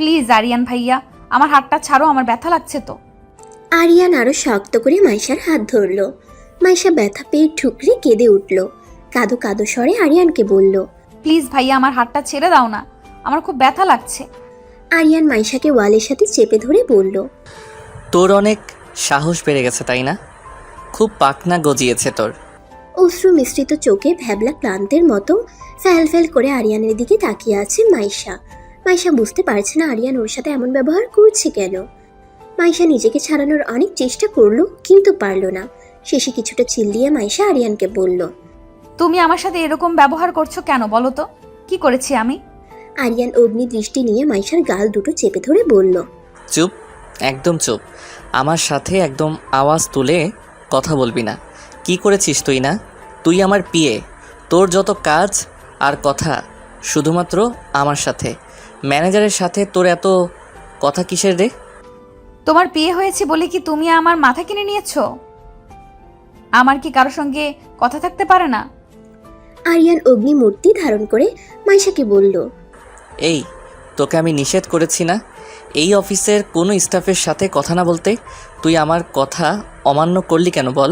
Please Aryan ভাইয়া, আমার হাতটা ছাড়ো, আমার ব্যথা লাগছে তো। আরিয়ান আরো শক্ত করে মাইশার হাত ধরল। মাইশা ব্যথা পেয়ে ঠুকরে কেঁদে উঠল। কাঁদো কাঁদো স্বরে আরিয়ানকে বলল, প্লিজ ভাইয়া, আমার হাতটা ছেড়ে দাও না, আমার খুব ব্যথা লাগছে। আরিয়ান মাইশাকে ওয়ালের সাথে চেপে ধরে বলল, তোর অনেক সাহস বেড়ে গেছে তাই না? খুব পাকনা গজিয়েছে তোর। অশ্রু মিশ্রিত চোখে ভ্যাবলা ক্লান্তের মতো ফ্যাল ফ্যাল করে আরিয়ানের দিকে তাকিয়ে আছে মাইশা। মাইশা বুঝতে পারছে না আরিয়ান ওর সাথে এমন ব্যবহার করছে কেন। মাইশা নিজেকে ছাড়ানোর অনেক চেষ্টা করলো, কিন্তু পারল না। শেষে কিছুটা চিল্লিয়ে মাইশা আরিয়ানকে বলল, তুমি আমার সাথে এরকম ব্যবহার করছো কেন বলো তো? কি করেছি আমি? আরিয়ান অগ্নি দৃষ্টি নিয়ে মাইশার গাল দুটো চেপে ধরে বলল, চুপ, একদম চুপ। আমার সাথে একদম আওয়াজ তুলে কথা বলবি না। কি করেছিস তুই? না, তুই আমার পিএ। তোর যত কাজ আর কথা শুধুমাত্র আমার সাথে। ম্যানেজারের সাথে তোর এত কথা কিসের রে? তোমার বিয়ে হয়েছে বলে কি তুমি আমার মাথা কিনে নিয়েছো? আমার কি কারোর সঙ্গে কথা থাকতে পারে না? আরিয়ান অগ্নি মূর্তি ধারণ করে মাইশাকে বলল, এই, তোকে আমি নিষেধ করেছি না এই অফিসের কোনো স্টাফের সাথে কথা না বলতে? তুই আমার কথা অমান্য করলি কেন বল?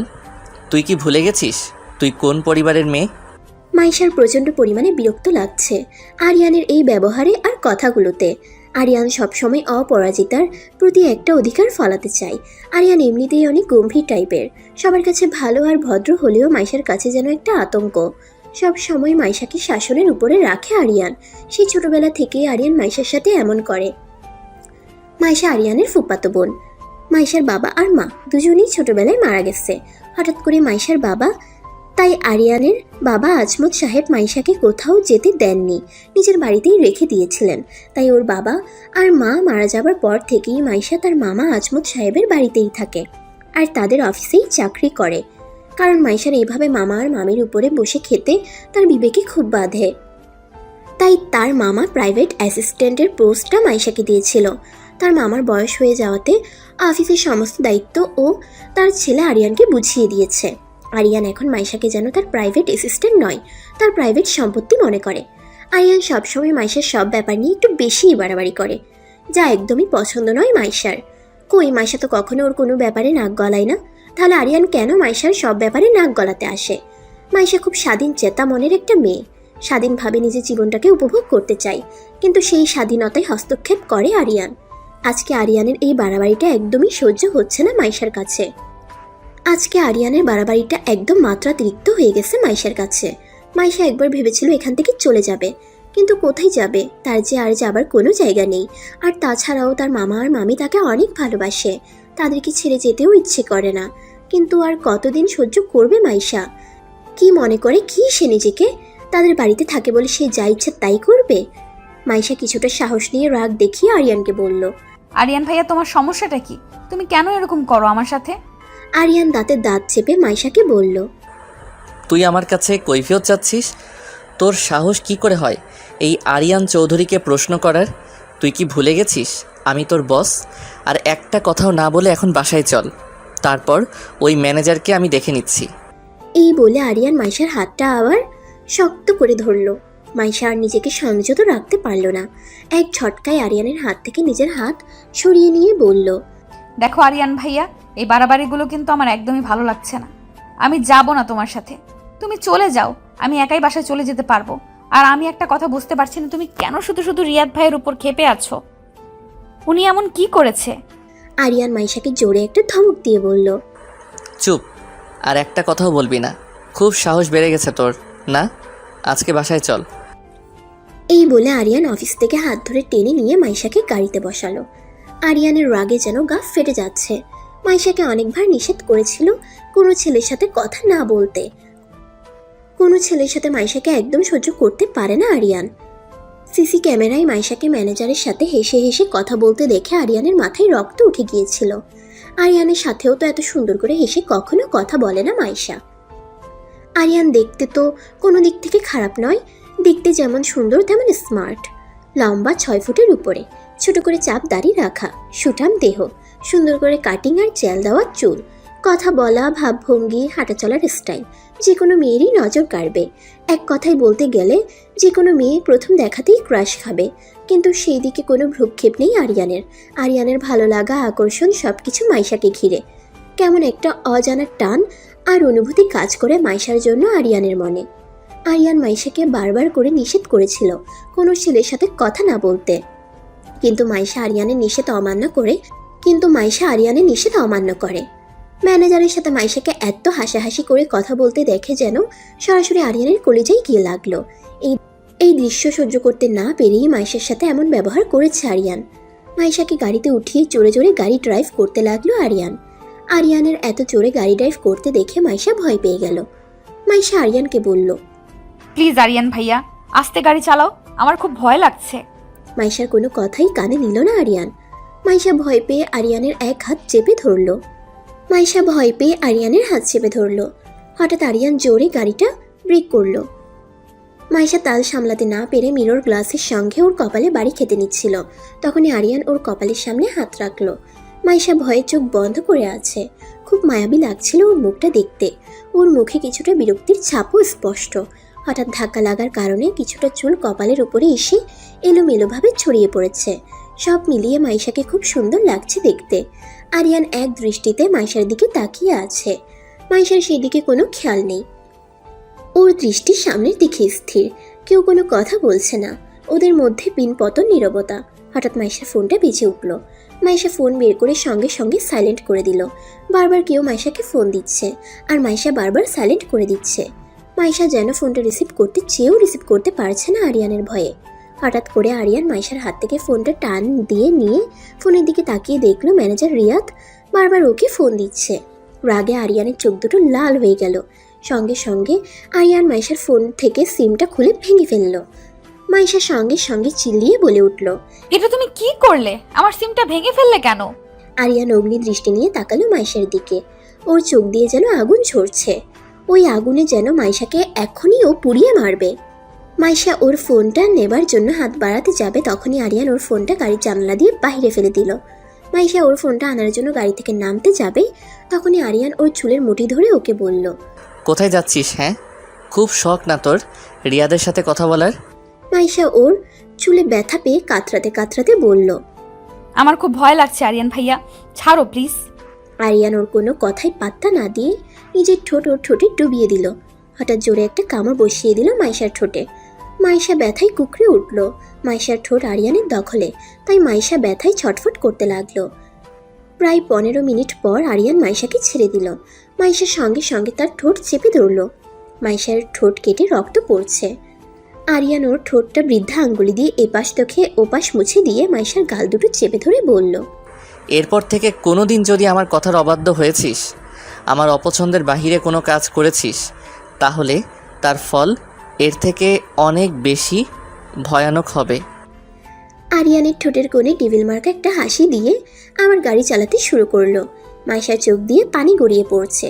তুই কি ভুলে গেছিস তুই কোন পরিবারের মেয়ে? মাইশার প্রচণ্ড পরিমাণে বিরক্ত লাগছে আরিয়ানের এই ব্যবহারে আর কথাগুলোতে। আরিয়ান সবসময় অপরাজিতার প্রতি একটা অধিকার ফলাতে চায়। আরিয়ান এমনিতেই অনেক গম্ভীর টাইপের, সবার কাছে ভালো আর ভদ্র হলেও মাইশার কাছে যেন একটা আতঙ্ক। সব সময় মাইশাকে শাসনের উপরে রাখে আরিয়ান। সেই ছোটবেলা থেকেই আরিয়ান মাইশার সাথে এমন করে। মাইশা আরিয়ানের ফুফাতো বোন। মাইশার বাবা আর মা দুজনেই ছোটবেলায় মারা গেছে। হঠাৎ করে মাইশার বাবা, তাই আরিয়ানের বাবা আজমত সাহেব মাইশাকে কোথাও যেতে দেননি, নিজের বাড়িতেই রেখে দিয়েছিলেন। তাই ওর বাবা আর মা মারা যাবার পর থেকেই মাইশা তার মামা আজমত সাহেবের বাড়িতেই থাকে আর তাদের অফিসেই চাকরি করে। কারণ মাইশার এইভাবে মামা আর মামির উপরে বসে খেতে তার বিবেকে খুব বাধে। তাই তার মামা প্রাইভেট অ্যাসিস্ট্যান্টের পোস্টটা মাইশাকে দিয়েছিল। তার মামার বয়স হয়ে যাওয়াতে অফিসের সমস্ত দায়িত্ব ও তার ছেলে আরিয়ানকে বুঝিয়ে দিয়েছে। আরিয়ান এখন মাইশাকে যেন তার প্রাইভেট অ্যাসিস্ট্যান্ট নয়, তার প্রাইভেট সম্পত্তি মনে করে। আরিয়ান সবসময় মাইশার সব ব্যাপার নিয়ে একটু বেশিই বাড়াবাড়ি করে, যা একদমই পছন্দ নয় মাইশার। কই, মাইশা তো কখনো ওর কোনো ব্যাপারে নাক গলায় না, তাহলে আরিয়ান কেন মাইশার সব ব্যাপারে নাক গলাতে আসে? মাইশা খুব স্বাধীন চেতা মনের একটা মেয়ে, স্বাধীনভাবে নিজের জীবনটাকে উপভোগ করতে চায়, কিন্তু সেই স্বাধীনতায় হস্তক্ষেপ করে আরিয়ান। আজকে আরিয়ানের এই বাড়াবাড়িটা একদমই সহ্য হচ্ছে না মাইশার কাছে। আজকে আরিয়ানের বাড়াবাড়িটা একদম মাত্রাতিরিক্ত হয়ে গেছে মাইশার কাছে। মাইশা একবার ভেবেছিল এখান থেকে চলে যাবে, কিন্তু কোথায় যাবে? তার যে আর যাবার কোনো জায়গা নেই। আর তাছাড়াও তার মামা আর মামি তাকে অনেক ভালোবাসে, তাদেরকে ছেড়ে যেতেও ইচ্ছে করে না। কিন্তু আর কতদিন সহ্য করবে মাইশা? কি মনে করে কি সে নিজেকে? তাদের বাড়িতে থাকে বলে সে যা ইচ্ছে তাই করবে? মাইশা কিছুটা সাহস নিয়ে রাগ দেখিয়ে আরিয়ানকে বলল, আরিয়ান ভাইয়া, তোমার সমস্যাটা কি? তুমি কেন এরকম করো আমার সাথে? আরিয়ান দাঁতে দাঁত চেপে মাইশাকে বলল, তুই আমার কাছে কৈফিয়ত চাচ্ছিস? তোর সাহস কি করে হয় এই আরিয়ান চৌধুরীকে প্রশ্ন করার? তুই কি ভুলে গেছিস আমি তোর বস? আর একটা কথাও না বলে এখন বাসায় চল, তারপর ওই ম্যানেজারকে আমি দেখে নিচ্ছি। এই বলে আরিয়ান মাইশার হাতটা আবার শক্ত করে ধরল। মাইশা আর নিজেকে সংযত রাখতে পারল না। এক ঝটকায় আরিয়ানের হাত থেকে নিজের হাত সরিয়ে নিয়ে বলল, দেখো আরিয়ান ভাইয়া, এই বাড়াবাড়িগুলো কিন্তু আমার একদমই ভালো লাগছে না। আমি যাব না তোমার সাথে, তুমি চলে যাও, আমি একাই বাসায় চলে যেতে পারবো। আর আমি একটা কথা বুঝতে পারছি না, তুমি কেন শুধু শুধু রিয়াদ ভাইয়ের উপর ক্ষেপে আছো? উনি এমন কি করেছে? আরিয়ান মাইশাকে জোরে একটা ধমক দিয়ে বলল, চুপ, আর একটা কথাও বলবি না। খুব সাহস বেড়ে গেছে তোর না? আজকে বাসায় চল। এই বলে আরিয়ান অফিস থেকে হাত ধরে টেনে নিয়ে মাইশাকে গাড়িতে বসালো। আরিয়ানের রাগে যেন গা ফেটে যাচ্ছে। মাইশাকে অনেকবার নিষেধ করেছিল কোনো ছেলের সাথে কথা না বলতে। কোনো ছেলের সাথে মাইশাকে একদম সহ্য করতে পারে না আরিয়ান। সিসি ক্যামেরায় মাইশাকে ম্যানেজারের সাথে হেসে হেসে কথা বলতে দেখে আরিয়ানের মাথায় রক্ত উঠে গিয়েছিল। আরিয়ানের সাথেও তো এত সুন্দর করে হেসে কখনো কথা বলে না মাইশা। আরিয়ান দেখতে তো কোনো দিক থেকে খারাপ নয়, দেখতে যেমন সুন্দর তেমন স্মার্ট। লম্বা 6 ফুটের উপরে, ছোট করে চাপ দাড়ি রাখা, সুঠাম দেহ, সুন্দর করে কাটিং আর জেল দেওয়া চুল, কথা বলা, ভাবভঙ্গি, হাঁটা চলার স্টাইল যে কোনো মেয়েরই নজর কাড়বে। এক কথায় বলতে গেলে যে কোনো মেয়ে প্রথম দেখাতেই ক্রাশ খাবে। কিন্তু সেই দিকে কোনো ভ্রুক্ষেপ নেই আরিয়ানের। আরিয়ানের ভালো লাগা, আকর্ষণ সবকিছু মাইশাকে ঘিরে। কেমন একটা অজানা টান আর অনুভূতি কাজ করে মাইশার জন্য আরিয়ানের মনে। আরিয়ান মাইশাকে বারবার করে নিষেধ করেছিল কোনো ছেলের সাথে কথা না বলতে, কিন্তু মাইশা আরিয়ানের নিষেধ অমান্য করে। ম্যানেজারের সাথে মাইশাকে এত হাসাহাসি করে কথা বলতে দেখে যেন সরাসরি আরিয়ানের কলিজায় গিয়ে লাগলো। এই দৃশ্য সহ্য করতে না পেরেই মাইশার সাথে এমন ব্যবহার করেছে আরিয়ান। মাইশাকে গাড়িতে উঠিয়ে জোরে জোরে গাড়ি ড্রাইভ করতে লাগলো আরিয়ান। আরিয়ানের এত জোরে গাড়ি ড্রাইভ করতে দেখে মাইশা ভয় পেয়ে গেল। মাইশা আরিয়ানকে বলল, প্লিজ আরিয়ান ভাইয়া, আস্তে গাড়ি চালাও, আমার খুব ভয় লাগছে। মাইশার কোনো কথাই কানে নিল না আরিয়ান। মাইশা ভয় পেয়ে আরিয়ানের হাত চেপে ধরল। হঠাৎ আরিয়ান জোরে গাড়িটা ব্রেক করলো। মাইশা তাল সামলাতে না পেরে মিরর গ্লাসের সঙ্গে ওর কপালে বাড়ি খেতে নিচ্ছিল। তখনই আরিয়ান ওর কপালের সামনে হাত রাখলো। মাইশা ভয়ে চোখ বন্ধ করে আছে। খুব মায়াবী লাগছিল ওর মুখটা দেখতে। ওর মুখে কিছুটা বিরক্তির ছাপও স্পষ্ট। হঠাৎ ধাক্কা লাগার কারণে কিছুটা চুল কপালের উপরে এসে এলোমেলোভাবে ছড়িয়ে পড়েছে। সব মিলিয়ে মাইশাকে খুব সুন্দর লাগছে দেখতে। আরিয়ান এক দৃষ্টিতে মাইশার দিকে তাকিয়ে আছে। মাইশার সেই দিকে কোনো খেয়াল নেই। ওর দৃষ্টি সামনের দিকে স্থির। কেউ কোনো কথা বলছে না। ওদের মধ্যে পিনপতন নীরবতা। হঠাৎ মাইশার ফোনটা বেজে উঠল। মাইশা ফোন বের করে সঙ্গে সঙ্গে সাইলেন্ট করে দিল। বারবার কেউ মাইশাকে ফোন দিচ্ছে আর মাইশা বারবার সাইলেন্ট করে দিচ্ছে। মাইশা যেন ফোনটা রিসিভ করতে চেয়েও রিসিভ করতে পারছে না আরিয়ানের ভয়ে। হঠাৎ করে আরিয়ান মাইশার হাত থেকে ফোনটা টান দিয়ে নিয়ে ফোনের দিকে তাকিয়ে দেখলো ম্যানেজার রিয়াদ বারবার ওকে ফোন দিচ্ছে। রাগে আরিয়ানের চোখ দুটো লাল হয়ে গেল। সঙ্গে সঙ্গে আরিয়ান মাইশার ফোন থেকে সিমটা খুলে ভেঙে ফেলল। মাইশা সঙ্গে সঙ্গে চিল্লিয়ে বলে উঠল, এটা তুমি কি করলে? আমার সিমটা ভেঙে ফেললে কেন? আরিয়ান অগ্নি দৃষ্টি নিয়ে তাকালো মাইশার দিকে। ওর চোখ দিয়ে যেন আগুন ঝরছে। ওই আগুনে যেন মাইশাকে এখনই ও পুড়িয়ে মারবে। মাইশা ওর ফোনটা নেবার জন্য হাত বাড়াতে যাবে, তখনই আরিয়ান ওর ফোনটা গাড়ির জানলা দিয়ে বাইরে ফেলে দিল। মাইশা ওর ফোনটা আনার জন্য গাড়ি থেকে নামতে যাবে, তখনই আরিয়ান ওর চুলের মুঠি ধরে ওকে বলল, কোথায় যাচ্ছিস? হ্যাঁ, খুব শখ না তোর রিয়াদের সাথে কথা বলার? মাইশা ওর চুলে ব্যথা পেয়ে কাতরাতে কাতরাতে বলল, আমার খুব ভয় লাগছে আরিয়ান ভাইয়া, ছাড়ো প্লিজ। আরিয়ান ওর কোনো কথাই পাত্তা না দিয়ে নিজের ঠোঁট ওর ঠোঁটে ডুবিয়ে দিল। হঠাৎ জোরে একটা কামড় বসিয়ে দিল মাইশার ঠোঁটে। মাইশা ব্যথায় কুকড়ে উঠল। মাইশার ঠোঁট আরিয়ানের দখলে, তাই মাইশা ব্যথায় ছটফট করতে লাগলো। প্রায় 15 মিনিট পর আরিয়ান মাইশাকে ছেড়ে দিল। মাইশার সঙ্গে সঙ্গে তার ঠোঁট চেপে ধরল। মাইশার ঠোঁট কেটে রক্ত পড়ছে। আরিয়ান ওর ঠোঁটটা বৃদ্ধা আঙ্গুলি দিয়ে এপাশ তোকে ওপাশ মুছে দিয়ে মাইশার গাল দুটো চেপে ধরে বলল, এরপর থেকে কোনো দিন যদি আমার কথার অবাধ্য হয়েছিস, আমার অপছন্দের বাহিরে কোনো কাজ করেছিস, তাহলে তার ফল এর থেকে অনেক বেশি ভয়ানক হবে। আরিয়ানের ঠোঁটের কোণে টেবিল মার্কা একটা হাসি দিয়ে আমার গাড়ি চালাতে শুরু করলো। মাইশার চোখ দিয়ে পানি গড়িয়ে পড়ছে।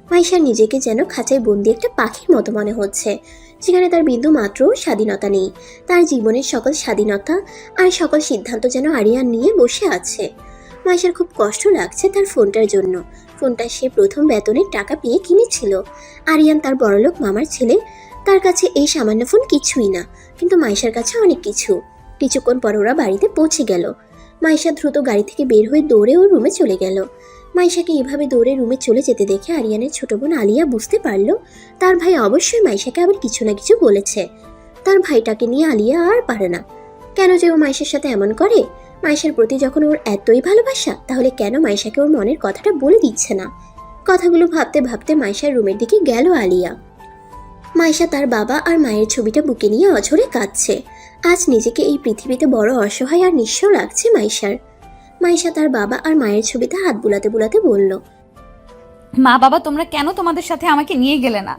মাইশার নিজেকে যেন খাঁচায় বন্দি একটা পাখির মতো মনে হচ্ছে, যেখানে তার বিন্দু মাত্র স্বাধীনতা নেই। তার জীবনের সকল স্বাধীনতা আর সকল সিদ্ধান্ত যেন আরিয়ান নিয়ে বসে আছে। মাইশার খুব কষ্ট লাগছে তার ফোনটার জন্য। ফোনটা সে প্রথম বেতনের টাকা পেয়ে কিনেছিল। আরিয়ান তার বড়লোক মামার ছেলে, তার কাছে এই সামান্য ফোন কিছুই না, কিন্তু মাইশার কাছে অনেক কিছু। কিছুক্ষণ পর ওরা বাড়িতে পৌঁছে গেল। মাইশা দ্রুত গাড়ি থেকে বের হয়ে দৌড়ে ওর রুমে চলে গেল। মাইশাকে এভাবে দৌড়ে রুমে চলে যেতে দেখে আরিয়ানের ছোট বোন আলিয়া বুঝতে পারল তার ভাই অবশ্যই মাইশাকে আবার কিছু না কিছু বলেছে। তার ভাইটাকে নিয়ে আলিয়া আর পারে না। কেন যে ও মাইশার সাথে এমন করে? মাইশার প্রতি যখন ওর এতই ভালোবাসা, তাহলে কেন মাইশাকে ওর মনের কথাটা বলে দিচ্ছে না? কথাগুলো ভাবতে ভাবতে মাইশার রুমের দিকে গেল আলিয়া। মাইশা তার বাবা আর মায়ের ছবিটা বুকে নিয়ে অঝরে কাঁদছে। আজ নিজেকে এই পৃথিবীতে বড় অসহায় আর নিঃস্ব লাগছে মাইশার। মাইশা তার বাবা আর মায়ের ছবিতে হাত বুলাতে বুলাতে বলল, মা বাবা, তোমরা কেন তোমাদের সাথে আমাকে নিয়ে গেলে না?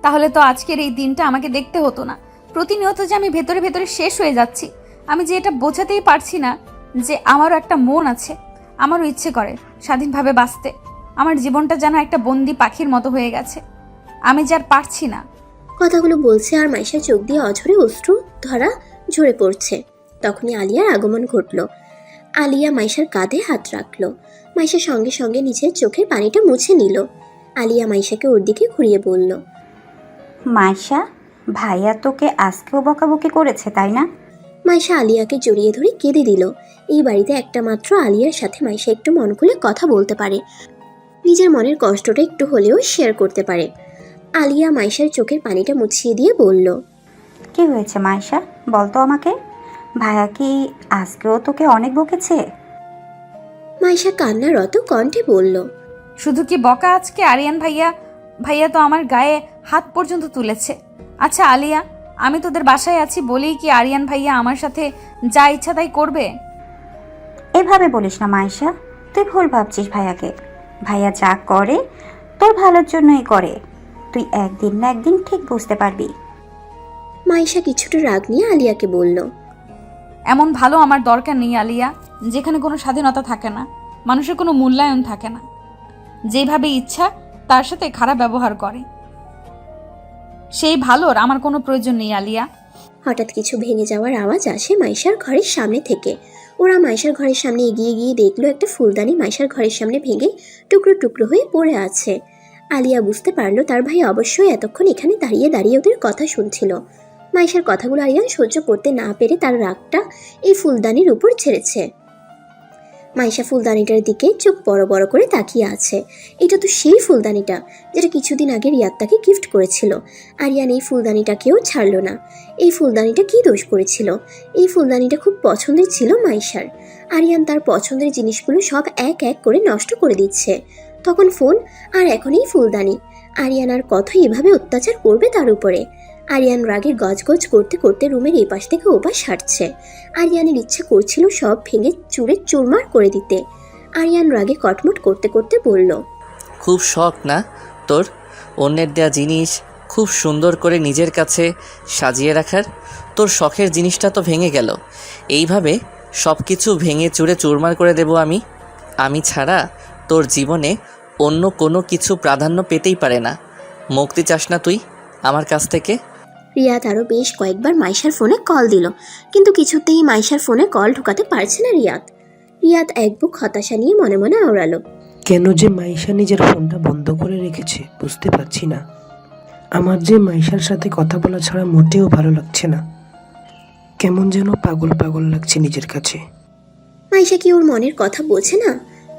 তাহলে তো আজকের এই দিনটা আমাকে দেখতে হতো না। প্রতিনিয়ত যে আমি ভেতরে ভেতরে শেষ হয়ে যাচ্ছি, আমি যে এটা বোঝাতেই পারছি না যে আমারও একটা মন আছে, আমারও ইচ্ছে করে স্বাধীনভাবে বাঁচতে। আমার জীবনটা যেন একটা বন্দি পাখির মতো হয়ে গেছে, আমি যে আর পারছি না। কথাগুলো বলছে আর মাইশার চোখ দিয়ে অঝরে অশ্রু ধরা ঝরে পড়ছে। তখনই আলিয়ার আগমন ঘটল। আলিয়া মাইশার কাঁধে হাত রাখলো। মাইশা সঙ্গে সঙ্গে নিজের চোখের পানিটা মুছে নিল। আলিয়া মাইশাকে ওর দিকে ঘুরিয়ে বলল, মাইশা, ভাইয়া তোকে আজকেও বকাবকি করেছে তাই না? মাইশা আলিয়াকে জড়িয়ে ধরে কেঁদে দিল। এই বাড়িতে একটা মাত্র আলিয়ার সাথে মাইশা একটু মন খুলে কথা বলতে পারে, নিজের মনের কষ্টটা একটু হলেও শেয়ার করতে পারে। আলিয়া মাইশার চোখের পানিটা মুছিয়ে দিয়ে বলল, কি হয়েছে মাইশা, বলতো আমাকে। ভাইয়া কি আজকেও তোকে অনেক বকেছে? মাইশা কান্নারত কণ্ঠে বলল, শুধু কি বকা, আজকে আরিয়ান ভাইয়া ভাইয়া তো আমার গায়ে হাত পর্যন্ত তুলেছে। আচ্ছা আলিয়া, আমি তোদের বাসায় আছি বলেই কি আরিয়ান ভাইয়া আমার সাথে যা ইচ্ছা তাই করবে? এভাবে বলিস না মাইশা, তুই ভুল ভাবছিস ভাইয়াকে। ভাইয়া যা করে তোর ভালোর জন্যই করে, তুই একদিন না একদিন ঠিক বুঝতে পারবি। মাইশা কিছুটা রাগ নিয়ে আলিয়াকে বলল, এমন ভালো আমার দরকার নেই আলিয়া, যেখানে কোনো স্বাধীনতা থাকে না, মানুষের কোনো মূল্যায়ন থাকে না, যেভাবে ইচ্ছা তার সাথে খারাপ ব্যবহার করে, সেই ভালোর আমার কোনো প্রয়োজন নেই আলিয়া। হঠাৎ কিছু ভেঙে যাওয়ার আওয়াজ আসে মাইশার ঘরের সামনে থেকে। ওরা মাইশার ঘরের সামনে এগিয়ে গিয়ে দেখলো একটা ফুলদানি মাইশার ঘরের সামনে ভেঙে টুকরো টুকরো হয়ে পড়ে আছে। আলিয়া বুঝতে পারলো তার ভাই অবশ্যই এতক্ষণ এখানে দাঁড়িয়ে দাঁড়িয়ে ওদের কথা শুনছিল। মাইশার কথাগুলো আরিয়ান সহ্য করতে না পেরে তার রাগটা এই ফুলদানির উপর ছেড়েছে। মাইশা ফুলদানিটার দিকে চোখ বড় বড় করে তাকিয়ে আছে। এটা তো সেই ফুলদানিটা যেটা কিছুদিন আগে রিয়াদ তাকে গিফট করেছিল। আরিয়ান এই ফুলদানিটাকেও ছাড়লো না। এই ফুলদানিটা কি দোষ করেছিল? এই ফুলদানিটা খুব পছন্দের ছিল মাইশার। আরিয়ান তার পছন্দের জিনিসগুলো সব এক এক করে নষ্ট করে দিচ্ছে। তখন ফোন, আর এখন এই ফুলদানি। আরিয়ান আর কত এভাবে অত্যাচার করবে তার উপরে? আরিয়ান রাগে গজগজ করতে করতে রুমের এই পাশ থেকে ওপাশ হাঁটছে। আরিয়ানের ইচ্ছে করছিল সব ভেঙে চুরে চুরমার করে দিতে। আরিয়ান রাগে কটমট করতে করতে বলল, খুব শখ না তোর অন্যের দেয়া জিনিস খুব সুন্দর করে নিজের কাছে সাজিয়ে রাখার? তোর শখের জিনিসটা তো ভেঙে গেল। এইভাবে সব কিছু ভেঙে চুরে চুরমার করে দেব আমি? আমি ছাড়া তোর জীবনে অন্য কোনো কিছু প্রাধান্য পেতেই পারে না। মুক্তি চাস না তুই আমার কাছ থেকে? রিয়াদ আরও বেশ কয়েকবার মাইশার ফোনে কল দিল, কিন্তু কিছুতেই মাইশার ফোনে কল ঢোকাতে পারছে না রিয়াদ। রিয়াদ এক বুক হতাশা নিয়ে মনে মনে আওড়ালো, কেন যে মাইশা নিজের ফোনটা বন্ধ করে রেখেছে বুঝতে পারছি না। আমার যে মাইশার সাথে কথা বলা ছাড়া মোটেও ভালো লাগছে না, কেমন যেন পাগল পাগল লাগছে নিজের কাছে। মাইশা কি ওর মনের কথা বোঝে না?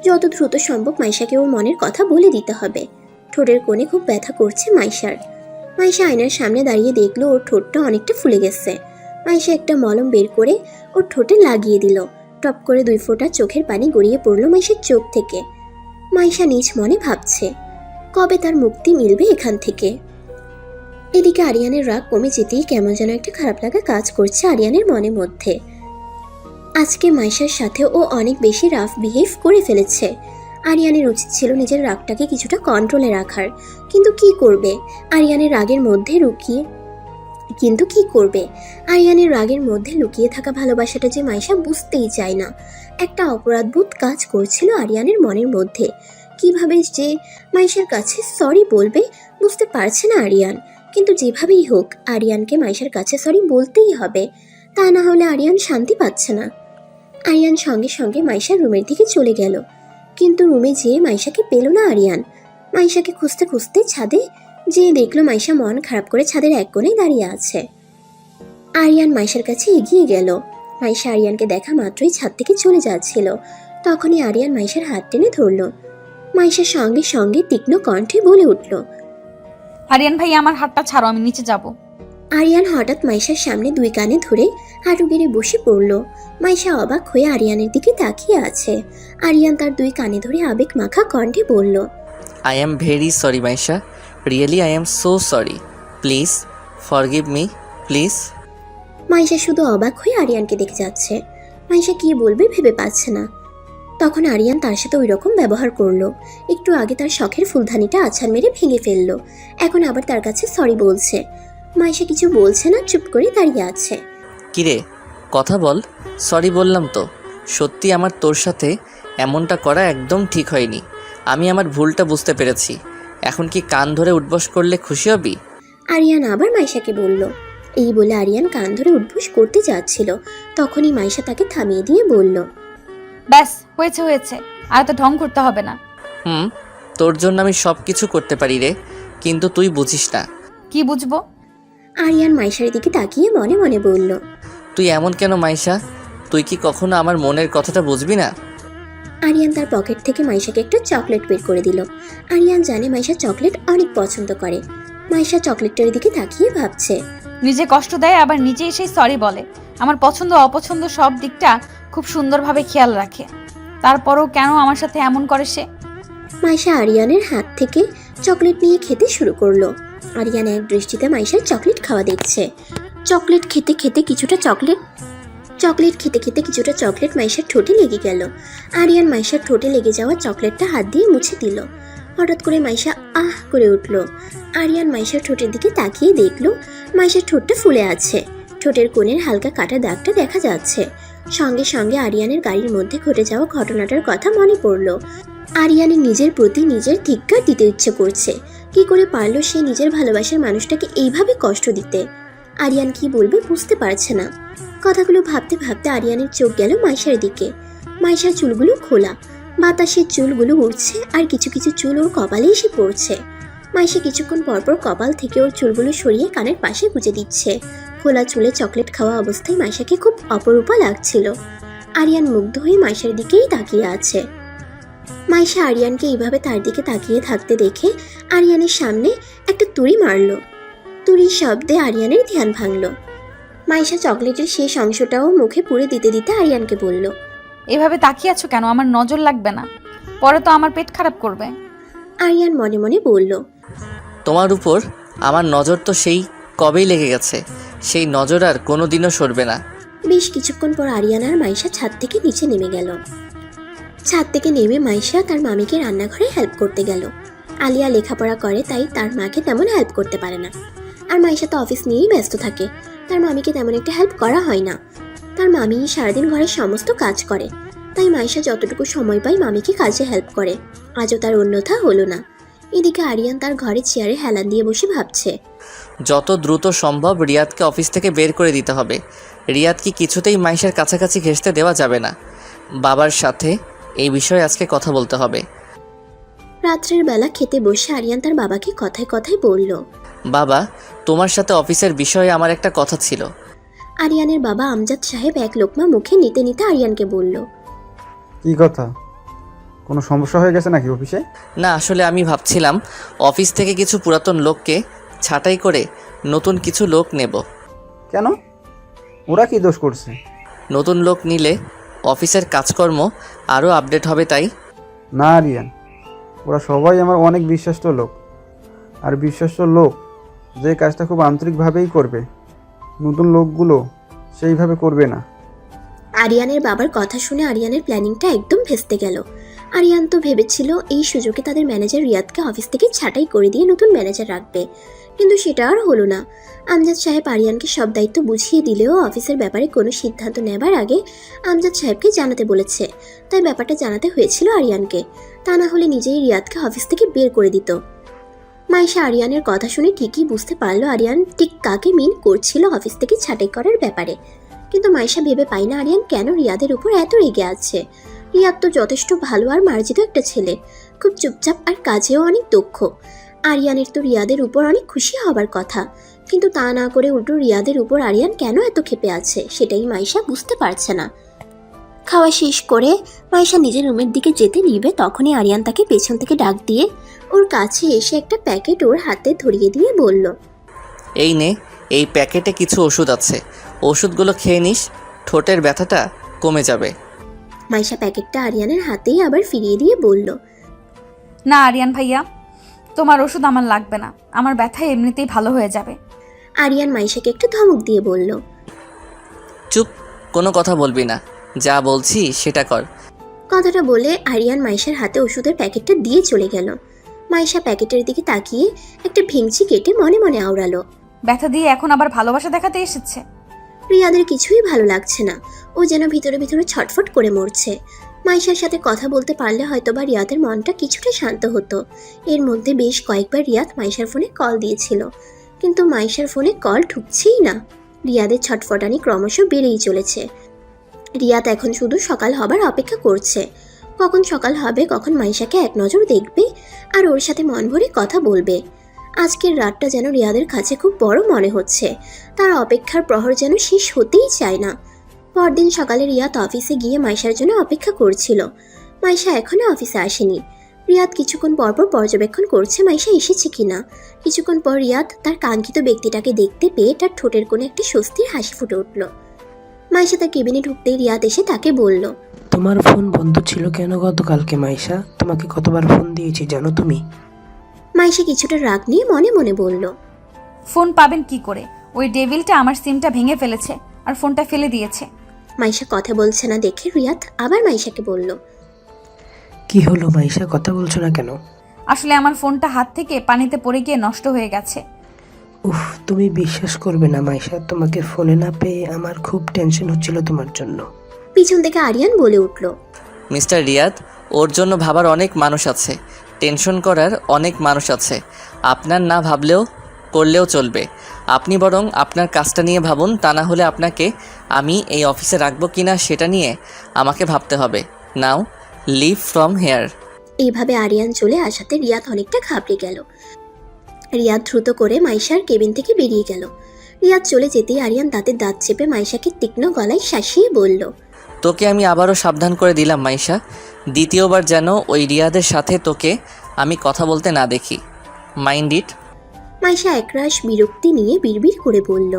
যত দ্রুত সম্ভব মাইশাকে ওর মনের কথা বলে দিতে হবে। ঠোঁটের কোণে খুব ব্যথা করছে মাইশার। মাইশা আয়নার সামনে দাঁড়িয়ে দেখলো ওর ঠোঁটটা অনেকটা ফুলে গেছে। মাইশা একটা মলম বের করে ওর ঠোঁটে লাগিয়ে দিল। টপ করে 2 ফোঁটা চোখের পানি গড়িয়ে পড়লো মাইশার চোখ থেকে। মাইশা নিজ মনে ভাবছে কবে তার মুক্তি মিলবে এখান থেকে। এদিকে আরিয়ানের রাগ কমে যেতেই কেমন যেন একটা খারাপ লাগা কাজ করছে আরিয়ানের মনের মধ্যে। আজকে মাইশার সাথে ও অনেক বেশি রাফ বিহেভ করে ফেলেছে। আরিয়ানের উচিত ছিল নিজের রাগটাকে কিছুটা কন্ট্রোলে রাখার, কিন্তু কি করবে? আরিয়ানের রাগের মধ্যে লুকিয়ে থাকা ভালোবাসাটা যে মাইশা বুঝতেই চায় না। একটা অপরাধবোধ কাজ করছিল আরিয়ানের মনের মধ্যে। কিভাবে যে মাইশার কাছে সরি বলবে বুঝতে পারছে না আরিয়ান, কিন্তু যেভাবেই হোক আরিয়ানকে মাইশার কাছে সরি বলতেই হবে, তা না হলে আরিয়ান শান্তি পাচ্ছে না। আরিয়ান সঙ্গে সঙ্গে মাইশার রুমের দিকে চলে গেল, কিন্তু রুমে যেয়ে মাইশাকে পেল না আরিয়ান। মাইশাকে খুঁজতে খুঁজতে ছাদে যেয়ে দেখলো মাইশা মন খারাপ করে ছাদের এক কোণে দাঁড়িয়ে আছে। আরিয়ান মাইশার কাছে এগিয়ে গেল। মাইশা আরিয়ানকে দেখা মাত্রই ছাদ থেকে চলে যাচ্ছিল। তখনই আরিয়ান মাইশার হাত টেনে ধরল। মাইশার সঙ্গে সঙ্গে তীক্ষ্ণ কণ্ঠে বলে উঠল, আরিয়ান ভাইয়া আমার হাতটা ছাড়ো, আমি নিচে যাব। আরিয়ান হঠাৎ মাইশার সামনে 2 কানে ধরে হাঁটু গেড়ে বসে পড়ল। মাইশা অবাক হয়ে আরিয়ানের দিকে তাকিয়ে আছে। আরিয়ান তার 2 কানে ধরে আবেগ মাখা কণ্ঠে বলল, I am very sorry Maisha, really I am so sorry, please forgive me please. Maisha শুধু অবাক হয়ে আরিয়ানকে দেখে যাচ্ছে। মাইশা কি বলবে ভেবে পাচ্ছে না। তখন আরিয়ান তার সাথে ওই রকম ব্যবহার করলো। একটু আগে তার শখের ফুলদানিটা আছাড় মেরে ভেঙে ফেললো, এখন আবার তার কাছে সরি বলছে। মাইশা কিছু বলছে না, চুপ করে দাঁড়িয়ে আছে। কিরে কথা বল। সরি বললাম তো। সত্যি আমার তোর সাথে এমনটা করা একদম ঠিক হয়নি। আমি আমার ভুলটা বুঝতে পেরেছি। এখন কি কান ধরে উঠবস করলে খুশি হবি? আরিয়ান আবার মাইশাকে বলল। এই বলে আরিয়ান কান ধরে উঠবোস করতে যাচ্ছিল, তখনই মাইশা তাকে থামিয়ে দিয়ে বলল, ব্যাস হয়েছে হয়েছে, আর তো ঢং করতে হবে না। তোর জন্য আমি সব কিছু করতে পারি রে, কিন্তু তুই বুঝিস না। কি বুঝবো? আরিয়ান মাইশার দিকে তাকিয়ে মনে মনে বলল, তুই এমন কেন মাইশা? তুই কি কখনো আমার মনের কথাটা বুঝবি না? আরিয়ান তার পকেট থেকে মাইশাকে একটা চকলেট বের করে দিল। আরিয়ান জানে মাইশা চকলেট অনেক পছন্দ করে। মাইশা চকলেটটার দিকে তাকিয়ে ভাবছে। নিজে কষ্ট দেয় আবার নিজে এসেই সরি বলে। আমার পছন্দ অপছন্দ সব দিকটা খুব সুন্দরভাবে খেয়াল রাখে, তারপরও কেন আমার সাথে এমন করে সে? মাইশা আরিয়ানের হাত থেকে চকলেট নিয়ে খেতে শুরু করলো। আরিয়ান এক দৃষ্টিতে মাইশার চকলেট খাওয়া দেখছে। চকলেট খেতে খেতে কিছুটা চকলেট মাইশার ঠোঁটে লেগে গেল। আরিয়ান মাইশার ঠোঁটে লেগে যাওয়া চকলেটটা হাত দিয়ে মুছে দিল। হঠাৎ করে মাইশা আহ করে উঠল। আরিয়ান মাইশার ঠোঁটের দিকে তাকিয়ে দেখলো মাইশার ঠোঁটটা ফুলে আছে। ঠোঁটের কোণের হালকা কাটা দাগটা দেখা যাচ্ছে। সঙ্গে সঙ্গে আরিয়ানের গাড়ির মধ্যে ঘটে যাওয়া ঘটনাটার কথা মনে পড়ল। আরিয়ানের নিজের প্রতি নিজের ধিক্কার দিতে ইচ্ছে করছে। কি করে পারলো সে নিজের ভালোবাসার মানুষটাকে এইভাবে কষ্ট দিতে? আরিয়ান কি বলবে বুঝতে পারছে না। কথাগুলো ভাবতে ভাবতে আরিয়ানের চোখ গেল মাইশার দিকে। মাইশার চুলগুলো খোলা, বাতাসের চুলগুলো উড়ছে আর কিছু কিছু চুল ওর কপালে এসে পড়ছে। মাইশা কিছুক্ষণ পরপর কপাল থেকে ওর চুলগুলো সরিয়ে কানের পাশে গুজে দিচ্ছে। খোলা চুলে চকলেট খাওয়া অবস্থায় মাইশাকে খুব অপরূপা লাগছিল। আরিয়ান মুগ্ধ হয়ে মাইশার দিকেই তাকিয়ে আছে। মাইশা আরিয়ানকে এইভাবে তার দিকে তাকিয়ে থাকতে দেখে আরিয়ানের সামনে একটা তুড়ি মারল। তুড়ির শব্দে আরিয়ানের ধ্যান ভাঙল। মাইশা চকলেটের শেষ অংশটাও মুখে পুরে দিতে দিতে আরিয়ানকে বলল, এভাবে তাকিয়ে আছো কেন? আমার নজর লাগবে না, পরে তো আমার পেট খারাপ করবে। আরিয়ান মনে মনে বলল, তোমার উপর আমার নজর তো সেই কবেই লেগে গেছে। সেই নজর আর কোনো দিনও সরবে না। বেশ কিছুক্ষণ পর আরিয়ান আর মাইশা ছাদ থেকে নিচে নেমে গেল। ছাদ থেকে নেমে মাইশা তার মামিকে রান্নাঘরে হেল্প করতে গেল। আলিয়া লেখাপড়া করে, তাই তার মাকে তেমন হেল্প করতে পারে না। আর মাইশা তো অফিস নিয়েই ব্যস্ত থাকে, তার মামিকে তেমন একটা হেল্প করা হয় না। তার মামি সারাদিন ঘরের সমস্ত কাজ করে, তাই মাইশা যতটুকু সময় পায় মামিকে কাজে হেল্প করে। আজও তার অন্যথা হলো না। এদিকে আরিয়ান তার ঘরে চেয়ারে হেলান দিয়ে বসে ভাবছে, যত দ্রুত সম্ভব রিয়াদকে অফিস থেকে বের করে দিতে হবে। রিয়াদকে কিছুতেই মাইশার কাছাকাছি ঘেঁষতে দেওয়া যাবে না। বাবার সাথে এই বিষয়ে আজকে কথা বলতে হবে। রাত্রের বেলা খেতে বসে আরিয়ান তার বাবাকে কথায় কথায় বলল। বাবা, তোমার সাথে অফিসের বিষয়ে আমার একটা কথা ছিল। আরিয়ানের বাবা আমজাদ সাহেব এক লোকমা মুখে নিতে নিতে আরিয়ানকে বলল, কি কথা? কোনো সমস্যা হয়ে গেছে নাকি অফিসে? না, আসলে আমি ভাবছিলাম অফিস থেকে কিছু পুরাতন লোককে ছাঁটাই করে নতুন কিছু লোক নেব। কেন? ওরা কি দোষ করছে? নতুন লোক নিলে অফিসের কাজকর্ম আরও আপডেট হবে, তাই। না রিয়ান, ওরা সবাই আমার অনেক বিশ্বস্ত লোক। আর বিশ্বস্ত লোক যে কাজটা খুব আন্তরিকভাবেই করবে, নতুন লোকগুলো সেইভাবে করবে না। আরিয়ানের বাবার কথা শুনে আরিয়ানের প্ল্যানিংটা একদম ভেস্তে গেল। আরিয়ান তো ভেবেছিল এই সুযোগে তাদের ম্যানেজার রিয়াদকে অফিস থেকে ছাঁটাই করে দিয়ে নতুন ম্যানেজার রাখবে, কিন্তু সেটা আর হলো না। আমজাদ সাহেব আরিয়ানকে সব দায়িত্ব বুঝিয়ে দিলেও অফিসের ব্যাপারে কোনো সিদ্ধান্ত নেবার আগে আমজাদ সাহেবকে জানাতে বলেছে, তাই ব্যাপারটা জানাতে হয়েছিল আরিয়ানকে। তা না হলে নিজেই রিয়াদকে অফিস থেকে বের করে দিত। মাইশা আরিয়ানের কথা শুনে ঠিকই বুঝতে পারলো আরিয়ান ঠিক কাকে মিন করছিল অফিস থেকে ছাঁটাই করার ব্যাপারে। কিন্তু মাইশা ভেবে পায় না আরিয়ান কেন রিয়াদের উপর এত রেগে আছে। রিয়াদ তো যথেষ্ট ভালো আর মার্জিত একটা ছেলে, খুব চুপচাপ আর কাজেও অনেক দক্ষ। আরিয়ানের তো রিয়াদের উপর অনেক খুশি হবার কথা, কিন্তু তা না করে উল্টো রিয়াদের উপর আরিয়ান কেন এত ক্ষেপে আছে সেটাই মাইশা বুঝতে পারছে না। খাওয়া শেষ করে মাইশা নিজের রুমের দিকে যেতে নিবে, তখনই আরিয়ান তাকে পেছন থেকে ডাক দিয়ে ওর কাছে এসে একটা প্যাকেট ওর হাতে ধরিয়ে দিয়ে বলল, এই নে, এই প্যাকেটে কিছু ওষুধ আছে। ওষুধগুলো খেয়ে নিস, ঠোঁটের ব্যথাটা কমে যাবে। মাইশা প্যাকেটটা আরিয়ানের হাতেই আবার ফিরিয়ে দিয়ে বলল, না আরিয়ান ভাইয়া, তোমার ওষুধ আমার লাগবে না, আমার ব্যথা এমনিতেই ভালো হয়ে যাবে। আরিয়ান মাইশাকে একটু ধমক দিয়ে বলল, চুপ, কোনো কথা বলবি না, যা বলছি সেটা কর। কথাটা বলে আরিয়ান মাইশার হাতে ওষুধের প্যাকেটটা দিয়ে চলে গেল। মাইশা প্যাকেটের দিকে তাকিয়ে একটা ভেঙচি কেটে মনে মনে আওড়ালো। ব্যথা দিয়ে এখন আবার ভালোবাসা দেখাতে এসেছে। রিয়াদের কিছুই ভালো লাগছে না, ও যেন ভিতরে ভিতরে ছটফট করে মরছে। মাইশার সাথে কথা বলতে পারলে হয়তোবা রিয়াদের মনটা কিছুটা শান্ত হতো। এর মধ্যে বেশ কয়েকবার রিয়াদ মাইশার ফোনে কল দিয়েছিল, কিন্তু মাইশার ফোনে কল ঢুকছেই না। রিয়াদের ছটফটানি ক্রমশ বেড়েই চলেছে। রিয়াদ এখন শুধু সকাল হবার অপেক্ষা করছে, কখন সকাল হবে, কখন মাইশাকে এক নজর দেখবে আর ওর সাথে মন ভরে কথা বলবে। আজকের রাতটা যেন রিয়াদের কাছে খুব বড় মনে হচ্ছে। তার অপেক্ষার প্রহর যেন শেষ হতেই চায় না। পরদিন সকালে রিয়াদ অফিসে গিয়ে মাইশার জন্য অপেক্ষা করছিল। মাইশা এখনো অফিসে আসেনি। রিয়াদ কিছুক্ষণ পরপর পর্যবেক্ষণ করছে মাইশা এসেছে কিনা। কিছুক্ষণ পর রিয়াদ তার কাঙ্ক্ষিত ব্যক্তিটাকে দেখতে পেয়ে তার ঠোঁটের কোণে একটি স্বস্তির হাসি ফুটে উঠল। মাইশা তার কেবিনে ঢুকতেই রিয়াদ এসে তাকে বলল, তোমার ফোন বন্ধ ছিল কেন গতকালকে মাইশা? তোমাকে কতবার ফোন দিয়েছি জানো তুমি? মাইশা কিছুটা রাগ নিয়ে মনে মনে বলল, ফোন পাবেন কি করে? ওই ডেভিলটা আমার সিমটা ভেঙে ফেলেছে আর ফোনটা ফেলে দিয়েছে। মাইশা কথা বলছে না দেখে রিয়াদ আবার মাইশাকে বলল, কি হলো মাইশা, কথা বলছো না কেন? আসলে আমার ফোনটা হাত থেকে পানিতে পড়ে গিয়ে নষ্ট হয়ে গেছে। উফ, তুমি বিশ্বাস করবে না মাইশা, তোমাকে ফোনে না পেয়ে আমার খুব টেনশন হচ্ছিল তোমার জন্য। পিছন থেকে আরিয়ান বলে উঠল, মিস্টার রিয়াদ, ওর জন্য ভাবার অনেক মানুষ আছে, টেনশন করার অনেক মানুষ আছে। আপনার না ভাবলেও করলেও চলবে। আপনি বরং আপনার কাজটা নিয়ে ভাবুন, তা না হলে আপনাকে আমি এই অফিসে রাখবো কি না সেটা নিয়ে আমাকে ভাবতে হবে। নাও লিভ ফ্রম হেয়ার। এইভাবে আরিয়ান চলে আসাতে রিয়াদ অনেকটা ঘাবড়ে গেল। রিয়াদ দ্রুত করে মাইশার কেবিন থেকে বেরিয়ে গেল। রিয়াদ চলে যেতেই আরিয়ান দাঁতের দাঁত চেপে মাইশাকে তীক্ষ্ণ গলায় শাসিয়ে বলল, তোকে আমি আবারও সাবধান করে দিলাম মাইশা, দ্বিতীয়বার যেন ওই রিয়াদের সাথে তোকে আমি কথা বলতে না দেখি। Mind it. মাইশা একরাশ বিরক্তি নিয়ে বিড়বিড় করে বলল,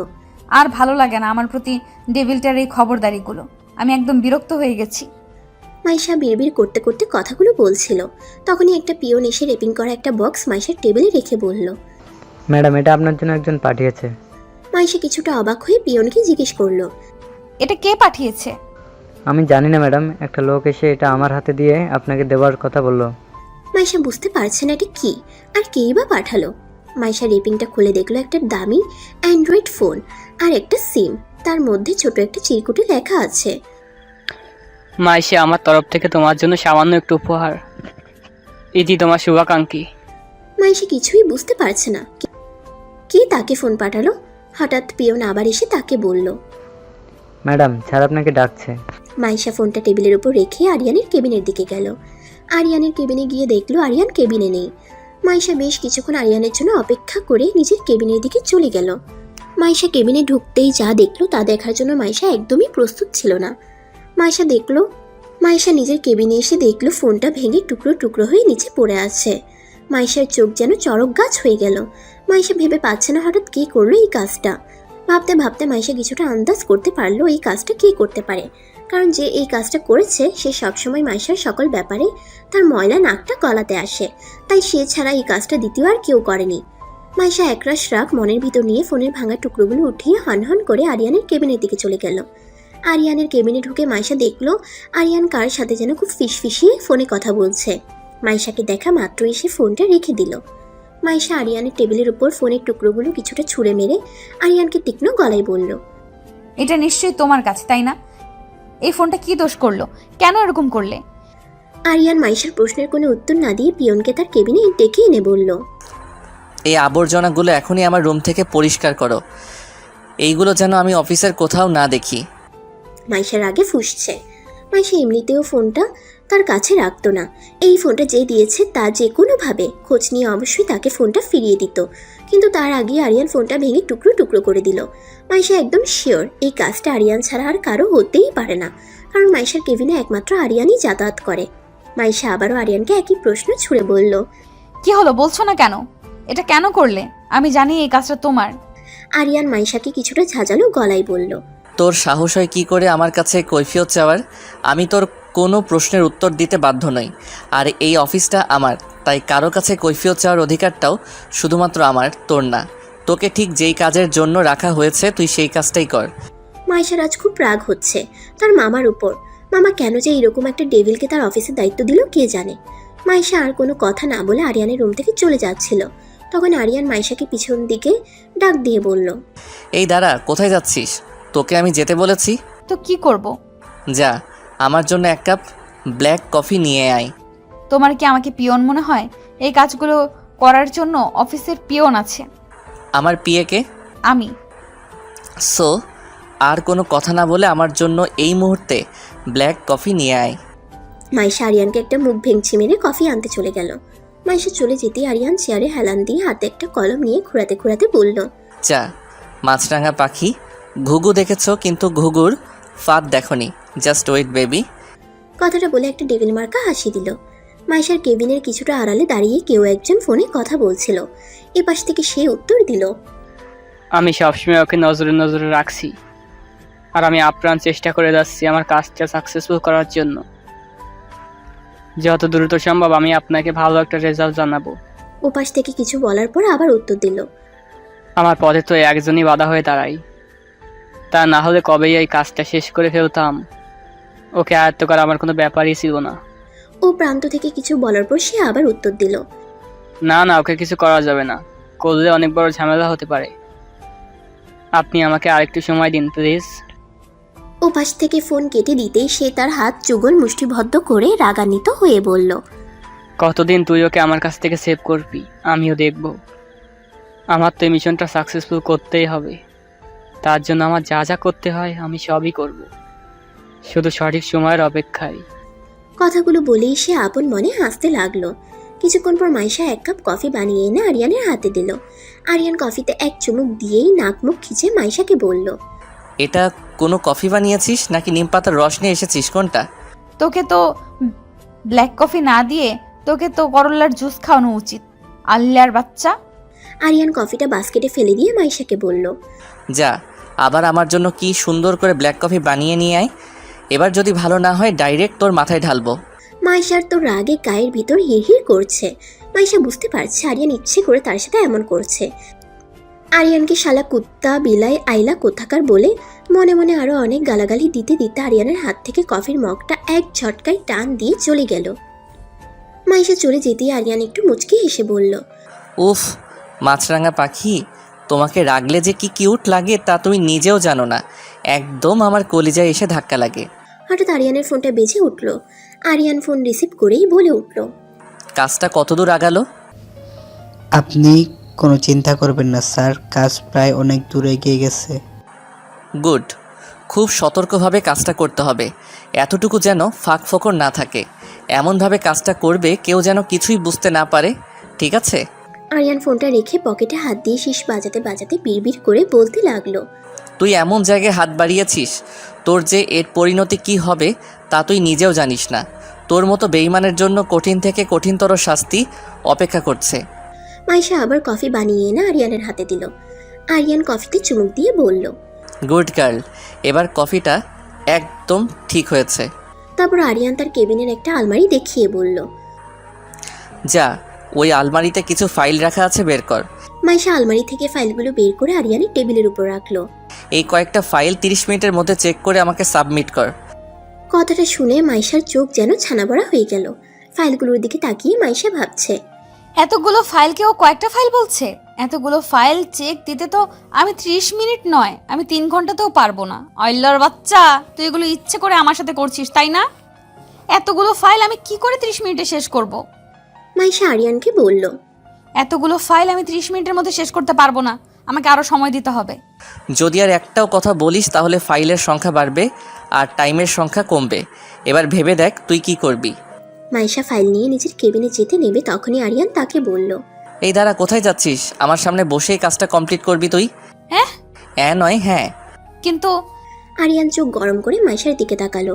আর ভালো লাগে না আমার প্রতি ডেভিলটার এই খবরদারিগুলো। আমি একদম বিরক্ত হয়ে গেছি। মাইশা বিড়বিড় করতে করতে কথাগুলো বলছিল। তখনই একটা পিয়ন এসে রেপিং করা একটা বক্স মাইশার টেবিলে রেখে বলল, ম্যাডাম, এটা আপনার জন্য একজন পাঠিয়েছে। মাইশা কিছুটা অবাক হয়ে পিয়নকে জিজ্ঞেস করলো, এটা কে পাঠিয়েছে? আমি জানি না ম্যাডাম, একটা লোক এসে এটা আমার হাতে দিয়ে আপনাকে দেওয়ার কথা বলল। মাইশা বুঝতে পারছে না এটা কি আর কেই বা পাঠালো। মাইশা রেপিংটা খুলে দেখলো একটা দামি অ্যান্ড্রয়েড ফোন আর একটা সিম। তার মধ্যে ছোট একটা চিরকুটে লেখা আছে, মাইশা, আমার তরফ থেকে তোমার জন্য সামান্য একটু উপহার। ইতি তোমার শুভাকাঙ্ক্ষী। মাইশা কিছুই বুঝতে পারছে না কে তাকে ফোন পাঠালো। হঠাৎ পিয়ন আবার এসে তাকে বলল, ম্যাডাম, স্যার আপনাকে ডাকছে। মাইশা ফোনটা টেবিলের উপর রেখে আরিয়ানের কেবিনের দিকে গেল। আরিয়ানের কেবিনে গিয়ে দেখলো আরিয়ান কেবিনে নেই। মাইশা বেশ কিছুক্ষণ আরিয়ানের জন্য অপেক্ষা করে নিজের কেবিনের দিকে চলে গেল। মাইশা কেবিনে ঢুকতেই যা দেখলো তা দেখার জন্য মাইশা একদমই প্রস্তুত ছিল না। মাইশা নিজের কেবিনে এসে দেখলো ফোনটা ভেঙে টুকরো টুকরো হয়ে নিচে পড়ে আছে। মাইশার চোখ যেন চড়ক গাছ হয়ে গেল। মাইশা ভেবে পাচ্ছে না হঠাৎ কে করলো এই কাজটা। ভাবতে ভাবতে মাইশা কিছুটা আন্দাজ করতে পারলো এই কাজটা কে করতে পারে, কারণ যে এই কাজটা করেছে সে সবসময় মাইশার সকল ব্যাপারে তার ময়লা নাকটা গলাতে আসে, তাই সে ছাড়া এই কাজটা দ্বিতীয় আর কেউ করেনি। মাইশা একরাশ রাগ মনের ভিতর নিয়ে ফোনের ভাঙা টুকরোগুলো উঠিয়ে হনহন করে আরিয়ানের কেবিনের দিকে চলে গেল। আরিয়ানের কেবিনে ঢুকে মাইশা দেখলো আরিয়ান কার সাথে যেন খুব ফিসফিসিয়ে ফোনে কথা বলছে। মাইশাকে দেখা মাত্র এসে ফোনটা রেখে দিল। মাইশা আরিয়ানের টেবিলের উপর ফোনের টুকরোগুলো কিছুটা ছুঁড়ে মেরে আরিয়ানকে তীক্ষ্ণ গলায় বলল, এটা নিশ্চয়ই তোমার কাছে, তাই না? এই ফোনটা কি দোষ করলো? কেন এরকম করলে? আরিয়ান মাইশার প্রশ্নের কোনো উত্তর না দিয়ে পিয়নকে তার কেবিনে ডেকে এনে বলল, এই আবর্জনাগুলো এখনই আমার রুম থেকে পরিষ্কার করো, এইগুলো যেন আমি অফিসের কোথাও না দেখি। মাইশার আগে ফুঁসছে। মাইশা এমনিতেও ফোনটা তার কাছে রাখতো না। এই ফোনটা যে দিয়েছে তা যে কোনোভাবে খোঁজ নিয়ে অবশ্যই তাকে ফোনটা ফিরিয়ে দিত, কিন্তু তার আগে আরিয়ান ফোনটা ভেঙে টুকরো টুকরো করে দিল। মাইশা একদম শিওর এই কাজটা আরিয়ান ছাড়া আর কারো হতেই পারে না, কারণ মাইশার কেবিনে একমাত্র আরিয়ানই যাতায়াত করে। মাইশা আবারও আরিয়ানকে একই প্রশ্ন ছুড়ে বলল, কি হলো, বলছো না কেন? এটা কেন করলে? আমি জানি এই কাজটা তোমার। আরিয়ান মাইশাকে কিছুটা ঝাঁঝালো গলায় বলল, তোর সাহস হয় কী করে আমার কাছে কৈফিয়ত চাওয়ার? আমি তোর কোনো প্রশ্নের উত্তর দিতে বাধ্য নই, আর এই অফিসটা আমার, তাই কারো কাছে কৈফিয়ত চাওয়ার অধিকারটাও শুধুমাত্র আমার, তোর না। তোকে ঠিক যেই কাজের জন্য রাখা হয়েছে তুই সেই কাজটাই কর। মাইশার আজ খুব রাগ হচ্ছে তার মামার উপর। মামা কেন যে এরকম একটা ডেভিলকে তার অফিসের দায়িত্ব দিল কে জানে। মাইশা আর কোনো কথা না বলে আরিয়ানের রুম থেকে চলে যাচ্ছিল। তখন আরিয়ান মাইশাকে পিছন দিকে ডাক দিয়ে বলল, এই দাঁড়া, কোথায় যাচ্ছিস? তোকে আমি যেতে বলেছি। তো কি করব? যা, আমার জন্য এক কাপ ব্ল্যাক কফি নিয়ে আয়। তোমার কি আমাকে পিয়ন মনে হয়? এই কাজগুলো করার জন্য অফিসের পিয়ন আছে। আমার পিএকে? আমি। সো আর কোনো কথা না বলে আমার জন্য এই মুহূর্তে ব্ল্যাক কফি নিয়ে আয়। মাইশা আরিয়ানকে একটা মুখ ভেঙচি মেরে কফি আনতে চলে গেল। মাইশা চলে যেতে আরিয়ান চেয়ারে হেলান দিয়ে হাতে একটা কলম নিয়ে ঘোরাতে ঘোরাতে বলল, যা মাছরাঙা পাখি, ঘুঘু দেখেছো কিন্তু ঘুঘুর ফাঁদ দেখনি। Just wait baby. কথাটা বলে একটা ডেভিল মার্কা হাসি দিল। মাইশার কেবিনের কিছুটা আড়ালে দাঁড়িয়ে কেউ একজন ফোনে কথা বলছিল। এপাশ থেকে সে উত্তর দিল, আমি সবসময় ওকে নজরে নজরে রাখছি, আর আমি আপ্রাণ চেষ্টা করে যাচ্ছি আমার কাজটা সাকসেসফুল করার জন্য। যত দ্রুত সম্ভব আমি আপনাকে ভালো একটা রেজাল্ট জানাবো। ওপাশ থেকে কিছু বলার পর আবার উত্তর দিল, আমার পথে তো একজনই বাধা হয়ে দাঁড়াই, তা না হলে কবেই এই কাজটা শেষ করে ফেলতাম। ওকে আয়ত্ত করা আমার কোনো ব্যাপারই ছিল না। ও প্রান্ত থেকে কিছু বলার পর সে আবার উত্তর দিল, না না, ওকে কিছু করা যাবে না, করলে অনেক বড় ঝামেলা হতে পারে। আপনি আমাকে আরেকটু সময় দিন প্লিজ। ওপাশ থেকে ফোন কেটে দিতেই সে তার হাত যুগল মুষ্টিবদ্ধ করে রাগান্বিত হয়ে বলল, কতদিন তুই ওকে আমার কাছ থেকে সেভ করবি আমিও দেখব। আমার তো এই মিশনটা সাকসেসফুল করতেই হবে, তার জন্য আমার যা যা করতে হয় আমি সবই করব, শুধু সঠিক সময়ের অপেক্ষায়। কথাগুলো বলেই সে আপন মনে হাসতে লাগলো। কিছুক্ষণ পর মাইশা এক কাপ কফি বানিয়ে এনে আরিয়ানের হাতে দিল। আরিয়ান কফিতে এক চুমুক দিয়েই নাক মুখ খিচে মাইশাকে বলল, এটা কোনো কফি বানিয়েছিস নাকি নিম পাতার রস নিয়ে এসেছিস, কোনটা? তোকে তো ব্ল্যাক কফি না দিয়ে তোকে তো করলার জুস খাওয়ানো উচিত, আল্লাহর বাচ্চা। আরিয়ান কফিটা বাস্কেটে ফেলে দিয়ে মাইশাকে বলল, যা আবার আমার জন্য কি সুন্দর করে ব্ল্যাক কফি বানিয়ে নিয়ে আয়। এবার যদি ভালো না হয় ডাইরেক্ট তোর মাথায় ঢালবো। মাইশার তো রাগে গায়ের ভিতর হিড়হিড় করছে। মাইশা বুঝতে পারছে আরিয়ান ইচ্ছে করে তার সাথে এমন করছে। আরিয়ানকে শালা কুত্তা বিলাই আইলা কোথাকার বলে মনে মনে আরো অনেক গালাগালি দিতে দিতে আরিয়ানের হাত থেকে কফির মগটা এক ঝটকায় টান দিয়ে চলে গেল। মাইশা চলে যেতেই আরিয়ান একটু মুচকি হেসে বলল, উফ মাছরাঙা পাখি, তোমাকে রাগলে যে কি কিউট লাগে তা তুমি নিজেও জানো না। একদম আমার কলিজায় এসে ধাক্কা লাগে। হঠাৎ আরিয়ানের ফোনটা বেজে উঠল। আরিয়ান ফোন রিসিভ করেই বলে উঠল, কাজটা কতদূর আগালো? আপনি কোনো চিন্তা করবেন না স্যার, কাজ প্রায় অনেক দূরে এগিয়ে গেছে। গুড। খুব সতর্কভাবে কাজটা করতে হবে, এতটুকু যেন ফাঁক ফোকর না থাকে। এমনভাবে কাজটা করবে কেউ যেন কিছুই বুঝতে না পারে, ঠিক আছে? আরিয়ান ফোনটা রেখে পকেটে হাত দিয়ে শীষ বাজাতে বাজাতে বিড়বিড় করে বলতে লাগলো, তুই এমন জায়গায় হাত বাড়িয়েছিস, তোর যে এর পরিণতি কি হবে তা তুই নিজেও জানিস না। তোর মতো বেঈমানের জন্য কঠিন থেকে কঠিনতর শাস্তি অপেক্ষা করছে। মাইশা আবার কফি বানিয়ে এনে আরিয়ানের হাতে দিল। আরিয়ান কফিতে চুমুক দিয়ে বলল, গুড গার্ল, এবার কফিটা একদম ঠিক হয়েছে। তারপর আরিয়ান তার কেবিনের একটা আলমারি দেখিয়ে বলল, যা ওই আলমারিতে কিছু ফাইল রাখা আছে, বের কর। মাইশা আলমারি থেকে ফাইলগুলো বের করে আরিয়ানের টেবিলের উপর রাখলো। এই কয়েকটা ফাইল 30 মিনিটের মধ্যে চেক করে আমাকে সাবমিট কর। কথাটা শুনে মাইশার চোখ যেন ছানাবড়া হয়ে গেল। ফাইলগুলোর দিকে তাকিয়ে মাইশা ভাবছে, এতগুলো ফাইলকেও কয়েকটা ফাইল বলছে? এতগুলো ফাইল চেক দিতে তো আমি 30 মিনিট নয়, আমি 3 ঘন্টাতেও পারবো না। আল্লাহর বাচ্চা, তুই এগুলো ইচ্ছে করে আমার সাথে করছিস তাই না? এতগুলো ফাইল আমি কি করে 30 মিনিটে শেষ করব? মাইশা আরিয়ানকে বলল, এতগুলো ফাইল আমি 30 মিনিটের মধ্যে শেষ করতে পারবো না, আমাকে আরো সময় দিতে হবে। যদি আর একটাও কথা বলিস তাহলে ফাইলের সংখ্যা বাড়বে আর টাইমের সংখ্যা কমবে। এবার ভেবে দেখ তুই কি করবি। মাইশা ফাইল নিয়ে নিজের কেবিনে যেতে নেবে তখনই আরিয়ান তাকে বলল, এই দাঁড়া, কোথায় যাচ্ছিস? আমার সামনে বসেই কাজটা কমপ্লিট করবি তুই? হ্যাঁ হ্যাঁ নয় হ্যাঁ। কিন্তু আরিয়ান চোখ গরম করে মাইশার দিকে তাকালো।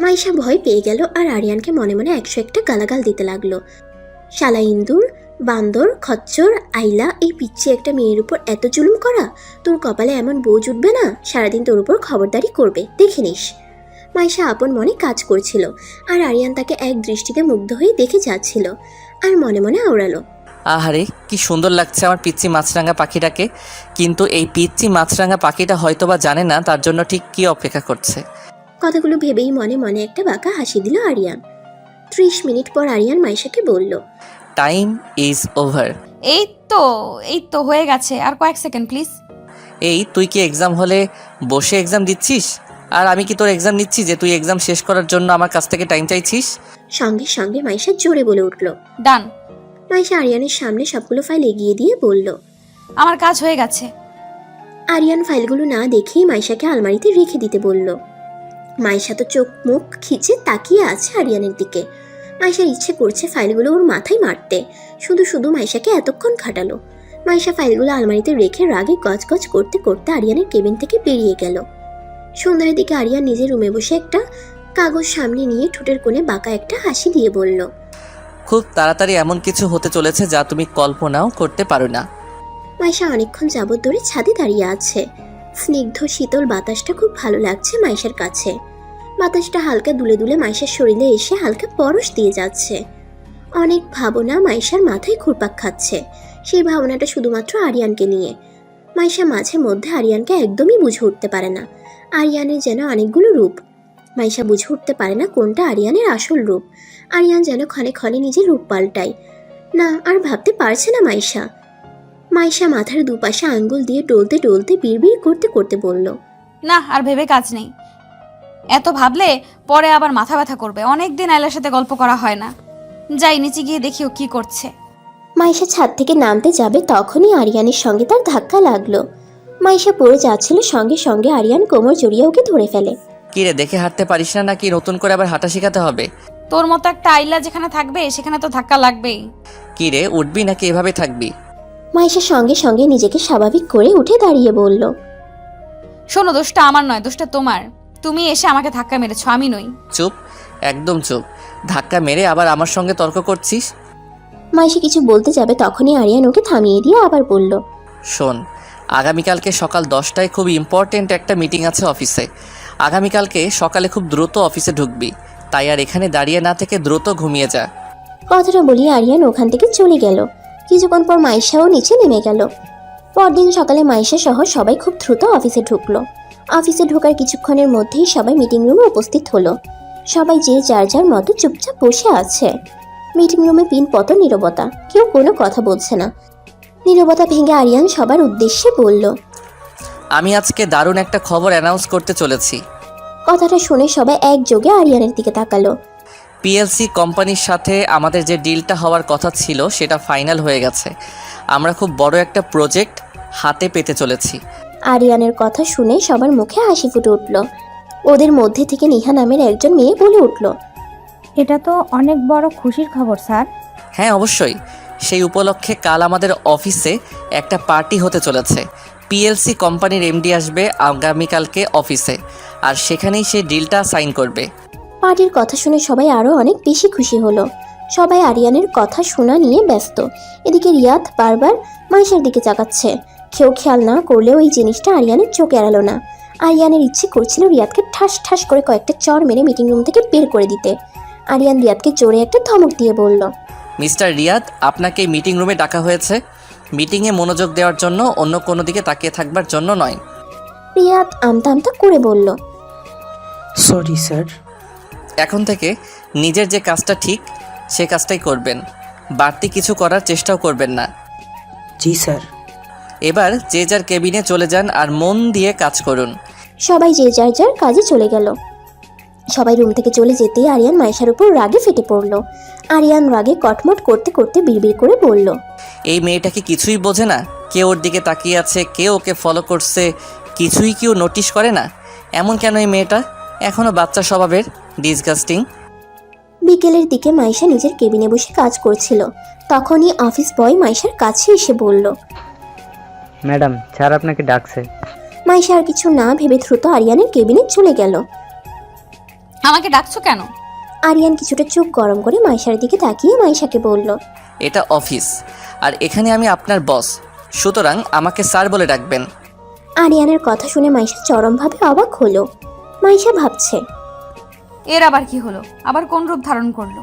মাইশা ভয় পেয়ে গেল আর আরিয়ানকে মনে মনে 101টা গালাগাল দিতে লাগলো। শালা ইন্দুর, বান্দর, খচ্চর, আইলা, এই পিচ্ছি একটা মেয়ের উপর এত জুলুম করা! তোর কপালে এমন বউ জুটবে না, সারাদিন তোর উপর খবরদারি করবে, দেখে নিস। মাইশা আপন মনে কাজ করছিল আর আরিয়ান তাকে এক দৃষ্টিতে মুগ্ধ হয়ে দেখে যাচ্ছিল আর মনে মনে আওড়ালো, আহারে কি সুন্দর লাগছে আমার পিচ্চি মাছরাঙা পাখিটাকে। কিন্তু এই পিচ্চি মাছরাঙা পাখিটা হয়তোবা জানে না তার জন্য ঠিক কি অপেক্ষা করছে। কথাগুলো ভেবেই মনে মনে একটা বাঁকা হাসি দিল আরিয়ান। 30 মিনিট পর আরিয়ান মাইশাকে বলল, টাইম ইজ ওভার। এই তো হয়ে গেছে, আর কয়েক সেকেন্ড প্লিজ। এই তুই কি এক্সাম হলে বসে এক্সাম দিচ্ছিস? আর আমি কি তোর এক্সাম নিচ্ছি যে তুই এক্সাম শেষ করার জন্য আমার কাছ থেকে টাইম চাইছিস? সঙ্গে সঙ্গে মাইশা জোরে বলে উঠল। ডান। মাইশা আরিয়ানের সামনে সবগুলো ফাইল এগিয়ে দিয়ে বলল, আমার কাজ হয়ে গেছে। আরিয়ান ফাইলগুলো না দেখেই মাইশাকে আলমারিতে রেখে দিতে বলল। মাইশা তো চোখ মুখ খিচে তাকিয়ে আছে আরিয়ানের দিকে। মাইশার ইচ্ছে করছে ফাইলগুলো ওর মাথায় মারতে। শুধু শুধু মাইশাকে এতক্ষণ খাটালো। মাইশা ফাইলগুলো আলমারিতে রেখে রাগে গজগজ করতে করতে আরিয়ানের কেবিন থেকে বেরিয়ে গেল। সন্ধ্যার দিকে আরিয়ান নিজের রুমে বসে একটা কাগজ সামনে নিয়ে ঠোঁটের কোণে বাঁকা একটা হাসি দিয়ে বলল, খুব তাড়াতাড়ি এমন কিছু হতে চলেছে যা তুমি কল্পনাও করতে পারো না। মাইশা অনেকক্ষণ যাবৎ ধরে ছাদে দাঁড়িয়ে আছে। স্নিগ্ধ শীতল বাতাসটা খুব ভালো লাগছে মাইশার কাছে। বাতাসটা হালকা দুলে দুলে মাইশার শরীরে এসে হালকা পরশ দিয়ে যাচ্ছে। অনেক ভাবনা মাইশার মাথায় ঘুরপাক খাচ্ছে। সেই ভাবনাটা শুধুমাত্র আরিয়ানকে নিয়ে। মাইশা মাঝে মধ্যে আরিয়ানকে একদমই বুঝে উঠতে পারে না। আরিয়ানের যেন অনেকগুলো রূপ। মাইশা বুঝে উঠতে পারে না কোনটা আরিয়ানের আসল রূপ। আরিয়ান যেন ক্ষণে ক্ষণে নিজের রূপ পাল্টায়। না, আর ভাবতে পারছে না মাইশা। মাইশা মাথার দুপাশে আঙ্গুল দিয়ে ডলতে ডলতে বিড়বিড় করতে করতে বলল, না, আর ভেবে কাজ নেই। এত ভাবলে পরে আবার মাথা ব্যথা করবে। অনেক দিন আয়লার সাথে গল্প করা হয় না। যাই নিচে গিয়ে দেখি ও কি করছে। মাইশা ছাদ থেকে নামতে যাবে তখনই আরিয়ানের সঙ্গে তার ধাক্কা লাগলো। মাইশা পড়ে যাচ্ছিল, সঙ্গে সঙ্গে আরিয়ান কোমর জড়িয়ে ওকে ধরে ফেলে। কি রে, দেখে হাঁটতে পারিস না নাকি নতুন করে আবার হাঁটা শেখাতে হবে? তোর মতো একটা আইলা যেখানে থাকবে সেখানে তো ধাক্কা লাগবেই। কি রে, উঠবি নাকি এভাবে থাকবি? মাইশা সঙ্গে সঙ্গে নিজেকে স্বাভাবিক করে উঠে দাঁড়িয়ে বলল, শোনো, দোষটা আমার নয়, দোষটা তোমার। তুমি এসে আমাকে ধাক্কা মেরেছো, আমি নই। চুপ, একদম চুপ। ধাক্কা মেরে আবার আমার সঙ্গে তর্ক করছিস? মাইশা কিছু বলতে যাবে তখনই আরিয়ান ওকে থামিয়ে দিয়ে আবার বলল, শোন, আগামীকালকে সকাল 10টায় খুব ইম্পর্টেন্ট একটা মিটিং আছে অফিসে। আগামীকালকে সকালে খুব দ্রুত অফিসে ঢুকবি, তাই আর এখানে দাঁড়িয়ে না থেকে দ্রুত ঘুমিয়ে যা। কথাটা বলিয়ে আরিয়ান ওখান থেকে চলে গেল। কিছুক্ষণ পর মাইশাও নিচে নেমে গেল। পরদিন সকালে মাইশা সহ সবাই খুব দ্রুত অফিসে ঢুকলো। অফিসে ঢোকার কিছুক্ষণের মধ্যেই সবাই মিটিং রুমে উপস্থিত হলো। সবাই যে যার যার মতো চুপচাপ বসে আছে। মিটিং রুমে পিনপত নীরবতা, কেউ কোনো কথা বলছে না। নীরবতা ভেঙে আরিয়ান সবার উদ্দেশ্যে বলল, আমি আজকে দারুণ একটা খবর অ্যানাউন্স করতে চলেছি। কথাটা শুনে সবাই একযোগে আরিয়ানের দিকে তাকালো। পিএলসি কোম্পানির সাথে আমাদের যে ডিলটা হওয়ার কথা ছিল সেটা ফাইনাল হয়ে গেছে। আমরা খুব বড় একটা প্রজেক্ট হাতে পেতে চলেছি। আরিয়ানের কথা শুনে সবার মুখে হাসি ফুটে উঠল। ওদের মধ্যে থেকে নিহা নামের একজন মেয়ে বলে উঠল, এটা তো অনেক বড় খুশির খবর স্যার। হ্যাঁ, অবশ্যই। সেই উপলক্ষে কাল আমাদের অফিসে একটা পার্টি হতে চলেছে। পিএলসি কোম্পানির এমডি আসবে আগামীকালকে অফিসে, আর সেখানেই সে ডিলটা সাইন করবে। পার্টির কথা শুনে সবাই আরও অনেক বেশি খুশি হলো। সবাই আরিয়ানের কথা শোনা নিয়ে ব্যস্ত। এদিকে রিয়াদ বারবার মাইশার দিকে তাকাচ্ছে। কেউ খেয়াল না করলেও এই জিনিসটা আরিয়ানের চোখ এড়ালো না। আরিয়ানের ইচ্ছে করছিল রিয়াদকে ঠাস ঠাস করে কয়েকটা চড় মেরে মিটিং রুম থেকে বের করে দিতে। আরিয়ান রিয়াদকে জোরে একটা ধমক দিয়ে বলল, মিস্টার রিয়াদ, আপনাকে এই মিটিং রুমে ডাকা হয়েছে মিটিংয়ে মনোযোগ দেওয়ার জন্য, অন্য কোনো দিকে তাকিয়ে থাকবার জন্য নয়। রিয়াদ আমতা আমতা করে বলল, সরি স্যার। এখন থেকে নিজের যে কাজটা ঠিক সে কাজটাই করবেন, বাড়তি কিছু করার চেষ্টাও করবেন না। জি স্যার। এবার যে যার কেবিনে চলে যান আর মন দিয়ে কাজ করুন। সবাই যে যার যার কাজে চলে গেল। সবাই রুম থেকে চলে যেতেই আরিয়ান মাইশার উপর রাগে ফেটে পড়ল। আরিয়ান রাগে কটমট করতে করতে বিড়বিড় করে বলল, এই মেয়েটা কি কিছুই বোঝে না? কে ওর দিকে তাকিয়ে আছে, কে ওকে ফলো করছে, কিছুই কেউ নোটিশ করে না? এমন কেন এই মেয়েটা? এখনও বাচ্চা স্বভাবের, ডিসগাস্টিং। বিকেলের দিকে মাইশা নিজের কেবিনে বসে কাজ করছিল। তখনই অফিস বয় মাইশার কাছে এসে বলল, ম্যাডাম, স্যার আপনাকে ডাকছে। মাইশা আর কিছু না ভেবে দ্রুত আরিয়ানের কেবিনে চলে গেল। আমাকে ডাকছো কেন? আরিয়ান কিছুটা চোখ গরম করে মাইশার দিকে তাকিয়ে মাইশাকে বলল, এটা অফিস, আর এখানে আমি আপনার বস, সুতরাং আমাকে স্যার বলে ডাকবেন। আরিয়ানের কথা শুনে মাইশা চরমভাবে অবাক হলো। মাইশা ভাবছে, এর আবার কি হলো? আবার কোন রূপ ধারণ করলো?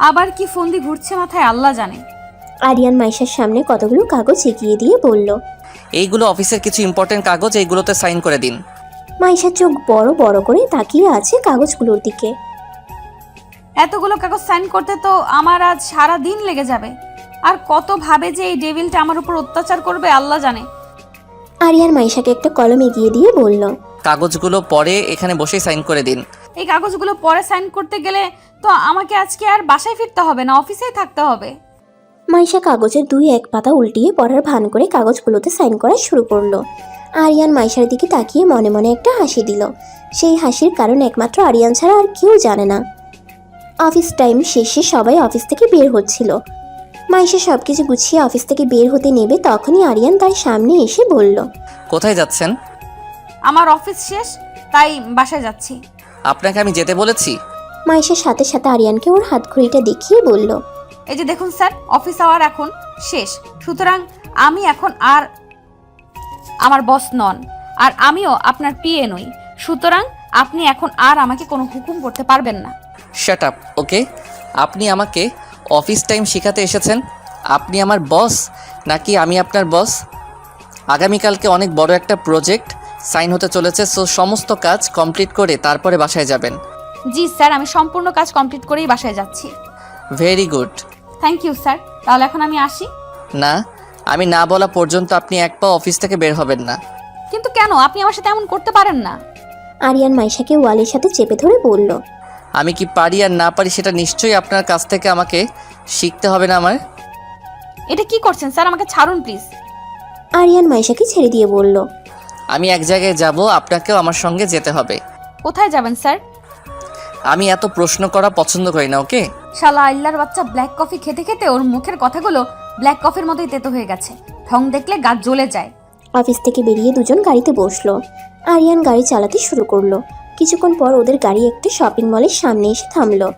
আবার কি ফন্দি ঘুরছে মাথায়, আল্লাহ জানে। আরিয়ান মাইশার সামনে কতগুলো কাগজ এগিয়ে দিয়ে বলল, এইগুলো অফিসের কিছু ইম্পর্টেন্ট কাগজ, এইগুলোতে সাইন করে দিন। মাইশা চোখ বড় বড় করে তাকিয়ে আছে কাগজগুলোর দিকে। এতগুলো কাগজ সাইন করতে তো আমার আজ সারা দিন লেগে যাবে। আর কত ভাবে যে এই ডেভিলটা আমার উপর অত্যাচার করবে, আল্লাহ জানে। আরিয়ান মাইশাকে একটা কলম এগিয়ে দিয়ে বলল, কাগজগুলো পরে এখানে বসেই সাইন করে দিন। এই কাগজগুলো পরে সাইন করতে গেলে তো আমাকে আজকে আর বাসায় ফিরতে হবে না, অফিসেই থাকতে হবে। মাইশা কাগজের 2-1 পাতা উল্টিয়ে পড়ার ভান করে কাগজগুলোতে সাইন করা শুরু করলো। আরিয়ান মাইশার দিকে তাকিয়ে মনে মনে একটা হাসি দিল। সেই হাসির কারণ একমাত্র আরিয়ান ছাড়া আর কেউ জানে না। অফিস টাইম শেষে সবাই অফিস থেকে বের হচ্ছিল। মাইশা সবকিছু গুছিয়ে অফিস থেকে বের হতে নেবে তখনই আরিয়ান তার সামনে এসে বলল, কোথায় যাচ্ছেন? আমার অফিস শেষ, তাই বাসায় যাচ্ছি। আপনাকে আমি যেতে বলেছি? মাইশার সাথে সাথে আরিয়ানকে ওর হাতঘড়িটা দেখিয়ে বলল, এই যে দেখুন স্যার, অফিস আওয়ার এখন শেষ, সুতরাং আমি এখন আর আমার বস নন, আর আমিও আপনার পিএ নই, সুতরাং আপনি এখন আর আমাকে কোনো হুকুম করতে পারবেন না। শাট আপ, ওকে? আপনি আমাকে অফিস টাইম শেখাতে এসেছেন? আপনি আমার বস নাকি আমি আপনার বস? আগামীকালকে অনেক বড় একটা প্রজেক্ট সাইন হতে চলেছে, সো সমস্ত কাজ কমপ্লিট করে তারপরে বাসায় যাবেন। জি স্যার, আমি সম্পূর্ণ কাজ কমপ্লিট করেই বাসায় যাচ্ছি। Very good. Thank you sir, তাহলে এখন আমি আসি। না, আমি না বলা পর্যন্ত আপনি এক পা অফিস থেকে বের হবেন না। কিন্তু কেন? আপনি আমার সাথে এমন করতে পারেন না। আরিয়ান মাইশাকে ওয়ালের সাথে চেপে ধরে বলল, আমি কি পারি আর না পারি সেটা নিশ্চয়ই আপনার কাছ থেকে আমাকে শিখতে হবে না আমার? এটা কি করছেন স্যার? আমাকে ছাড়ুন প্লিজ। আরিয়ান মাইশাকে ছেড়ে দিয়ে বলল, আমি এক জায়গায় যাব, আপনাকেও আমার সঙ্গে যেতে হবে। কোথায় যাবেন স্যার? আমি এত প্রশ্ন করা পছন্দ করি না, ওকে? শালা আল্লাহর বাচ্চা, ব্ল্যাক কফি খেতে খেতে ওর মুখের কথাগুলো ব্ল্যাক কফির মতোই তেতো হয়ে গেছে। ঠং দেখলে গা জ্বলে যায়। অফিস থেকে বেরিয়ে দুজন গাড়িতে বসলো। আরিয়ান গাড়ি চালাতে শুরু করলো। কিছুক্ষণ পর ওদের গাড়ি একটা শপিং মলের সামনে এসে থামলো।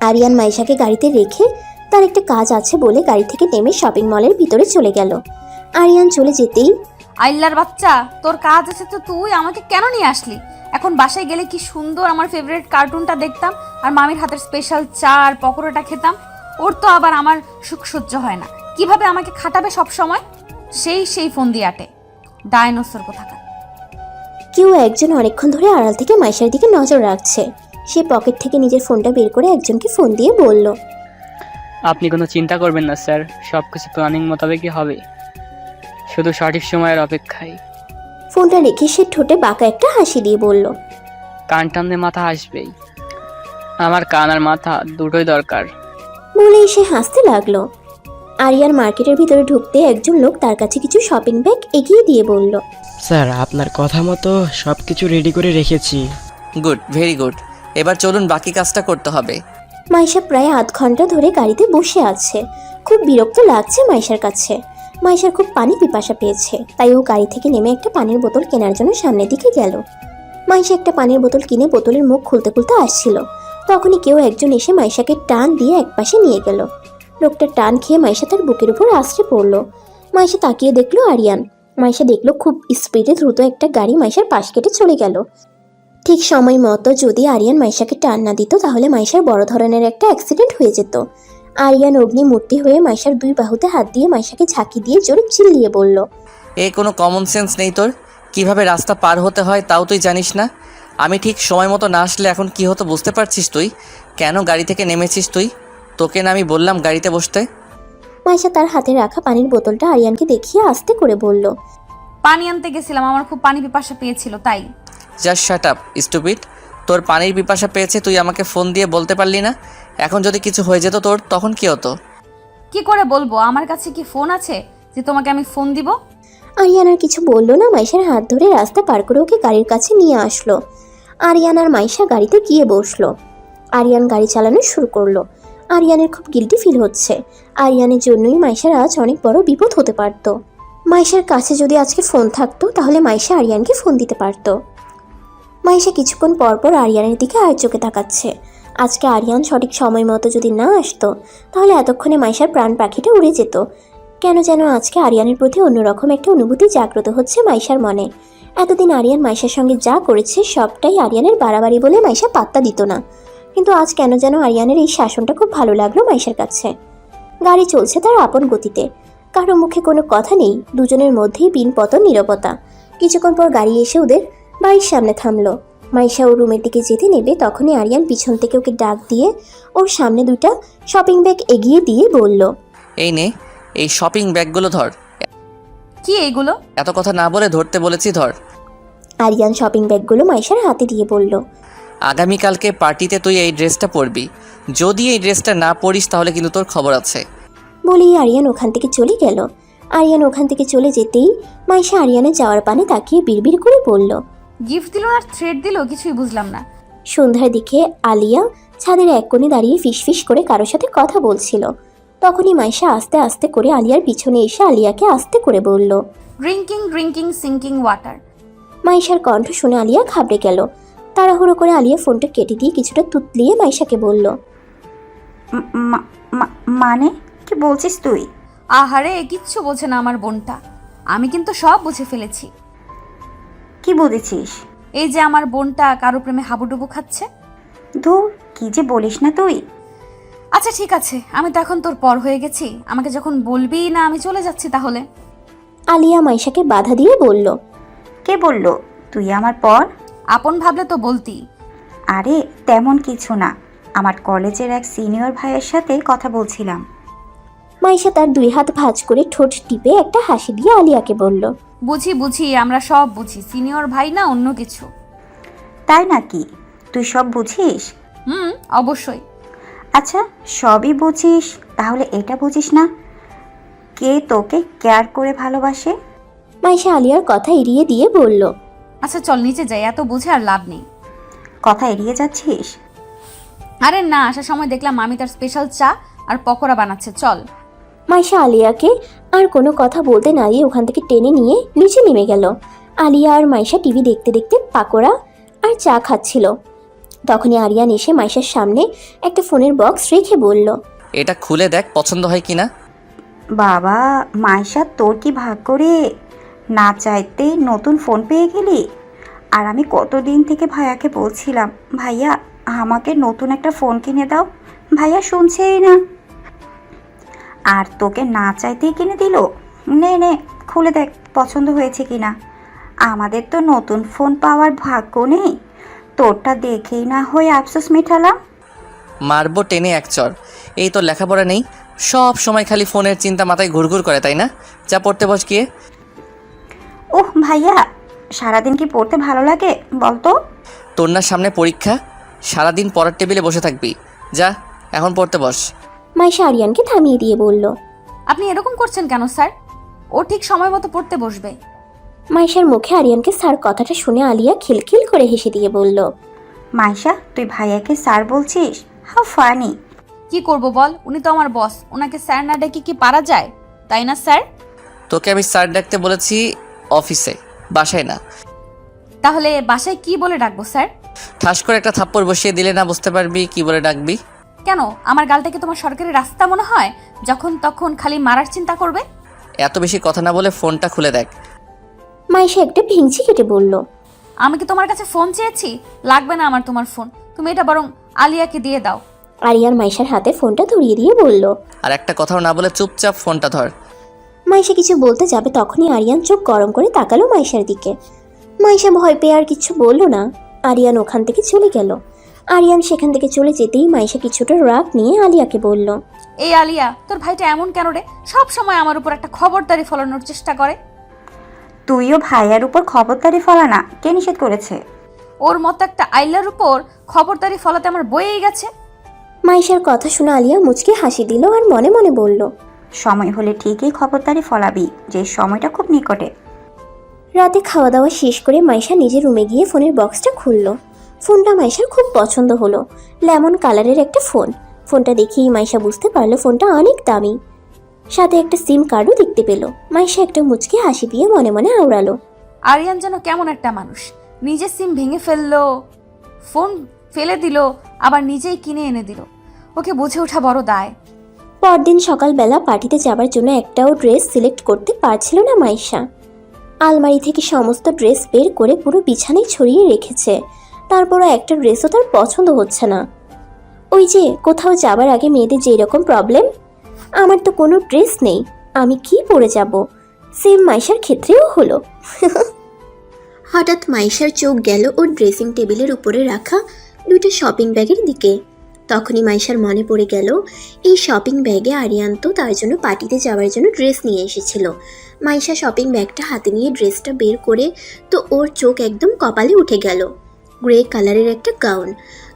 আরিয়ান মাইশাকে গাড়িতে রেখে তার একটা কাজ আছে বলে গাড়ি থেকে নেমে শপিং মলের ভিতরে চলে গেল। আরিয়ান চলে যেতেই, আল্লাহর বাচ্চা, তোর কাজ আছে তো তুই আমাকে কেন নিয়ে আসলি? এখন বাসায় গেলে কি সুন্দর আমার ফেভারিট কার্টুনটা দেখতাম, আর মামির হাতের স্পেশাল চা আর পকোড়াটা খেতাম। ওর তো আবার আমার সুখ সহ্য হয় না। কিভাবে আমাকে খাটাবে সব সময়? সেই ফোন দিয়ে আটে, ডায়নোসর কোথাকার। কেউ একজন অনেকক্ষণ ধরে আড়াল থেকে মাইশার দিকে নজর রাখছে। সে পকেট থেকে নিজের ফোনটা বের করে একজনকে ফোন দিয়ে বলল, আপনি কোনো চিন্তা করবেন না স্যার, সব কিছু প্ল্যানিং মোতাবেকই হবে, শুধু সঠিক সময়ের অপেক্ষায়। ফোনটা রেখে সে ঠোঁটে বাঁকা একটা হাসি দিয়ে বলল, কান টানলে মাথা আসবেই, আমার কান আর মাথা দুটোই দরকার। বলেই সে হাসতে লাগলো। আরিয়ান মার্কেটের ভিতরে ঢুকতে একজন লোক তার কাছে কিছু শপিং ব্যাগ এগিয়ে দিয়ে বলল, স্যার আপনার কথা মতো সব কিছু রেডি করে রেখেছি। Good, very good. এবার চলুন, বাকি কাজটা করতে হবে। মাইশা প্রায় আধ ঘন্টা ধরে গাড়িতে বসে আছে। খুব বিরক্ত লাগছে মাইশার কাছে। মাইশার খুব পানি পিপাসা পেয়েছে, তাই ও গাড়ি থেকে নেমে একটা পানির বোতল কেনার জন্য সামনের দিকে গেল। মাইশা একটা পানির বোতল কিনে বোতলের মুখ খুলতে খুলতে আসছিল। তখনই কেউ একজন এসে মাইশাকে টান দিয়ে একপাশে নিয়ে গেল। লোকটা টান খেয়ে মাইশা তার বুকের উপর আছড়ে পড়লো। মাইশা তাকিয়ে দেখলো আরিয়ান। মাইশা দেখলো খুব স্পিডে দ্রুত একটা গাড়ি মাইশার পাশ কেটে চলে গেল। ঠিক সময় মতো যদি আরিয়ান মাইশাকে টান না দিত তাহলে মাইশার বড় ধরনের একটা অ্যাক্সিডেন্ট হয়ে যেত। আরিয়ান অগ্নিমূর্তি হয়ে মাইশার দুই বাহুতে হাত দিয়ে মাইশাকে ঝাঁকি দিয়ে জোরে চিল্লিয়ে বলল, কোনো কমন সেন্স নেই তোর? কিভাবে রাস্তা পার হতে হয় তাও তুই জানিস না? আমি ঠিক সময় মতো না আসলে এখন কি হতো বুঝতে পারছিস তুই? কেন গাড়ি থেকে নেমেছিস তুই? তোকে না আমি বললাম গাড়িতে বসতে? মাইশা তার হাতে রাখা পানির বোতলটা আরিয়ানকে দেখিয়ে আস্তে করে বলল, পানি আনতে গেছিলাম, আমার খুব পানি পিপাসা পেয়েছিল তাই। Just shut up stupid. তোর পানির পিপাসা পেয়েছে, তুই আমাকে ফোন দিয়ে বলতে পারলি না? এখন যদি কিছু হয়ে যেত তোর, তখন কি হতো? কি করে বলবো? আমার কাছে কি ফোন আছে যে তোমাকে আমি ফোন দিব? আরিয়ান আর কিছু বলল না। মাইশার হাত ধরে রাস্তা পার করে ওকে গাড়ির কাছে নিয়ে আসলো। আরিয়ান আর মাইশা গাড়িতে গিয়ে বসলো। আরিয়ান গাড়ি চালানো শুরু করলো। আরিয়ানের খুব গিল্টি ফিল হচ্ছে। আরিয়ানের জন্যই মাইশার আজ অনেক বড় বিপদ হতে পারত। মাইশার কাছে যদি আজকে ফোন থাকতো তাহলে মাইশা আরিয়ানকে ফোন দিতে পারতো। মাইশা কিছুক্ষণ পর পর আরিয়ানের দিকে আর চোখে তাকাচ্ছে। আজকে আরিয়ান সঠিক সময় মতো যদি না আসতো তাহলে এতক্ষণে মাইশার প্রাণ পাখিটা উড়ে যেত। কেন যেন আজকে আরিয়ানের প্রতি অন্যরকম একটা অনুভূতি জাগ্রত হচ্ছে মাইশার মনে। এতদিন আরিয়ান মাইশার সঙ্গে যা করেছে সবটাই আরিয়ানের বাড়াবাড়ি বলে মাইশা পাত্তা দিত না, কিন্তু আজ কেন যেন আরিয়ানের এই শাসনটা খুব ভালো লাগলো মাইশার কাছে। গাড়ি চলছে তার আপন গতিতে, কারো মুখে কোনো কথা নেই, দুজনের মধ্যেই পিনপতন নীরবতা। কিছুক্ষণ পর গাড়ি এসে ওদের বাড়ির সামনে থামলো। মাইশা ওর রুমের দিকে যেতে নেবে তখনই আরিয়ান পিছন থেকে ওকে ডাক দিয়ে ওর সামনে দুটা শপিং ব্যাগ এগিয়ে দিয়ে বলল, এই নে, এই শপিং ব্যাগগুলো ধর। কি এইগুলো? এত কথা না বলে ধরতে বলেছি, ধর। আরিয়ান শপিং ব্যাগগুলো মাইশার হাতে দিয়ে বলল, আগামীকালকে পার্টিতে তুই এই ড্রেসটা পরবি। যদি এই ড্রেসটা না পরিস তাহলে কিন্তু তোর খবর আছে। বলেই আরিয়ান ওখান থেকে চলে গেল। আরিয়ান ওখান থেকে চলে যেতেই মাইশা আরিয়ানের যাওয়ার পানে তাকিয়ে বিড়বিড় করে বলল, গিফট দিল আর থ্রেড দিল, কিছুই বুঝলাম না। সন্ধ্যার দিকে আলিয়া ছাদের এক কোণে দাঁড়িয়ে ফিসফিস করে কারোর সাথে কথা বলছিল। তখনই মাইশা আস্তে আস্তে করে আলিয়ার পিছনে এসে আলিয়াকে আস্তে করে বলল। Drinking drinking sinking water. মাইশার কণ্ঠ শুনে আলিয়া ঘাবড়ে গেল। তাড়াহুড়ো করে আলিয়া ফোনটা কেটে দিয়ে কিছুটা তুতলিয়ে মাইশাকে বলল। মানে কি বলছিস তুই? আহারে, কিচ্ছু বোঝে না আমার বোনটা। আমি কিন্তু সব বুঝে ফেলেছি। কি বুঝেছিস? এই যে আমার বোনটা কারো প্রেমে হাবুডুবু খাচ্ছে। ধুর, কি যে বলিস না তুই। আচ্ছা ঠিক আছে, আমি তো এখন তোর পর হয়ে গেছি। আমাকে যখন বলবি না আমি চলে যাচ্ছি তাহলে। আলিয়া মাইশাকে বাধা দিয়ে বলল। কে বলল তুই আমার পর? আপন ভাবলে তো বলতি। আরে তেমন কিছু না, আমার কলেজের এক সিনিয়র ভাইয়ের সাথে কথা বলছিলাম। মাইশা তার দুই হাত ভাঁজ করে ঠোঁট টিপে একটা হাসি দিয়ে আলিয়াকে বলল। বুঝি বুঝি, আমরা সব বুঝি। সিনিয়র ভাই না অন্য কিছু। তাই নাকি? তুই সব বুঝিস? অবশ্যই। আচ্ছা, সবই বুঝিস, তাহলে এটা বুঝিস না কে তোকে কেয়ার করে ভালোবাসে? মাইশা আলিয়ার কথা এড়িয়ে দিয়ে বলল। আচ্ছা চল নিচে যাই, এত বুঝে আর লাভ নেই। কথা এড়িয়ে যাচ্ছিস? আরে না, আসার সময় দেখলাম মামি তার স্পেশাল চা আর পকোড়া বানাচ্ছে, চল। মাইশা আলিয়াকে আর কোনো কথা বলতে না দিয়ে ওখান থেকে টেনে নিয়ে নিচে নেমে গেল। আলিয়া আর মাইশা টিভি দেখতে দেখতে পাকোড়া আর চা খাচ্ছিল। তখনই আরিয়ান এসে মাইশার সামনে একটা ফোনের বক্স রেখে বলল। এটা খুলে দেখ পছন্দ হয় কি না। বাবা মাইশা, তোর কি ভাগ্য রে, না চাইতেই নতুন ফোন পেয়ে গেলি। আর আমি কতদিন থেকে ভাইয়াকে বলছিলাম, ভাইয়া আমাকে নতুন একটা ফোন কিনে দাও। ভাইয়া শুনছেই না, আর তোকে না চাইতেই কিনে দিল। নে নে, খুলে দেখ পছন্দ হয়েছে কিনা। আমাদের তো নতুন ফোন পাওয়ার ভাগ্য নেই, তোরটা দেখেই না হয়ে আফসোস মেটালাম। মারবো টেনে এক চর। এই তো লেখাপড়া নেই, সব সময় খালি ফোনের চিন্তা মাথায় ঘুরঘুর করে, তাই না? যা পড়তে বস গিয়ে। ওহ ভাইয়া, সারাদিন কি পড়তে ভালো লাগে বলতো? তোর না সামনে পরীক্ষা, সারাদিন পড়ার টেবিলে বসে থাকবি। যা এখন পড়তে বস। মাইশা আরিয়ানকে থামিয়ে দিয়ে বলল। আপনি এরকম করছেন কেন স্যার? ও ঠিক সময় মতো পড়তে বসবে। মাইশার মুখে আরিয়ানকে স্যার কথাটা শুনে আলিয়া খিলখিল করে হেসে দিয়ে বলল। মাইশা, তুই ভাইয়াকে স্যার বলছিস? How funny. কি করব বল, উনি তো আমার বস। ওনাকে স্যার না ডেকে কি পারা যায়, তাই না স্যার? তোকে আমি স্যার ডাকতে বলেছি অফিসে, বাসায় না। তাহলে বাসায় কি বলে ডাকবো স্যার? ঠাস করে একটা থাপ্পড় বসিয়ে দিলে না বুঝতে পারবি কি বলে ডাকবি। কেন, আমার গালটাকে তোমার সরকারি রাস্তা মনে হয়? যখন তখন খালি মারার চিন্তা করবে। এত বেশি কথা না বলে ফোনটা খুলে দেখ। মাইশা একটা ভিংচি কেটে বলল। আমি কি তোমার কাছে ফোন চেয়েছি? লাগবে না আমার তোমার ফোন, তুমি এটা বরং আলিয়াকে দিয়ে দাও। আরিয়ান মাইশার হাতে ফোনটা ধরিয়ে দিয়ে বলল। আর একটা কথাও না বলে চুপচাপ ফোনটা ধর। মাইশা কিছু বলতে যাবে তখনই আরিয়ান চোখ গরম করে তাকালো মাইশার দিকে। মাইশা ভয় পেয়ে আর কিছু বলল না। আরিয়ান ওখান থেকে চলে গেল। আরিয়ান সেখান থেকে চলে যেতেই মাইশা কিছুটা রাগ নিয়ে আলিয়াকে বলল। এই আলিয়া, তোর ভাইটা এমন কেন রে? সব সময় আমার উপর একটা খবরদারি ফলানোর চেষ্টা করে। তুইও ভাইয়ার উপর খবরদারি ফলা না, কে নিষেধ করেছে? ওর মতো একটা আইলার উপর খবরদারি ফলাতে আমার বয়েই গেছে। মাইশার কথা শুনে আলিয়া মুচকে হাসি দিল আর মনে মনে বলল। সময় হলে ঠিকই খবরদারি ফলাবি, যে সময়টা খুব নিকটে। রাতে খাওয়া দাওয়া শেষ করে মাইশা নিজের রুমে গিয়ে ফোনের বক্সটা খুলল। ফোনটা মাইশার খুব পছন্দ হলো। লেমন কালারের একটা ফোন। ফোনটা দেখেই মাইশা বুঝতে পারলো ফোনটা অনেক দামি। সাথে একটা সিম কার্ডও দেখতে পেল। মাইশা একটা মুচকে হাসি দিয়ে মনে মনে আওড়ালো। আরিয়ান যেন কেমন একটা মানুষ, নিজের সিম ভেঙে ফেললো, ফোন ফেলে দিল, আবার নিজেই কিনে এনে দিল। ওকে বুঝে ওঠা বড় দায়। পরদিন সকালবেলা পার্টিতে যাবার জন্য একটাও ড্রেস সিলেক্ট করতে পারছিল না মাইশা। আলমারি থেকে সমস্ত ড্রেস বের করে পুরো বিছানায় ছড়িয়ে রেখেছে। তারপরও একটা ড্রেসও তার পছন্দ হচ্ছে না। ওই যে কোথাও যাবার আগে মেয়েদের যেই রকম প্রবলেম, আমার তো কোনো ড্রেস নেই, আমি কি পরে যাব? সেম মাইশার ক্ষেত্রেও হলো। হঠাৎ মাইশার চোখ গেল ওর ড্রেসিং টেবিলের উপরে রাখা দুটো শপিং ব্যাগের দিকে। তখনই মাইশার মনে পড়ে গেল এই শপিং ব্যাগে আরিয়ান তো তার জন্য পার্টিতে যাওয়ার জন্য ড্রেস নিয়ে এসেছিল। মাইশা শপিং ব্যাগটা হাতে নিয়ে ড্রেসটা বের করে তো ওর চোখ একদম কপালে উঠে গেল। গ্রে কালারের একটা গাউন,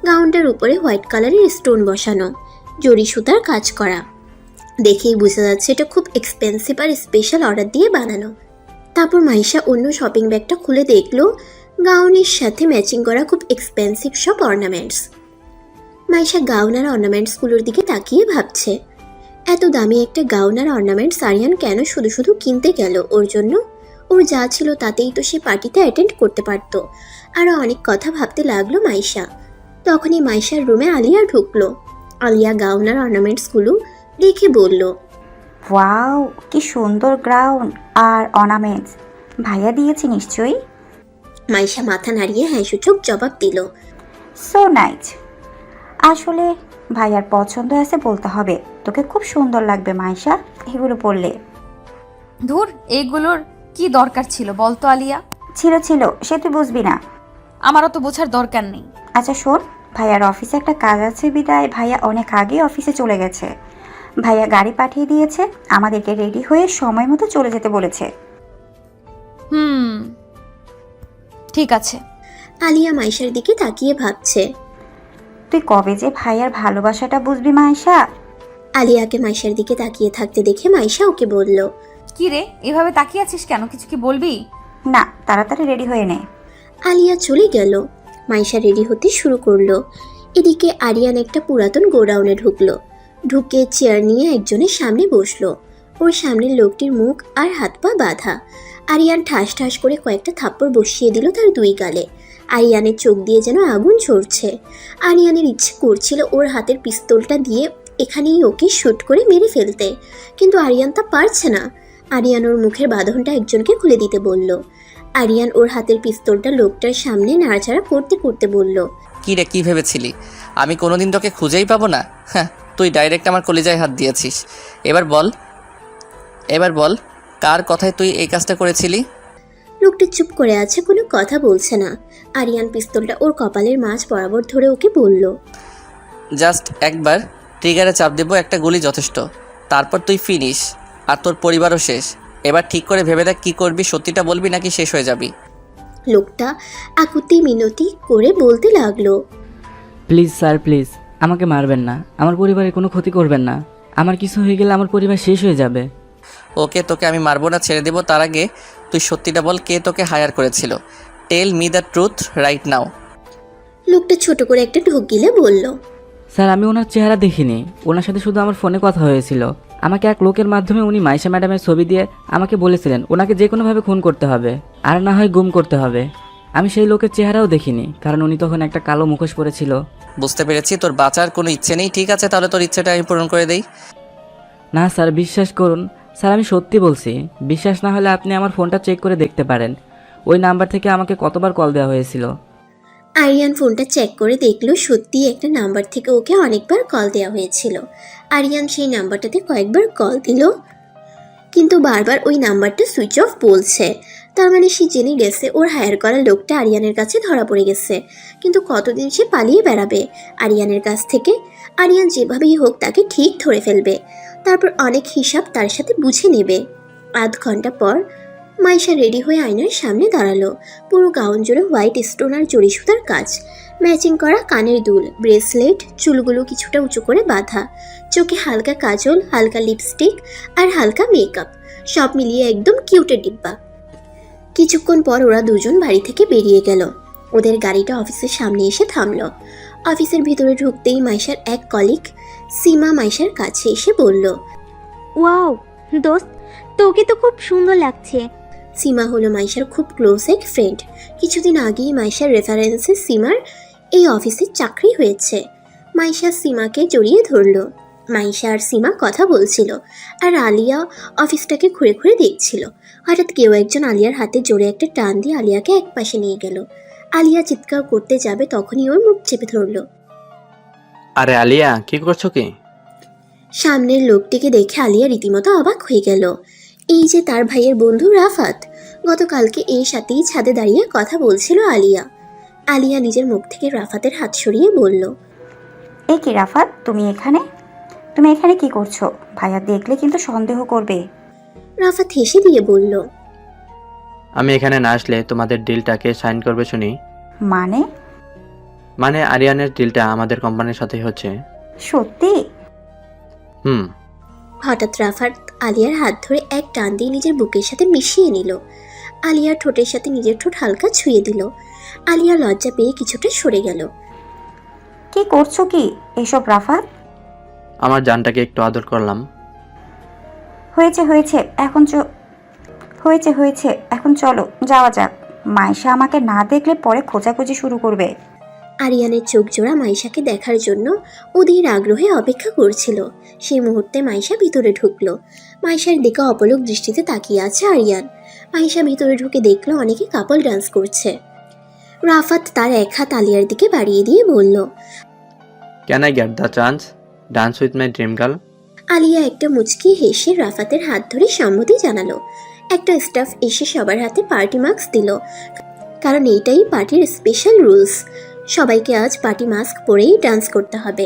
গাউনটার উপরে হোয়াইট কালারের স্টোন বসানো, জরি সুতার কাজ করা। দেখেই বোঝা যাচ্ছে এটা খুব এক্সপেন্সিভ আর স্পেশাল অর্ডার দিয়ে বানানো। তারপর মাইশা অন্য শপিং ব্যাগটা খুলে দেখলো গাউনের সাথে ম্যাচিং করা খুব এক্সপেন্সিভ সব অর্নামেন্টস। মাইশা গাউন আর অর্নামেন্টসগুলোর দিকে তাকিয়ে ভাবছে, এত দামি একটা গাউন আর অর্নামেন্টস আরিয়ান কেন শুধু শুধু কিনতে গেল ওর জন্য? ওর যা ছিল তাতেই তো সে পার্টিতে অ্যাটেন্ড করতে পারতো। আরও অনেক কথা ভাবতে লাগলো মাইশা। তখনই মাইশার রুমে আলিয়া ঢুকলো। আলিয়া গাউন আর অর্নামেন্টসগুলো দেখে বলল, ওয়াও, কি সুন্দর গ্রাউন আর অর্নামেন্টস! ভাইয়া দিয়েছে নিশ্চয়ই। মাইশা মাথা নাড়িয়ে হ্যাঁ সূচক জবাব দিল। So nice. আসলে ভাইয়ার পছন্দ আছে বলতে হবে। তোকে খুব সুন্দর লাগবে মাইশা এগুলো পরলে। ধুর, এইগুলোর কি দরকার ছিল বলতো আলিয়া? ছিল সে তুই বুঝবি না। আমারও তো বোঝার দরকার নেই। আচ্ছা শোন, ভাইয়ার অফিসে একটা কাজ আছে বিদায় ভাইয়া অনেক আগে অফিসে চলে গেছে। ভাইয়া গাড়ি পাঠিয়ে দিয়েছে, আমাদেরকে রেডি হয়ে সময় মতো চলে যেতে বলেছে। ঠিক আছে। আলিয়া মাইশার দিকে তাকিয়ে ভাবছে, তুই কবে যে ভাইয়ার ভালোবাসাটা বুঝবি মাইশা? আলিয়াকে মাইশার দিকে তাকিয়ে থাকতে দেখে মাইশা ওকে বলল, কি রে, এভাবে তাকিয়ে আছিস কেন? কিছু কি বলবি? না, তাড়াতাড়ি রেডি হয়ে নে। আলিয়া চলে গেল। মাইশা রেডি হতে শুরু করলো। এদিকে আরিয়ান একটা পুরাতন গোডাউনে ঢুকলো। ঢুকে চেয়ার নিয়ে একজনের সামনে বসলো। ওর সামনের লোকটির মুখ আর হাত পা বাঁধা। আরিয়ান ঠাস ঠাস করে কয়েকটা থাপ্পড় বসিয়ে দিল তার দুই গালে। আরিয়ানের চোখ দিয়ে যেন আগুন ঝরছে। আরিয়ানের ইচ্ছে করছিল ওর হাতের পিস্তলটা দিয়ে এখানেই ওকে শুট করে মেরে ফেলতে, কিন্তু আরিয়ান তা পারছে না। আরিয়ান ওর মুখের বাঁধনটা একজনকে খুলে দিতে বলল। আরিয়ান ওর হাতের পিস্তলটা লোকটার সামনে নাড়াচাড়া করতে করতে বলল, কি রে, কি ভেবেছিলি আমি কোনোদিন তোকে খুঁজেই পাবো না? হ্যাঁ, তুই ডাইরেক্ট আমার কলিজায় হাত দিয়েছিস। এবার বল কার কথায় তুই এই কাজটা করেছিলি? লোকটা চুপ করে আছে, কোনো কথা বলছে না। আরিয়ান পিস্তলটা ওর কপালের মাঝ বরাবর ধরে ওকে বলল, জাস্ট একবার ট্রিগারে চাপ দেবো, একটা গুলি যথেষ্ট। তারপর তুই ফিনিশ, আর তোর পরিবারও শেষ। এবার ঠিক করে ভেবে দেখ কি করবি, সত্যিটা বলবি নাকি শেষ হয়ে যাবি? লোকটা আকুতি মিনতি করে বলতে লাগলো, প্লিজ স্যার, প্লিজ আমাকে মারবেন না, আমার পরিবারের কোনো ক্ষতি করবেন না। আমার কিছু হয়ে গেলে আমার পরিবার শেষ হয়ে যাবে। ওকে, তোকে আমি মারবো না, ছেড়ে দেবো। তার আগে তুই সত্যিটা বল, কে তোকে হায়ার করেছিল? Tell me the truth right now. লোকটা ছোট করে একটা ঢোক গিলে বলল, স্যার, আমি ওনার চেহারা দেখিনি, ওনার সাথে শুধু আমার ফোনে কথা হয়েছিল। আমাকে এক লোকের মাধ্যমে উনি মাইশা ম্যাডামের ছবি দিয়ে আমাকে বলেছিলেন ওনাকে যে কোনোভাবে খুন করতে হবে, আর না হয় গুম করতে হবে। আমি সেই লোকের চেহারাও দেখিনি, কারণ উনি তখন একটা কালো মুখোশ পরেছিল। বুঝতে পেরেছি, তোর বাঁচার কোনো ইচ্ছে নেই। ঠিক আছে, তাহলে তোর ইচ্ছেটা আমি পূরণ করে দেই। না স্যার, বিশ্বাস করুন স্যার, আমি সত্যি বলছি। বিশ্বাস না হলে আপনি আমার ফোনটা চেক করে দেখতে পারেন, ওই নাম্বার থেকে আমাকে কতবার কল দেওয়া হয়েছিল। আরিয়ান ফোনটা চেক করে দেখলো সত্যি একটা নাম্বার থেকে ওকে অনেকবার কল দেওয়া হয়েছিল। আরিয়ান সেই নাম্বারটাতে কয়েকবার কল দিল, কিন্তু বারবার ওই নাম্বারটা সুইচ অফ বলছে। তার মানে সে জেনে গেছে ওর হায়ার করা লোকটা আরিয়ানের কাছে ধরা পড়ে গেছে। কিন্তু কতদিন সে পালিয়ে বেড়াবে আরিয়ানের কাছ থেকে? আরিয়ান যেভাবেই হোক তাকে ঠিক ধরে ফেলবে, তারপর অনেক হিসাব তার সাথে বুঝে নেবে। আধ ঘন্টা পর মাইশা রেডি হয়ে আয়নার সামনে দাঁড়ালো। পুরো গাউন জুড়ে হোয়াইট স্টোন আর জড়ি সুতার কাজ, ম্যাচিং করা কানের দুল, ব্রেসলেট, চুলগুলো কিছুটা উঁচু করে বাঁধা, চোখে হালকা কাজল, হালকা লিপস্টিক আর হালকা মেকআপ, সব মিলিয়ে একদম কিউটের ডিব্বা। কিছুক্ষণ পর ওরা দুজন বাড়ি থেকে বেরিয়ে গেল। ওদের গাড়িটা অফিসের সামনে এসে থামলো। অফিসের ভিতরে ঢুকতেই মাইশার এক কলিগ সীমা মাইশার কাছে এসে বলল, ওয়াও দোস্ত, তোকে তো খুব সুন্দর লাগছে। সীমা হলো মাইশার খুব ক্লোজ এক ফ্রেন্ড। কিছুদিন আগেই মাইশার রেফারেন্সে সীমার এই অফিসে চাকরি হয়েছে। মাইশা সীমাকে জড়িয়ে ধরলো। মাইশা আর সীমা কথা বলছিল, আর আলিয়া অফিসটাকে ঘুরে ঘুরে দেখছিল। হঠাৎ কেউ একজন আলিয়ার হাতে জোরে একটা টান দিয়ে আলিয়াকে এক পাশে নিয়ে গেল। আলিয়া চিৎকার করতে যাবে, তখনই ওর মুখ চেপে ধরলো। আরে আলিয়া, কি করছো কি? সামনের লোকটিকে দেখে আলিয়া রীতিমতো অবাক হয়ে গেল। এই যে তার ভাইয়ের বন্ধু রাফাত। গতকালকে এর সাথেই ছাদে দাঁড়িয়ে কথা বলছিল আলিয়া। আলিয়া নিজের মুখ থেকে রাফাতের হাত সরিয়ে বলল, এ কি রাফাত, তুমি এখানে কি করছো? ভাইয়া দেখলে কিন্তু সন্দেহ করবে। রাফাত হেসে দিয়ে বলল, আমি এখানে না আসলে তোমাদের ডিলটাকে সাইন করবে শুনি। মানে আরিয়ানের ডিলটা আমাদের কোম্পানির সাথে হচ্ছে। সত্যি? হুম। হঠাৎ রাফাত আলিয়ার হাত ধরে এক টান দিয়ে নিজের বুকের সাথে মিশিয়ে নিল। আলিয়ার ঠোঁটের সাথে নিজের ঠোঁট হালকা ছুঁয়ে দিল। আলিয়া লজ্জা পেয়ে কিছুটা সরে গেল। কি করছো কি এসব রাফাত? আমার জানটাকে একটু আদর করলাম। হয়েছে হয়েছে এখন চলো যাওয়া যাক। মাইশা আমাকে না দেখলে পরে খোঁজাখুঁজি শুরু করবে। আরিয়ানের চোখ জোড়া মাইশাকে দেখার জন্য অধীর আগ্রহে অপেক্ষা করছিল। সেই মুহূর্তে মাইশা ভিতরে ঢুকলো। মাইশার দিকে অপলক দৃষ্টিতে তাকিয়ে আছে আরিয়ান। মাইশা ভিতরে ঢুকে দেখলো অনেকে কাপল ডান্স করছে। রাফাত তার এক হাত আলিয়ার দিকে বাড়িয়ে দিয়ে বলল, can I get the chance dance with my dream girl? Alia একটা মুচকি হেসে রাফাতের হাত ধরে সম্মতি জানালো। একটা স্টাফ এসে সবার হাতে পার্টি মাস্ক দিল, কারণ এইটাই পার্টির স্পেশাল রুলস। সবাইকে আজ পার্টি মাস্ক পরেই ডান্স করতে হবে।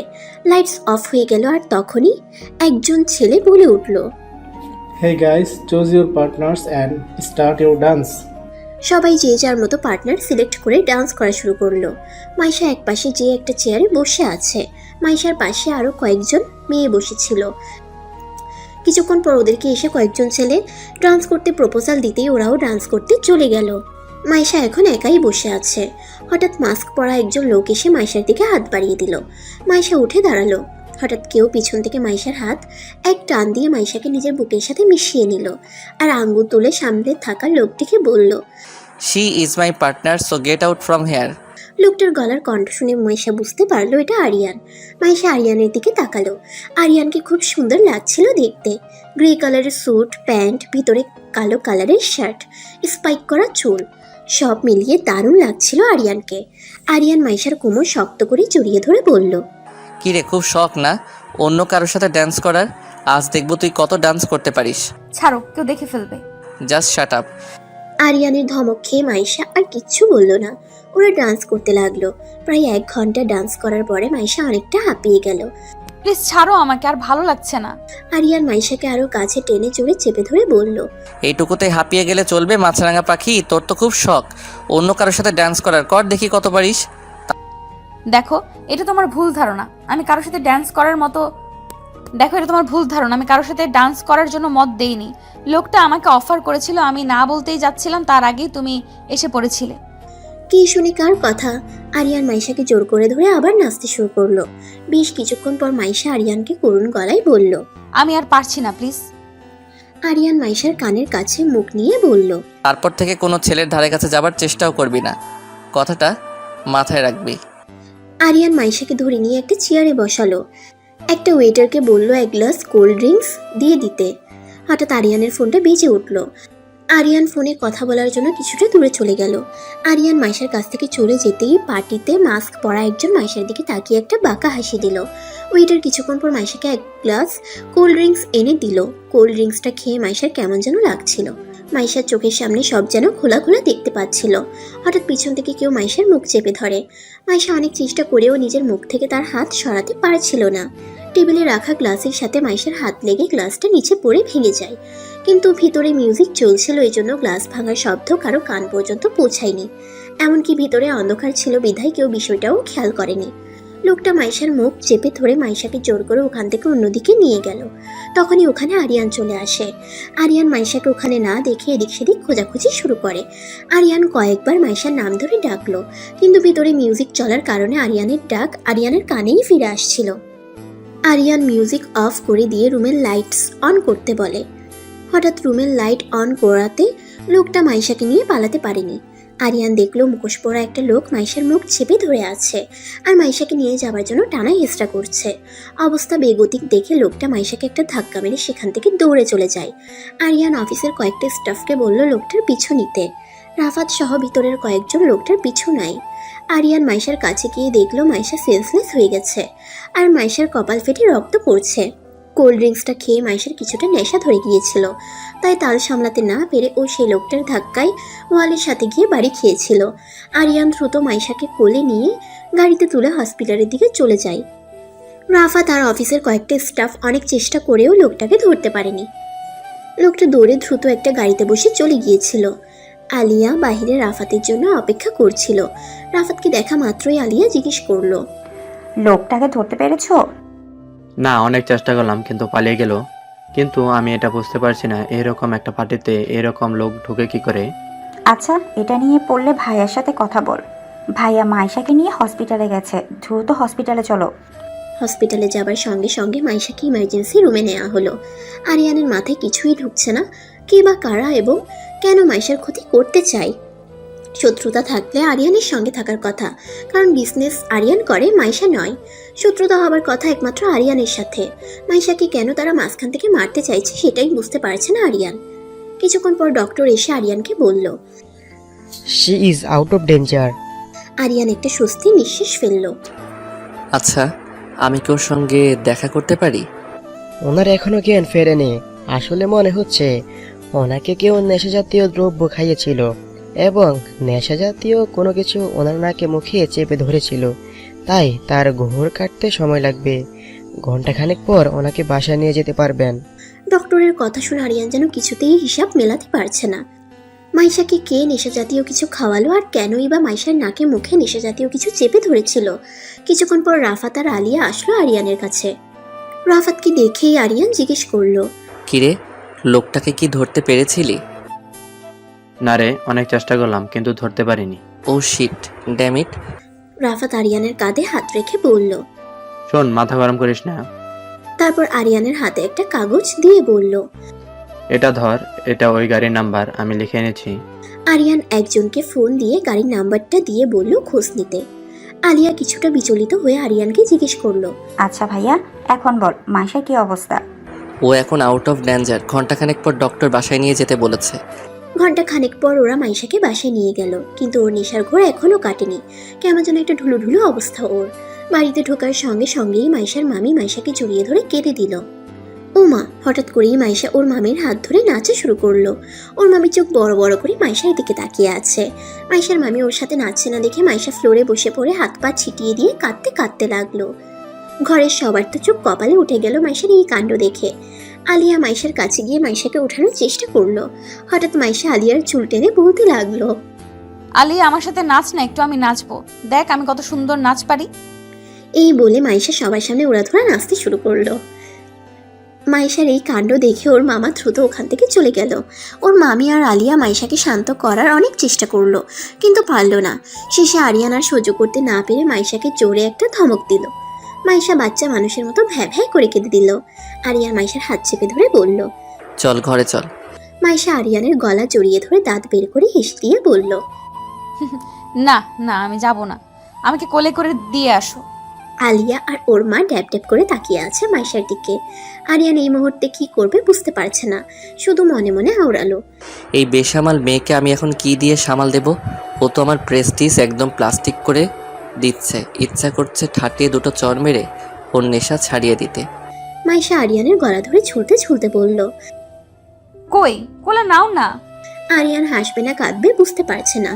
লাইটস অফ হয়ে গেল আর তখনই একজন ছেলে বলে উঠল, Hey guys, choose your partners and start your dance. সবাই যে যার মতো পার্টনার সিলেক্ট করে ডান্স করা শুরু করলো। মাইশা এক পাশে যে একটা চেয়ারে বসে আছে, মাইশার পাশে আরো কয়েকজন মেয়ে বসেছিল। কিছুক্ষণ পর ওদেরকে এসে কয়েকজন ছেলে ডান্স করতে প্রপোজাল দিতেই ওরাও ডান্স করতে চলে গেল। মাইশা এখন একাই বসে আছে। হঠাৎ মাস্ক পরা একজন লোক এসে মাইশার দিকে হাত বাড়িয়ে দিল। মাইশা উঠে দাঁড়ালো। হঠাৎ কেউ পিছন থেকে মাইশার হাত এক টান দিয়ে মাইশাকে নিজের বুকের সাথে মিশিয়ে নিল আর আঙ্গুল তুলে সামনে থাকা লোকটিকে বলল, she is my partner, so get out from hair. লোকটার গলার কণ্ঠ শুনে মাইশা বুঝতে পারলো এটা আরিয়ান। মাইশা আরিয়ানের দিকে তাকালো। আরিয়ানকে খুব সুন্দর লাগছিল দেখতে। গ্রে কালারের স্যুট, প্যান্ট, ভিতরে কালো কালারের শার্ট, স্পাইক করা চুল, সব মিলিয়ে দারুণ লাগছিল আরিয়ানকে। আরিয়ান মাইশার কোমর শক্ত করে জড়িয়ে ধরে বলল, কি রে, খুব শখ না অন্য কারোর সাথে ডান্স করার? আজ দেখবো তুই কত ডান্স করতে পারিস। ছাড়ো, কেউ দেখে ফেলবে। Just shut up. আরিয়ানের ধমক খেয়ে মাইশা আর কিচ্ছু বলল না। ওরা ডান্স করতে লাগলো। প্রায় 1 ঘন্টা ডান্স করার পরে মাইশা অনেকটা হাঁপিয়ে গেল। প্লিজ ছাড়ো আমাকে, আর ভালো লাগছে না। আরিয়ান মাইশাকে আরো কাছে টেনে চড়ে চেপে ধরে বলল, এইটুকুতে হাঁপিয়ে গেলে চলবে মাছরাঙা পাখি? তোর তো খুব শখ অন্য কারোর সাথে ডান্স করার, কর দেখি কত পারিস। দেখো, এটা তোমার ভুল ধারণা। আমি কারোর সাথে ডান্স করার মতো এটা তোমার ভুল ধারণা। আমি কারোর সাথে ডান্স করার জন্য মত দেইনি। লোকটা আমাকে অফার করেছিল, আমি না বলতেই যাচ্ছিলাম, তার আগেই তুমি এসে পড়েছিলে। কি শুনে কার কথা? আরিয়ান মাইশাকে জোর করে ধরে আবার নাচতে শুরু করলো। বেশ কিছুক্ষণ পর মাইশা আরিয়ানকে করুণ গলায় বলল, আমি আর পারছি না, প্লিজ। আরিয়ান মাইশার কানের কাছে মুখ নিয়ে বলল, তারপর থেকে কোনো ছেলের ধারে কাছে যাবার চেষ্টাও করবি না, কথাটা মাথায় রাখবি। আরিয়ান মাইশাকে ধরে নিয়ে একটা চেয়ারে বসালো। একটা ওয়েটারকে বলল 1 গ্লাস কোল্ড ড্রিঙ্কস দিয়ে দিতে। হঠাৎ আরিয়ানের ফোনটা বেজে উঠল। আরিয়ান ফোনে কথা বলার জন্য কিছুটা দূরে চলে গেল। আরিয়ান মাইশার কাছ থেকে চলে যেতেই পার্টিতে মাস্ক পরা একজন মাইশার দিকে তাকিয়ে একটা বাঁকা হাসি দিল। ওয়েটার কিছুক্ষণ পর মাইশাকে 1 গ্লাস কোল্ড ড্রিঙ্কস এনে দিল। কোল্ড ড্রিঙ্কসটা খেয়ে মাইশার কেমন যেন লাগছিল। মাইশার চোখের সামনে সব যেন খোলা খোলা দেখতে পাচ্ছিল। হঠাৎ পিছন থেকে কেউ মাইশার মুখ চেপে ধরে। মাইশা অনেক চেষ্টা করেও নিজের মুখ থেকে তার হাত সরাতে পারছিল না। টেবিলে রাখা গ্লাসের সাথে মাইশার হাত লেগে গ্লাসটা নিচে পড়ে ভেঙে যায়। কিন্তু ভিতরে মিউজিক চলছিল, এই জন্য গ্লাস ভাঙার শব্দ কারো কান পর্যন্ত পৌঁছায়নি। এমনকি ভিতরে অন্ধকার ছিল বিধায় কেউ বিষয়টাও খেয়াল করেনি। লোকটা মাইশার মুখ চেপে ধরে মাইশাকে জোর করে ওখান থেকে অন্যদিকে নিয়ে গেল। তখনই ওখানে আরিয়ান চলে আসে। আরিয়ান মাইশাকে ওখানে না দেখে এদিক সেদিক খোঁজাখুঁজি শুরু করে। আরিয়ান কয়েকবার মাইশার নাম ধরে ডাকলো, কিন্তু ভিতরে মিউজিক চলার কারণে আরিয়ানের ডাক আরিয়ানের কানেই ফিরে আসছিল। আরিয়ান মিউজিক অফ করে দিয়ে রুমের লাইটস অন করতে বলে। হঠাৎ রুমের লাইট অন করাতে লোকটা মাইশাকে নিয়ে পালাতে পারেনি। আরিয়ান দেখলো মুখোশ পরা একটা লোক মাইশার মুখ চেপে ধরে আছে আর মাইশাকে নিয়ে যাওয়ার জন্য টানা হেঁচড়া করছে। অবস্থা বেগতিক দেখে লোকটা মাইশাকে একটা ধাক্কা মেরে সেখান থেকে দৌড়ে চলে যায়। আরিয়ান অফিসের কয়েকটা স্টাফকে বলল লোকটার পিছু নিতে। রাফাত সহ ভিতরের কয়েকজন লোকটার পিছু নাই। আরিয়ান মাইশার কাছে গিয়ে দেখলো মাইশা সেন্সলেস হয়ে গেছে আর মাইশার কপাল ফেটে রক্ত পড়ছে। কোল্ড ড্রিঙ্কসটা খেয়ে মাইশার কিছুটা নেশা ধরে গিয়েছিল, তাই তাল সামলাতে না পেরে ও সেই লোকটার ধাক্কায় ওয়ালের সাথে গিয়ে বাড়ি খেয়েছিল। আরিয়ান দ্রুত মাইশাকে কোলে নিয়ে গাড়িতে তুলে হসপিটালের দিকে চলে যায়। রাফাত আর অফিসের কয়েকটা স্টাফ অনেক চেষ্টা করেও লোকটাকে ধরতে পারেনি। লোকটা দৌড়ে দ্রুত একটা গাড়িতে বসে চলে গিয়েছিল। আলিয়া বাহিরে রাফাতের জন্য অপেক্ষা করছিল। রাফাতকে দেখা মাত্রই আলিয়া জিজ্ঞেস করলো, লোকটাকে ধরতে পেরেছো? না, অনেক চেষ্টা করলাম কিন্তু পালিয়ে গেল। কিন্তু আমি এটা বুঝতে পারছি না, এরকম একটা পার্টিতে এরকম লোক ঢুকে কি করে। আচ্ছা, এটা নিয়ে পড়লে ভাইয়ার সাথে কথা বল। ভাইয়া মাইশাকে নিয়ে হসপিটালে গেছে, দ্রুত হসপিটালে চলো। হসপিটালে যাবার সঙ্গে সঙ্গে মাইশাকে ইমার্জেন্সি রুমে নেওয়া হলো। আরিয়ানের মাথায় কিছুই ঢুকছে না, কে বা কারা এবং কেন মাইশার ক্ষতি করতে চায়। শত্রুতা থাকলে আরিয়ানের সঙ্গে থাকার কথা, কারণ বিজনেস আরিয়ান করে, মাইশা নয়। শত্রুতা হবার কথা একমাত্র আরিয়ানের সাথে। মাইশাকে কেন তারা মাঝখান থেকে মারতে চাইছে সেটাই বুঝতে পারছে না আরিয়ান। কিছুক্ষণ পর ডক্টর এসে আরিয়ানকে বলল, she is out of danger. Aryan একটা স্বস্তি নিঃশ্বাস ফেলল। আচ্ছা, আমি কি ওর সঙ্গে দেখা করতে পারি? ওনার এখনো জ্ঞান ফেরেনি। আসলে মনে হচ্ছে ওনাকে কেউ নেশা জাতীয় দ্রব্য খাইয়েছিল এবং নেশা জাতীয় কোনো কিছু ওনার নাকে মুখে চেপে ধরেছিল, তাই তার ঘোর কাটতে সময় লাগবে। ঘন্টাখানেক পর ওনাকে বাসায় নিয়ে যেতে পারবেন। ডক্টরের কথা শুনে আরিয়ান যেন কিছুতেই হিসাব মেলাতে পারছে না। মাইশাকে কে নেশা জাতীয় কিছু খাওয়ালো, আর কেনই বা মাইশার নাকে মুখে নেশা জাতীয় কিছু চেপে ধরেছিল। কিছুক্ষণ পর রাফাত আর আলিয়া আসলো আরিয়ানের কাছে। রাফাতকে দেখেই আরিয়ান জিজ্ঞেস করলো, কিরে, লোকটাকে কি ধরতে পেরেছিলি? না রে, অনেক চেষ্টা করলাম কিন্তু ধরতে পারিনি। ও শিট, ড্যাম ইট। রাফাত আরিয়ানের কাঁধে হাত রেখে বলল। শোন, মাথা গরম করিস না। তারপর আরিয়ানের হাতে একটা কাগজ দিয়ে বলল, এটা ধর, এটা ওই গাড়ির নাম্বার, আমি লিখে এনেছি। আরিয়ান একজনকে ফোন দিয়ে গাড়ির নাম্বারটা দিয়ে বলল খোঁজ নিতে। আলিয়া কিছুটা বিচলিত হয়ে আরিয়ানকে জিজ্ঞেস করলো, আচ্ছা ভাইয়া, এখন বল মাইশার কি অবস্থা? ও এখন আউট অফ ডেঞ্জার। ঘন্টাখানেক পর ডক্টর বাসায় নিয়ে যেতে বলেছে। ঘন্টা খানেক পর ওরা মাইশাকে বাসায় নিয়ে গেল, কিন্তু ওর নেশার ঘোর এখনো কাটেনি। কেমন যেন একটা ঢুলো ঢুলো অবস্থা ওর। বাড়িতে ঢোকার সঙ্গে সঙ্গেই মাইশার মামি মাইশাকে জড়িয়ে ধরে কেঁদে দিল। ও মা! হঠাৎ করেই মাইশা ওর মামির হাত ধরে নাচা শুরু করলো। ওর মামি চোখ বড় বড় করে মাইশার দিকে তাকিয়ে আছে। মাইশার মামি ওর সাথে নাচছে না দেখে মাইশা ফ্লোরে বসে পড়ে হাত পা ছিটিয়ে দিয়ে কাঁদতে কাঁদতে লাগলো। ঘরের সবার তো চোখ কপালে উঠে গেল মাইশার এই কাণ্ড দেখে। আলিয়া মাইশার কাছে গিয়ে মাইশাকে ওঠানোর চেষ্টা করলো। হঠাৎ মাইশা আলিয়ার চুল টেনে বলতে লাগলো, আলিয়া আমার সাথে নাচ না একটু, আমি নাচবো, দেখ আমি কত সুন্দর নাচ পারি। এই বলে মাইশা সবার সামনে উড়াধুরা নাচতে শুরু করলো। মাইশার এই কাণ্ড দেখে ওর মামা দ্রুত ওখান থেকে চলে গেল। ওর মামি আর আলিয়া মাইশাকে শান্ত করার অনেক চেষ্টা করলো, কিন্তু পারলো না। শেষে আরিয়ান আর সহ্য করতে না পেরে মাইশাকে জোরে একটা ধমক দিল। মাইশা বাচ্চা মানুষের মতো ভ্যা ভ্যা করে কেঁদে দিল। আরিয়ান মাইশার হাত চেপে ধরে বলল, চল ঘরে চল। মাইশা আরিয়ানের গলা জড়িয়ে ধরে দাঁত বের করে হেসে দিয়ে বলল, না না, আমি যাব না, আমাকে কোলে করে দিয়ে আসো। আলিয়া আর ওর মা ড্যাব ড্যাব করে তাকিয়ে আছে মাইশার দিকে। আরিয়ান এই মুহূর্তে কি করবে বুঝতে পারছে না, শুধু মনে মনে আওড়ালো, এই বেসামাল মেয়েকে আমি এখন কি দিয়ে সামাল দেব? ও তো আমার প্রেস্টিজ একদম প্লাস্টিক করে দিচ্ছে। ইচ্ছা করছে ঠাটিয়ে দুটো চড় মেরে ওর নেশা ছাড়িয়ে দিতে। মাইশা আরিয়ানের গলা ধরে ঝুলতে ঝুলতে বলল, কই, কোলে নাও না। আরিয়ান হাসবে না কাঁদবে বুঝতে পারছে না।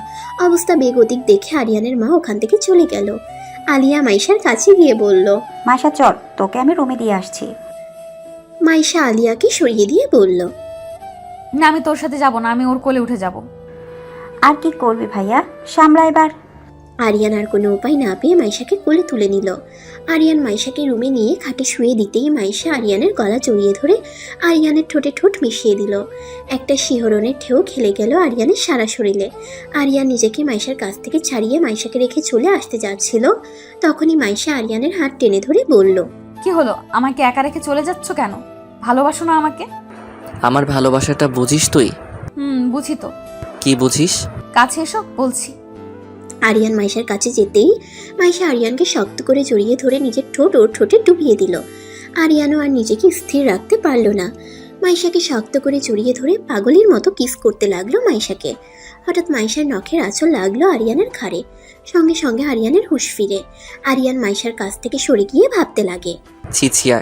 অবস্থা বেগতিক দেখে আরিয়ানের মা ওখান থেকে চলে গেল। আলিয়া মাইশার কাছে গিয়ে বলল, মাইশা চল, তোকে আমি রুমে দিয়ে আসছি। মাইশা আলিয়াকে সরিয়ে দিয়ে বলল, না, আমি তোর সাথে যাব না, আমি ওর কোলে উঠে যাব। আর কি করবি ভাইয়া, সামলা এবার। আরিয়ান আর কোনো উপায় না পেয়ে মাইশাকে কোলে তুলে নিল। আরিয়ান মাইশাকে রুমে নিয়ে খাটে শুয়ে দিতেই মাইশা আরিয়ানের গলা জড়িয়ে ধরে আরিয়ানের ঠোঁটে ঠোঁট মিশিয়ে দিল। একটা শিহরণের ঢেউ খেলে গেল আরিয়ানের সারা শরীরে। আরিয়ান নিজেকে মাইশার কাছ থেকে ছাড়িয়ে মাইশাকে রেখে চলে আসতে যাচ্ছিল, তখনই মাইশা আরিয়ানের হাত টেনে ধরে বলল, কি হলো, আমাকে একা রেখে চলে যাচ্ছ কেন? ভালোবাসো না আমাকে? আমার ভালোবাসাটা বুঝিস তুই? বুঝি তো। কি বুঝিস? কাছে এসো বলছি। আরিয়ান মাইশার কাছে যেতেই মাইশা আরিয়ানকে শক্ত করে জড়িয়ে ধরে নিজের ঠোঁট ওর ঠোঁটে ডুবিয়ে দিল। আরিয়ানও আর নিজেকে স্থির রাখতে পারল না। মাইশাকে শক্ত করে জড়িয়ে ধরে পাগলের মতো কিস করতে লাগলো মাইশাকে। হঠাৎ মাইশার নখের আঁচল লাগলো আরিয়ানের ঘাড়ে। সঙ্গে সঙ্গে আরিয়ানের হুঁশ ফিরে। আরিয়ান মাইশার কাছ থেকে সরে গিয়ে ভাবতে লাগে, ছিছিয়া,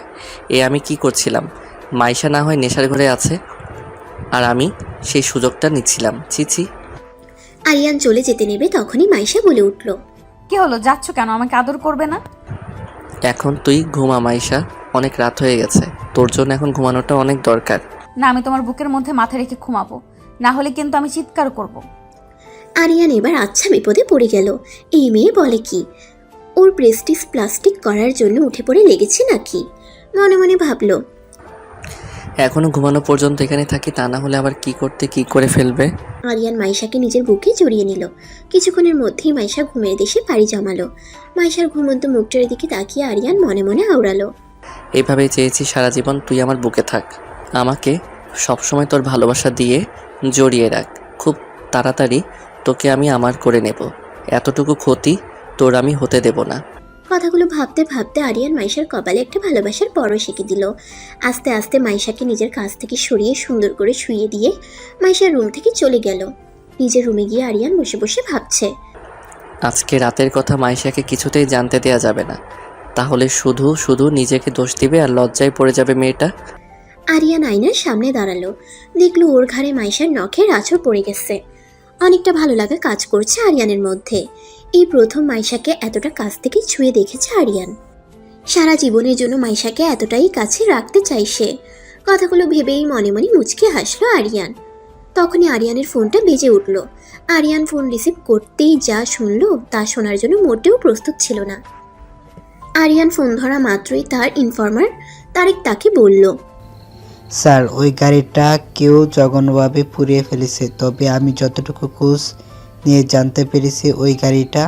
আমি কি করছিলাম? মাইশা না হয় নেশার ঘরে আছে আর আমি সেই সুযোগটা নিচ্ছিলাম। ছিছি। আরিয়ান চলে যেতে নেবে তখনই মাইশা বলে উঠল, কি হলো, যাচ্ছ কেন? আমাকে আদর করবে না? এখন তুই ঘুমা মাইশা, অনেক রাত হয়ে গেছে, তোর জন্য এখন ঘুমানোটা অনেক দরকার। না, আমি তোমার বুকের মধ্যে মাথা রেখে ঘুমাবো, না হলে কিন্তু আমি চিৎকার করব। আরিয়ান এবার আচ্ছা বিপদে পড়ে গেল। এই মেয়ে বলে কি, ওর প্রেস্টিজ প্লাস্টিক করার জন্য উঠে পড়ে লেগেছে নাকি? মনে মনে ভাবলো, এখনো ঘুমানো পর্যন্ত এখানে থাকি, তা না হলে আবার কি করে ফেলবে। আরিয়ান মাইশাকে নিজের বুকে জড়িয়ে নিল। কিছুক্ষণের মধ্যেই মাইশা ঘুমের দেশে পাড়ি জমালো। মাইশার ঘুমন্ত মুখটার দিকে তাকিয়ে আরিয়ান মনে মনে আওড়ালো। এভাবেই চেয়েছি সারা জীবন তুই আমার বুকে থাক, আমাকে সবসময় তোর ভালোবাসা দিয়ে জড়িয়ে রাখ। খুব তাড়াতাড়ি তোকে আমি আমার করে নেব, এতটুকু ক্ষতি তোর আমি হতে দেব না। কথাগুলো ভাবতে ভাবতে আরিয়ান মাইশার কপালে একটা ভালোবাসার পরশ এঁকে দিল। আস্তে আস্তে মাইশাকে নিজের কাছ থেকে সরিয়ে সুন্দর করে শুইয়ে দিয়ে মাইশার রুম থেকে চলে গেল। নিজের রুমে গিয়ে আরিয়ান বসে বসে ভাবছে, আজকে রাতের কথা মাইশাকে কিছুতেই জানতে দেয়া যাবে না, তাহলে শুধু শুধু নিজেকে দোষ দিবে আর লজ্জায় পড়ে যাবে মেয়েটা। আরিয়ান আয়নার সামনে দাঁড়ালো। দেখলো ওর ঘাড়ে মাইশার নখের আঁচড় পড়ে গেছে। অনেকটা ভালো লাগা কাজ করছে আরিয়ানের মধ্যে। এই প্রথম মাইশাকে এতটা কাছ থেকে ছুঁয়ে দেখেছে আরিয়ান। সারা জীবনের জন্য মাইশাকে এতটাই কাছে রাখতে চাই সে। কথাগুলো ভেবেই মনে মনে মুচকে হাসলো আরিয়ান। তখনই আরিয়ানের ফোনটা বেজে উঠল। আরিয়ান ফোন রিসিভ করতেই যা শুনলো তা শোনার জন্য মোটেও প্রস্তুত ছিল না। আরিয়ান ফোন ধরা মাত্রই তার ইনফর্মার তারেক তাকে বলল, স্যার ওই গাড়িটা কেউ জঘন্যভাবে পুড়িয়ে ফেলেছে, তবে আমি যতটুকু খোঁজ নিয়ে জানতে পেরেছি ওই গাড়িটা।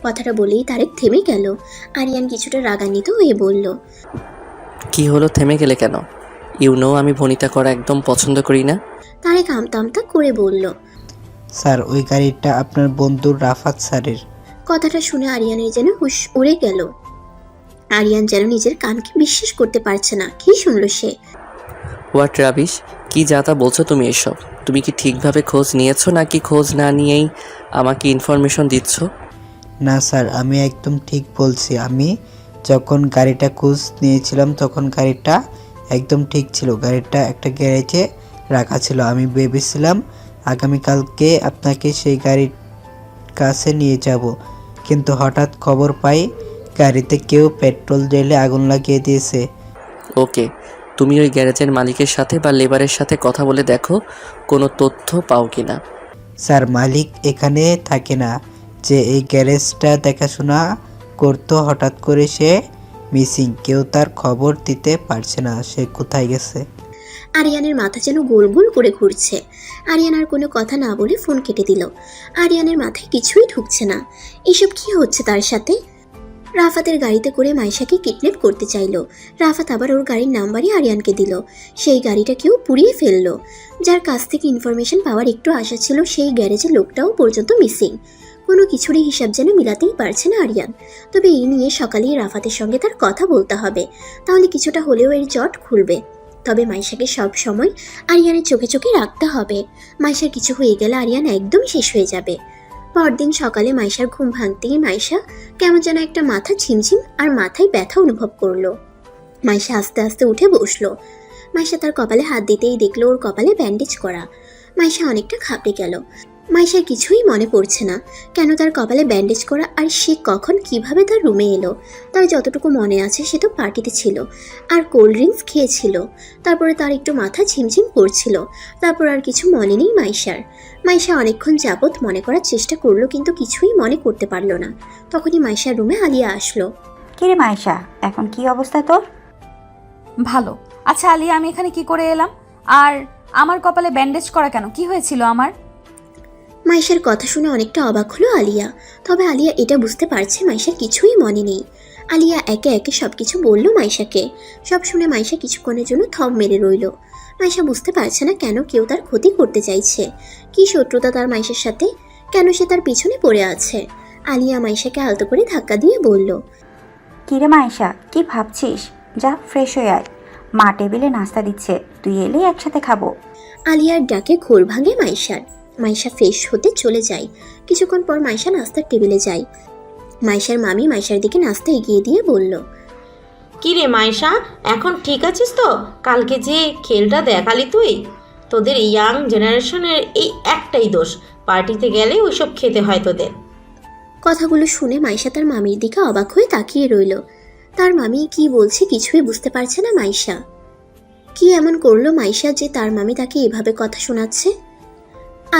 কথাটা বলেই তারেক থেমে গেল। আরিয়ান কিছুটা রাগান্বিত হয়ে বলল, কি হলো, থেমে গেলে কেন? আমি ভনিতা করা একদম পছন্দ করি না। তারেক আমতা আমতা করে বলল, স্যার ওই গাড়িটা আপনার বন্ধু রাফাত স্যারের। কথাটা শুনে আরিয়ানের যেন হুশ উড়ে গেল। আরিয়ান যেন নিজের কানকে বিশ্বাস করতে পারছে না। কি শুনলো সে? হোয়াট রাবিশ, কি যা তা বলছো তুমি এসব? তুমি কি ঠিকভাবে খোঁজ নিয়েছো নাকি খোঁজ না নিয়েই আমাকে ইনফরমেশন দিচ্ছ? না স্যার, আমি একদম ঠিক বলছি। আমি যখন গাড়িটা খোঁজ নিয়েছিলাম তখন গাড়িটা একদম ঠিক ছিল। গাড়িটা একটা গ্যারেজে রাখা ছিল। আমি ভেবেছিলাম আগামীকালকে আপনাকে সেই গাড়ির কাছে নিয়ে যাব, কিন্তু হঠাৎ খবর পাই গাড়িতে কেউ পেট্রোল ঢেলে আগুন লাগিয়ে দিয়েছে। ওকে, তুমি ওই গ্যারেজের মালিকের সাথে বা লেবারের সাথে কথা বলে দেখো কোনো তথ্য পাও কিনা। স্যার মালিক এখানে থাকে না, যে এই গ্যারেজটা দেখাশোনা করতো হঠাৎ করে সে মিসিং। কেউ তার খবর দিতে পারছে না সে কোথায় গেছে। আরিয়ানের মাথা যেন গোল গোল করে ঘুরছে। আরিয়ান আর কোনো কথা না বলে ফোন কেটে দিল। আরিয়ানের মাথায় কিছুই ঢুকছে না। এসব কি হচ্ছে তার সাথে? রাফাতের গাড়িতে করে মাইশাকে কিডন্যাপ করতে চাইলো। রাফাত আবার ওর গাড়ির নাম্বারই আরিয়ানকে দিল। সেই গাড়িটা কেউ পুড়িয়ে ফেললো। যার কাছ থেকে ইনফরমেশন পাওয়ার একটু আশা ছিল সেই গ্যারেজের লোকটাও পর্যন্ত মিসিং। কোনো কিছুরই হিসাব যেন মিলাতেই পারছে না আরিয়ান। তবে এই নিয়ে সকালেই রাফাতের সঙ্গে তার কথা বলতে হবে, তাহলে কিছুটা হলেও এর জট খুলবে। তবে মাইশাকে সব সময় আরিয়ানের চোখে চোখে রাখতে হবে। মাইশার কিছু হয়ে গেলে আরিয়ান একদম শেষ হয়ে যাবে। পরদিন সকালে মাইশার ঘুম ভাঙতেই মাইশা কেমন যেন একটা মাথা ঝিমঝিম আর মাথায় ব্যথা অনুভব করলো। মাইশা আস্তে আস্তে উঠে বসলো। মাইশা তার কপালে হাত দিতেই দেখলো ওর কপালে ব্যান্ডেজ করা। মাইশা অনেকটা ঘাবড়ে গেল। মাইশার কিছুই মনে পড়ছে না, কেন তার কপালে ব্যান্ডেজ করা আর সে কখন কিভাবে তার রুমে এলো। তার যতটুকু মনে আছে সে তো পার্টিতে ছিল আর কোল্ড ড্রিঙ্কস খেয়েছিল। তারপরে তার একটু মাথা ঝিমঝিম করছিল। তারপর আর কিছু মনে নেই মাইশার। মাইশা অনেকক্ষণ যাবৎ মনে করার চেষ্টা করলো, কিন্তু কিছুই মনে করতে পারলো না। তখনই মাইশার রুমে আলিয়া আসলো। কিরে মাইশা, এখন কি অবস্থা তোর? ভালো। আচ্ছা আলিয়া, আমি এখানে কি করে এলাম? আর আমার কপালে ব্যান্ডেজ করা কেন? কি হয়েছিল আমার? মাইশার কথা শুনে অনেকটা অবাক হলো আলিয়া। তবে আলিয়া এটা বুঝতে পারছে মাইশার কিছুই মনে নেই। আলিয়া একে একে সবকিছু বলল মাইশাকে। সব শুনে মাইশা কিছুক্ষণের জন্য থম মেরে রইল। মাইশা বুঝতে পারছে না কেন কেউ তার ক্ষতি করতে চাইছে। কি শত্রুতা তার মাইশার সাথে? কেন সে তার পিছনে পড়ে আছে? আলিয়া মাইশাকে আলতো করে ধাক্কা দিয়ে বলল, কিরে মাইশা, কি ভাবছিস? যা ফ্রেশ হয়ে আয়, মা টেবিলে নাস্তা দিচ্ছে, তুই এলেই একসাথে খাবো। আলিয়ার ডাকে ঘোর ভাঙে মাইশার। মাইশা ফ্রেশ হতে চলে যায়। কিছুক্ষণ পর মাইশা নাস্তার টেবিলে যায়। মাইশার মামি মাইশার দিকে নাস্তা এগিয়ে দিয়ে বলল, কি রে মাইশা, এখন ঠিক আছিস তো? কালকে যে খেলটা দেখালি তুই, তোদের ইয়াং জেনারেশনের এই একটাই দোষ, পার্টিতে গেলে ওইসব খেতে হয় তোদের। কথাগুলো শুনে মাইশা তার মামির দিকে অবাক হয়ে তাকিয়ে রইল। তার মামি কি বলছে কিছুই বুঝতে পারছে না মাইশা। কি এমন করলো মাইশা যে তার মামি তাকে এভাবে কথা শোনাচ্ছে?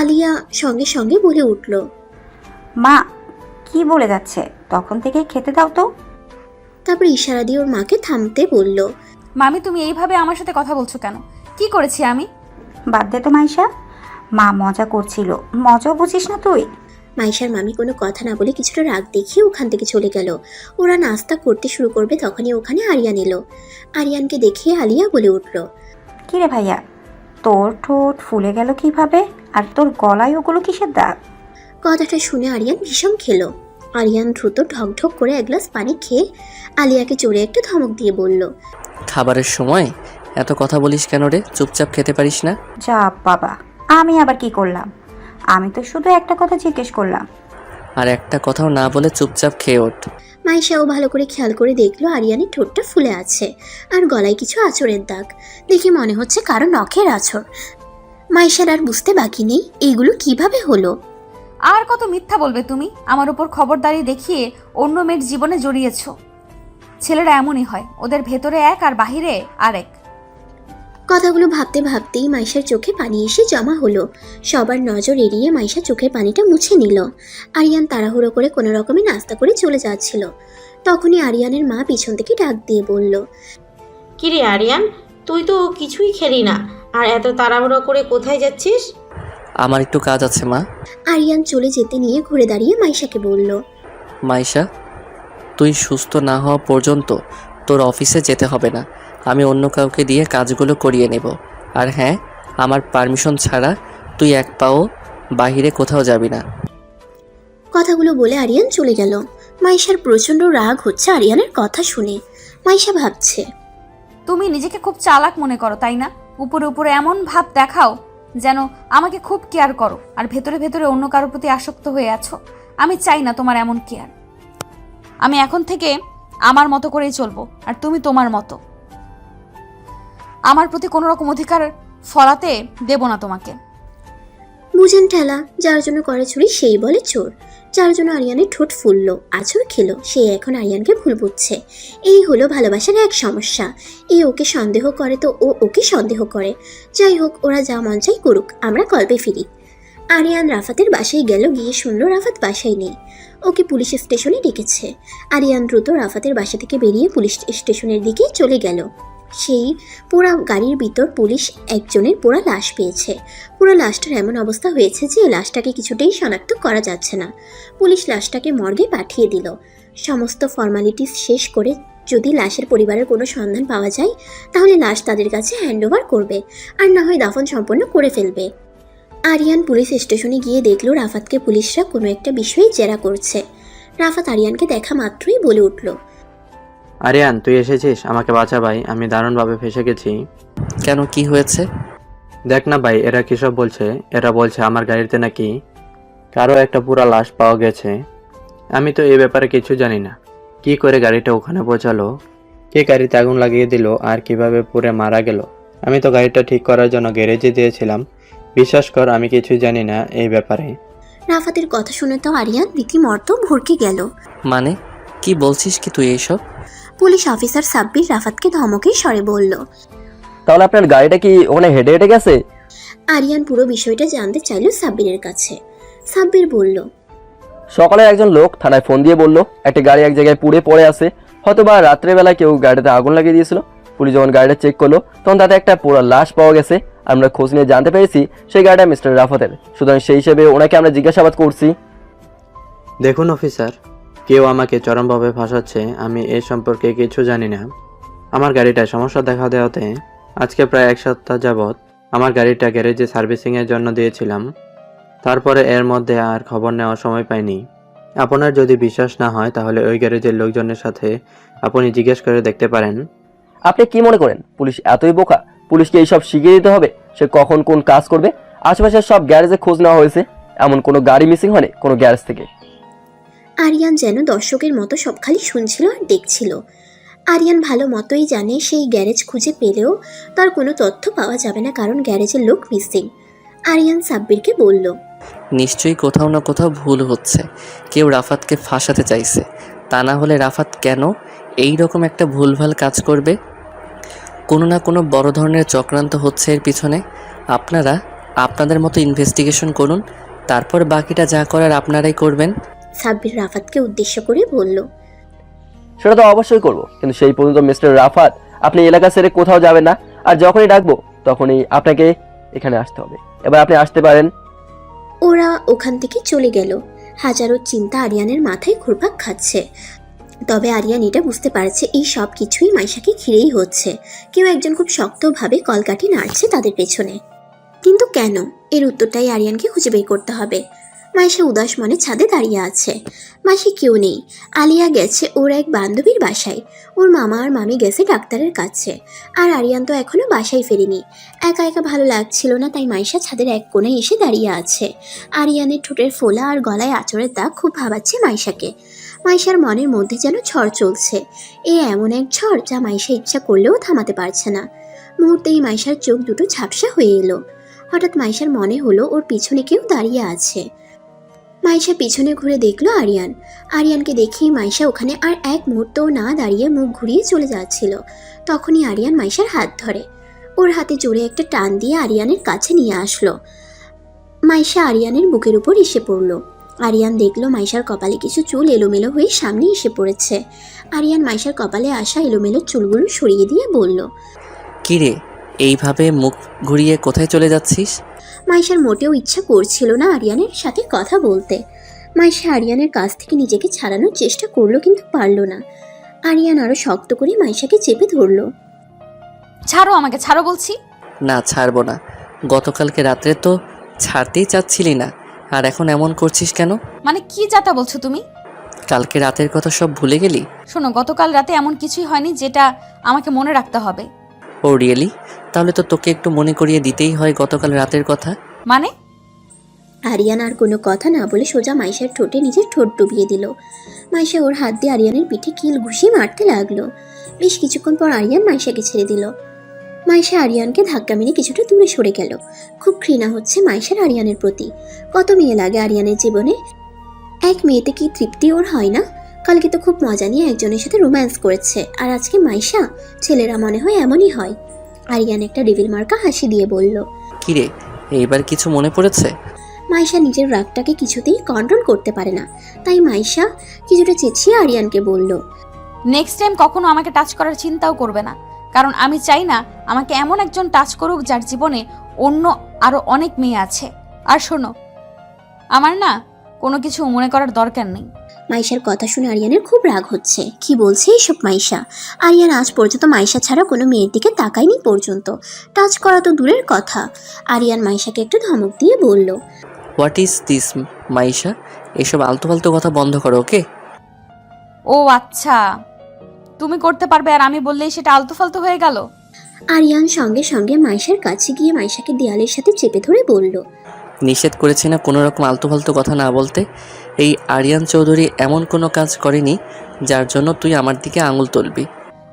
আলিয়া সঙ্গে সঙ্গে বলে উঠল, মা কি বলে যাচ্ছে, তখন থেকে খেতে দাও তো। তারপর ইশারা দিয়ে ওর মাকে থামতে বলল। মামি, তুমি এইভাবে আমার সাথে কথা বলছো কেন? কি করেছি আমি? বাদ দে তো মাইশা, মা মজা করছিল, মজাও বুঝিস না তুই? মাইশার মামি কোনো কথা না বলে কিছুটা রাগ দেখিয়ে ওখান থেকে চলে গেল। ওরা নাস্তা করতে শুরু করবে তখনই ওখানে আরিয়ান এলো। আরিয়ানকে দেখে আলিয়া বলে উঠল, কিরে ভাইয়া, তোর ঠোঁট ফুলে গেল কিভাবে? আর তোর গলায় ওগুলো কিসের দাগ? কথাটা শুনে আরিয়ান ভীষণ খেলো। আরিয়ান দ্রুত ঢকঢক করে এক গ্লাস পানি খেয়ে আলিয়াকে জোরে একটা ধমক দিয়ে বলল, খাবারের সময় এত কথা বলিস কেন রে? চুপচাপ খেতে পারিস না? যা বাবা, আমি আবার কি করলাম? আমি তো শুধু একটা কথা জিজ্ঞেস করলাম। আর একটা কথাও না বলে চুপচাপ খেয়ে ওঠ। মাইশাও ভালো করে খেয়াল করে দেখলো আরিয়ানের ঠোঁটটা ফুলে আছে আর গলায় কিছু আঁচড়ের দাগ। দেখে মনে হচ্ছে কারো নখের আঁচড়। মাইশার আর বুঝতে বাকি নেই এইগুলো কিভাবে হলো। আর কত মিথ্যা বলবে তুমি? আমার উপর খবরদারি দেখিয়ে অন্য মেয়ের জীবনে জড়িয়েছ। ছেলেরা এমনই হয়, ওদের ভেতরে এক আর বাহিরে আরেক। কথাগুলো ভাবতে ভাবতেই মাইশার চোখে পানি এসে জমা হলো। সবার নজর এড়িয়ে মাইশা চোখের পানিটা মুছে নিল। আরিয়ান তাড়াহুড়ো করে কোনো রকমে নাস্তা করে চলে যাচ্ছিল। তখনই আরিয়ানের মা পিছন থেকে ডাক দিয়ে বলল, কিরে আরিয়ান, তুই তো কিছুই খেলি না, আর এত তাড়াহুড়ো করে কোথায় যাচ্ছিস? আমার একটু কাজ আছে মা। আরিয়ান চলে যেতে নিয়ে ঘুরে দাঁড়িয়ে মাইশাকে বলল, মাইশা, তুই সুস্থ না হওয়া পর্যন্ত তোর অফিসে যেতে হবে না। আমি অন্য কাউকে দিয়ে কাজগুলো করিয়ে নেব। আর হ্যাঁ, আমার পারমিশন ছাড়া তুই এক পাও বাহিরে কোথাও যাবি না। কথাগুলো বলে আরিয়ান চলে গেল। মাইশার প্রচণ্ড রাগ হচ্ছে আরিয়ানের কথা শুনে। মাইশা ভাবছে, তুমি নিজেকে খুব চালাক মনে করো, তাই না? উপরে উপরে এমন ভাব দেখাও যেন আমাকে খুব কেয়ার করো, আর ভেতরে ভেতরে অন্য কারোর প্রতি আসক্ত হয়ে আছো। আমি চাই না তোমার এমন কেয়ার। আমি এখন থেকে আমার মতো করেই চলবো, আর তুমি তোমার মতো। আমার প্রতি কোনো রকম অধিকার ফলাতে দেব না তোমাকে। বুঝেন ঠেলা, যার জন্য করে চুরি সেই বলে চোর। যার জন্য আরিয়ানের ঠোঁট ফুললো, আছর খেলো, সে এখন আরিয়ানকে ভুল বুঝছে। এই হলো ভালোবাসার এক সমস্যা। এ ওকে সন্দেহ করে তো ও ওকে সন্দেহ করে। যাই হোক, ওরা যা মন চাই করুক, আমরা গল্পে ফিরি। আরিয়ান রাফাতের বাসায় গেল, গিয়ে শুনলো রাফাত বাসায় নেই। ওকে পুলিশ স্টেশনে ডেকেছে। আরিয়ান দ্রুত রাফাতের বাসা থেকে বেরিয়ে পুলিশ স্টেশনের দিকে চলে গেল। সেই পোড়া গাড়ির ভিতর পুলিশ একজনের পোড়া লাশ পেয়েছে। পুরো লাশটার এমন অবস্থা হয়েছে যে লাশটাকে কিছুতেই শনাক্ত করা যাচ্ছে না। পুলিশ লাশটাকে মর্গে পাঠিয়ে দিল। সমস্ত ফর্মালিটিস শেষ করে যদি লাশের পরিবারের কোনো সন্ধান পাওয়া যায় তাহলে লাশ তাদের কাছে হ্যান্ডওভার করবে, আর না হয় দাফন সম্পন্ন করে ফেলবে। আরিয়ান পুলিশ স্টেশনে গিয়ে দেখলো রাফাতকে পুলিশরা কোনো একটা বিষয়ে জেরা করছে। রাফাত আরিয়ানকে দেখা মাত্রই বলে উঠল, আরিয়ান, তুই এসেছিস? আমাকে বাঁচা ভাই, আমি দারুণভাবে ফেসে গেছি। কেন, কি হয়েছে? দেখ না ভাই, এরা কিসব বলছে। এরা বলছে আমার গাড়িতে নাকি কারো একটা পুরা লাশ পাওয়া গেছে। আমি তো এই ব্যাপারে কিছু জানি না। কি করে গাড়িটা ওখানে পৌঁছালো, কে গাড়িতে আগুন লাগিয়ে দিল, আর কিভাবে পুড়ে মারা গেল। আমি তো গাড়িটা ঠিক করার জন্য গ্যারেজে দিয়েছিলাম। বিশ্বাস কর, আমি কিছু জানি না এই ব্যাপারে। রাফাতের কথা শুনে তো আরিয়ান রীতিমতো ভরকে গেল। মানে কি বলছিস কি তুই এইসব? পুলিশ অফিসার সাব্বির রাফাতকে ধমকের স্বরে বলল, তাহলে আপনার গাড়িটা কি ওখানে হেঁটে হেঁটে গেছে? আরিয়ান পুরো বিষয়টা জানতে চাইল সাব্বিরের কাছে। সাব্বির বলল, সকালে একজন লোক থানায় ফোন দিয়ে বলল একটা গাড়ি এক জায়গায় পুড়ে পড়ে আছে, হয়তো বা রাত্রেবেলায় কেউ গাড়িতে আগুন লাগিয়ে দিয়েছিল। পুলিশ যখন গাড়িটা চেক করলো তখন তাতে একটা পুরো লাশ পাওয়া গেছে। আমরা খোঁজ নিয়ে জানতে পেরেছি সেই গাড়িটা মিস্টার রাফাতের। সুতরাং সেই হিসেবে ওনাকে আমরা জিজ্ঞাসাবাদ করছি। দেখুন অফিসার, কেউ আমাকে চরমভাবে ফাঁসাচ্ছে। আমি এ সম্পর্কে কিছু জানি না। আমার গাড়িটায় সমস্যা দেখা দেওয়াতে আজকে প্রায় 1 সপ্তাহ যাবৎ আমার গাড়িটা গ্যারেজে সার্ভিসিংয়ের জন্য দিয়েছিলাম। তারপরে এর মধ্যে আর খবর নেওয়ার সময় পাইনি। আপনার যদি বিশ্বাস না হয় তাহলে ওই গ্যারেজের লোকজনের সাথে আপনি জিজ্ঞেস করে দেখতে পারেন। আপনি কি মনে করেন পুলিশ এতই বোকা? পুলিশকে এইসব শিখিয়ে দিতে হবে সে কখন কোন কাজ করবে? আশেপাশের সব গ্যারেজে খোঁজ নেওয়া হয়েছে, এমন কোনো গাড়ি মিসিং হয়নি কোনো গ্যারেজ থেকে। আরিয়ান যেন দর্শকের মতো সব খালি শুনছিল আর দেখছিল। আরিয়ান ভালো মতোই জানে সেই গ্যারেজ খুঁজে পেলেও তার কোনো তথ্য পাওয়া যাবে না, কারণ গ্যারেজের লোক মিসিং। আরিয়ান সাব্বিরকে বলল, নিশ্চয়ই কোথাও না কোথাও ভুল হচ্ছে। কেউ রাফাতকে ফাঁসাতে চাইছে। তা না হলে রাফাত কেন এই রকম একটা ভুলভাল কাজ করবে? কোনো না কোনো বড় ধরনের চক্রান্ত হচ্ছে এর পিছনে। আপনারা আপনাদের মতো ইনভেস্টিগেশন করুন, তারপর বাকিটা যা করার আপনারাই করবেন। সাব্বির রাফাতকে উদ্দেশ্য করে বলল, সেটা তো অবশ্যই করবো, কিন্তু সেই পর্যন্ত মিস্টার রাফাত আপনি এলাকা ছেড়ে কোথাও যাবেন না। আর যখনই ডাকবো তখনই আপনাকে এখানে আসতে হবে। এবার আপনি আসতে পারেন। ওরা ওখান থেকে চলে গেল। হাজারো চিন্তা আরিয়ানের মাথায় ঘুরপাক খাচ্ছে। তবে আরিয়ান এটা বুঝতে পারছে এই সব কিছুই মাইশাকে ঘিরেই হচ্ছে। কেউ একজন খুব শক্তভাবে কলকাঠি নাড়ছে তাদের পেছনে। কিন্তু কেন? এর উত্তরটাই আরিয়ানকে খুঁজে বের করতে হবে। মাইশা উদাস মনে ছাদে দাঁড়িয়ে আছে। মাসে কেউ নেই। আলিয়া গেছে ওর এক বান্ধবীর বাসায়, ওর মামা আর মামি গেছে ডাক্তারের কাছে, আর আরিয়ান তো এখনো বাসায় ফেরেনি। একা একা ভালো লাগছিল না, তাই মাইশা ছাদের এক কোণে এসে দাঁড়িয়ে আছে। আরিয়ানের ঠোঁটের ফোলা আর গলায় আঁচড়ের দাগ খুব ভাবাচ্ছে মাইশাকে। মাইশার মনের মধ্যে যেন ঝড় চলছে। এমন এক ঝড় যা মাইশা ইচ্ছা করলেও থামাতে পারছে না। মুহূর্তেই মাইশার চোখ দুটো ঝাপসা হয়ে এলো। হঠাৎ মাইশার মনে হলো ওর পিছনে কেউ দাঁড়িয়ে আছে। মাইশা পিছনে ঘুরে দেখলো আরিয়ান। আরিয়ানকে দেখেই মাইশা ওখানে আর এক মুহূর্তও না দাঁড়িয়ে মুখ ঘুরিয়ে চলে যাচ্ছিল। তখনই আরিয়ান মাইশার হাত ধরে ওর হাতে জোরে একটা টান দিয়ে আরিয়ানের কাছে নিয়ে আসলো। মাইশা আরিয়ানের বুকের উপর এসে পড়ল। আরিয়ান দেখলো মাইশার কপালে কিছু চুল এলোমেলো হয়ে সামনে এসে পড়েছে। আরিয়ান মাইশার কপালে আসা এলোমেলো চুলগুলো সরিয়ে দিয়ে বলল, কিরে, এইভাবে মুখ ঘুরিয়ে কোথায় চলে যাচ্ছিস? মাইশার মোটেও ইচ্ছা করছিল না আরিয়ানের সাথে কথা বলতে। মাইশা আরিয়ানের কাছ থেকে নিজেকে ছাড়ানোর চেষ্টা করলো, কিন্তু পারল না। আরিয়ান আরো শক্ত করে মাইশাকে চেপে ধরলো। ছাড়ো আমাকে, ছাড়ো বলছি। না, ছাড়বো না। গতকালকে রাত্রে তো ছাড়তেই চাচ্ছিলি না, আর এখন এমন করছিস কেন? মানে কি যাতা বলছো তুমি? কালকে রাতের কথা সব ভুলে গেলি? শোনো, গতকাল রাতে এমন কিছুই হয়নি যেটা আমাকে মনে রাখতে হবে। ও রিয়েলি? তাহলে তো তোকে একটু মনে করিয়ে দিতেই হয় গতকাল রাতের কথা। মানে? আরিয়ান আর কোনো কথা না বলে সোজা মাইশার ঠোঁটে নিজের ঠোঁট ডুবিয়ে দিল। মাইশা ওর হাত দিয়ে আরিয়ানের পিঠে কিল ঘুষিয়ে মারতে লাগলো। বেশ কিছুক্ষণ পর আরিয়ান মাইশাকে ছেড়ে দিল। মাইশা আরিয়ানকে ধাক্কা মেরে কিছুটা দূরে সরে গেল। খুব ঘৃণা হচ্ছে মাইশার আরিয়ানের প্রতি। কত মেয়ে লাগে আরিয়ানের জীবনে, এক মেয়েতে কি তৃপ্তি ওর হয় না? কালকে তো খুব মজা নিয়ে একজনের সাথে রোম্যান্স করেছে, আর আজকে মাইশা। ছেলেরা মনে হয় এমনই হয়। আরিয়ান একটা ডেভিল মার্কা হাসি দিয়ে বলল, কিরে, এইবার কিছু মনে পড়েছে? মাইশা নিজের রাগটাকে কিছুতেই কন্ট্রোল করতে পারে না, তাই মাইশা কিছুটা চেঁচিয়ে আরিয়ানকে বলল, নেক্সট টাইম কখনো আমাকে টাচ করার চিন্তাও করবে না, কারণ আমি চাই না আমাকে এমন একজন টাচ করুক যার জীবনে অন্য আরো অনেক মেয়ে আছে। আর শোনো, আমার না কোনো কিছু মনে করার দরকার নেই। মাইশার কথা শুনে আরিয়ানের খুব রাগ হচ্ছে। কি বলছে এসব মাইশা? আরিয়ান আজ পর্যন্ত মাইশা ছাড়া কোনো মেয়ের দিকে তাকায়নি পর্যন্ত, টাচ করা তো দূরের কথা। আরিয়ান মাইশাকে একটা ধমক দিয়ে বলল, হোয়াট ইজ দিস মাইশা? এসব আলতু ফালতু কথা বন্ধ করো, ওকে? ও আচ্ছা, তুমি করতে পারবে আর আমি বললেই সেটা আলতু ফালতু হয়ে গেল? আরিয়ান সঙ্গে সঙ্গে মাইশার কাছে গিয়ে মাইশাকে দেয়ালের সাথে চেপে ধরে বলল, নিষেধ করেছি না কোনো রকম আলতু ফালতু কথা না বলতে? এই আরিয়ান চৌধুরী এমন কোনো কাজ করেনি যার জন্য তুই আমার দিকে আঙুল তুলবি।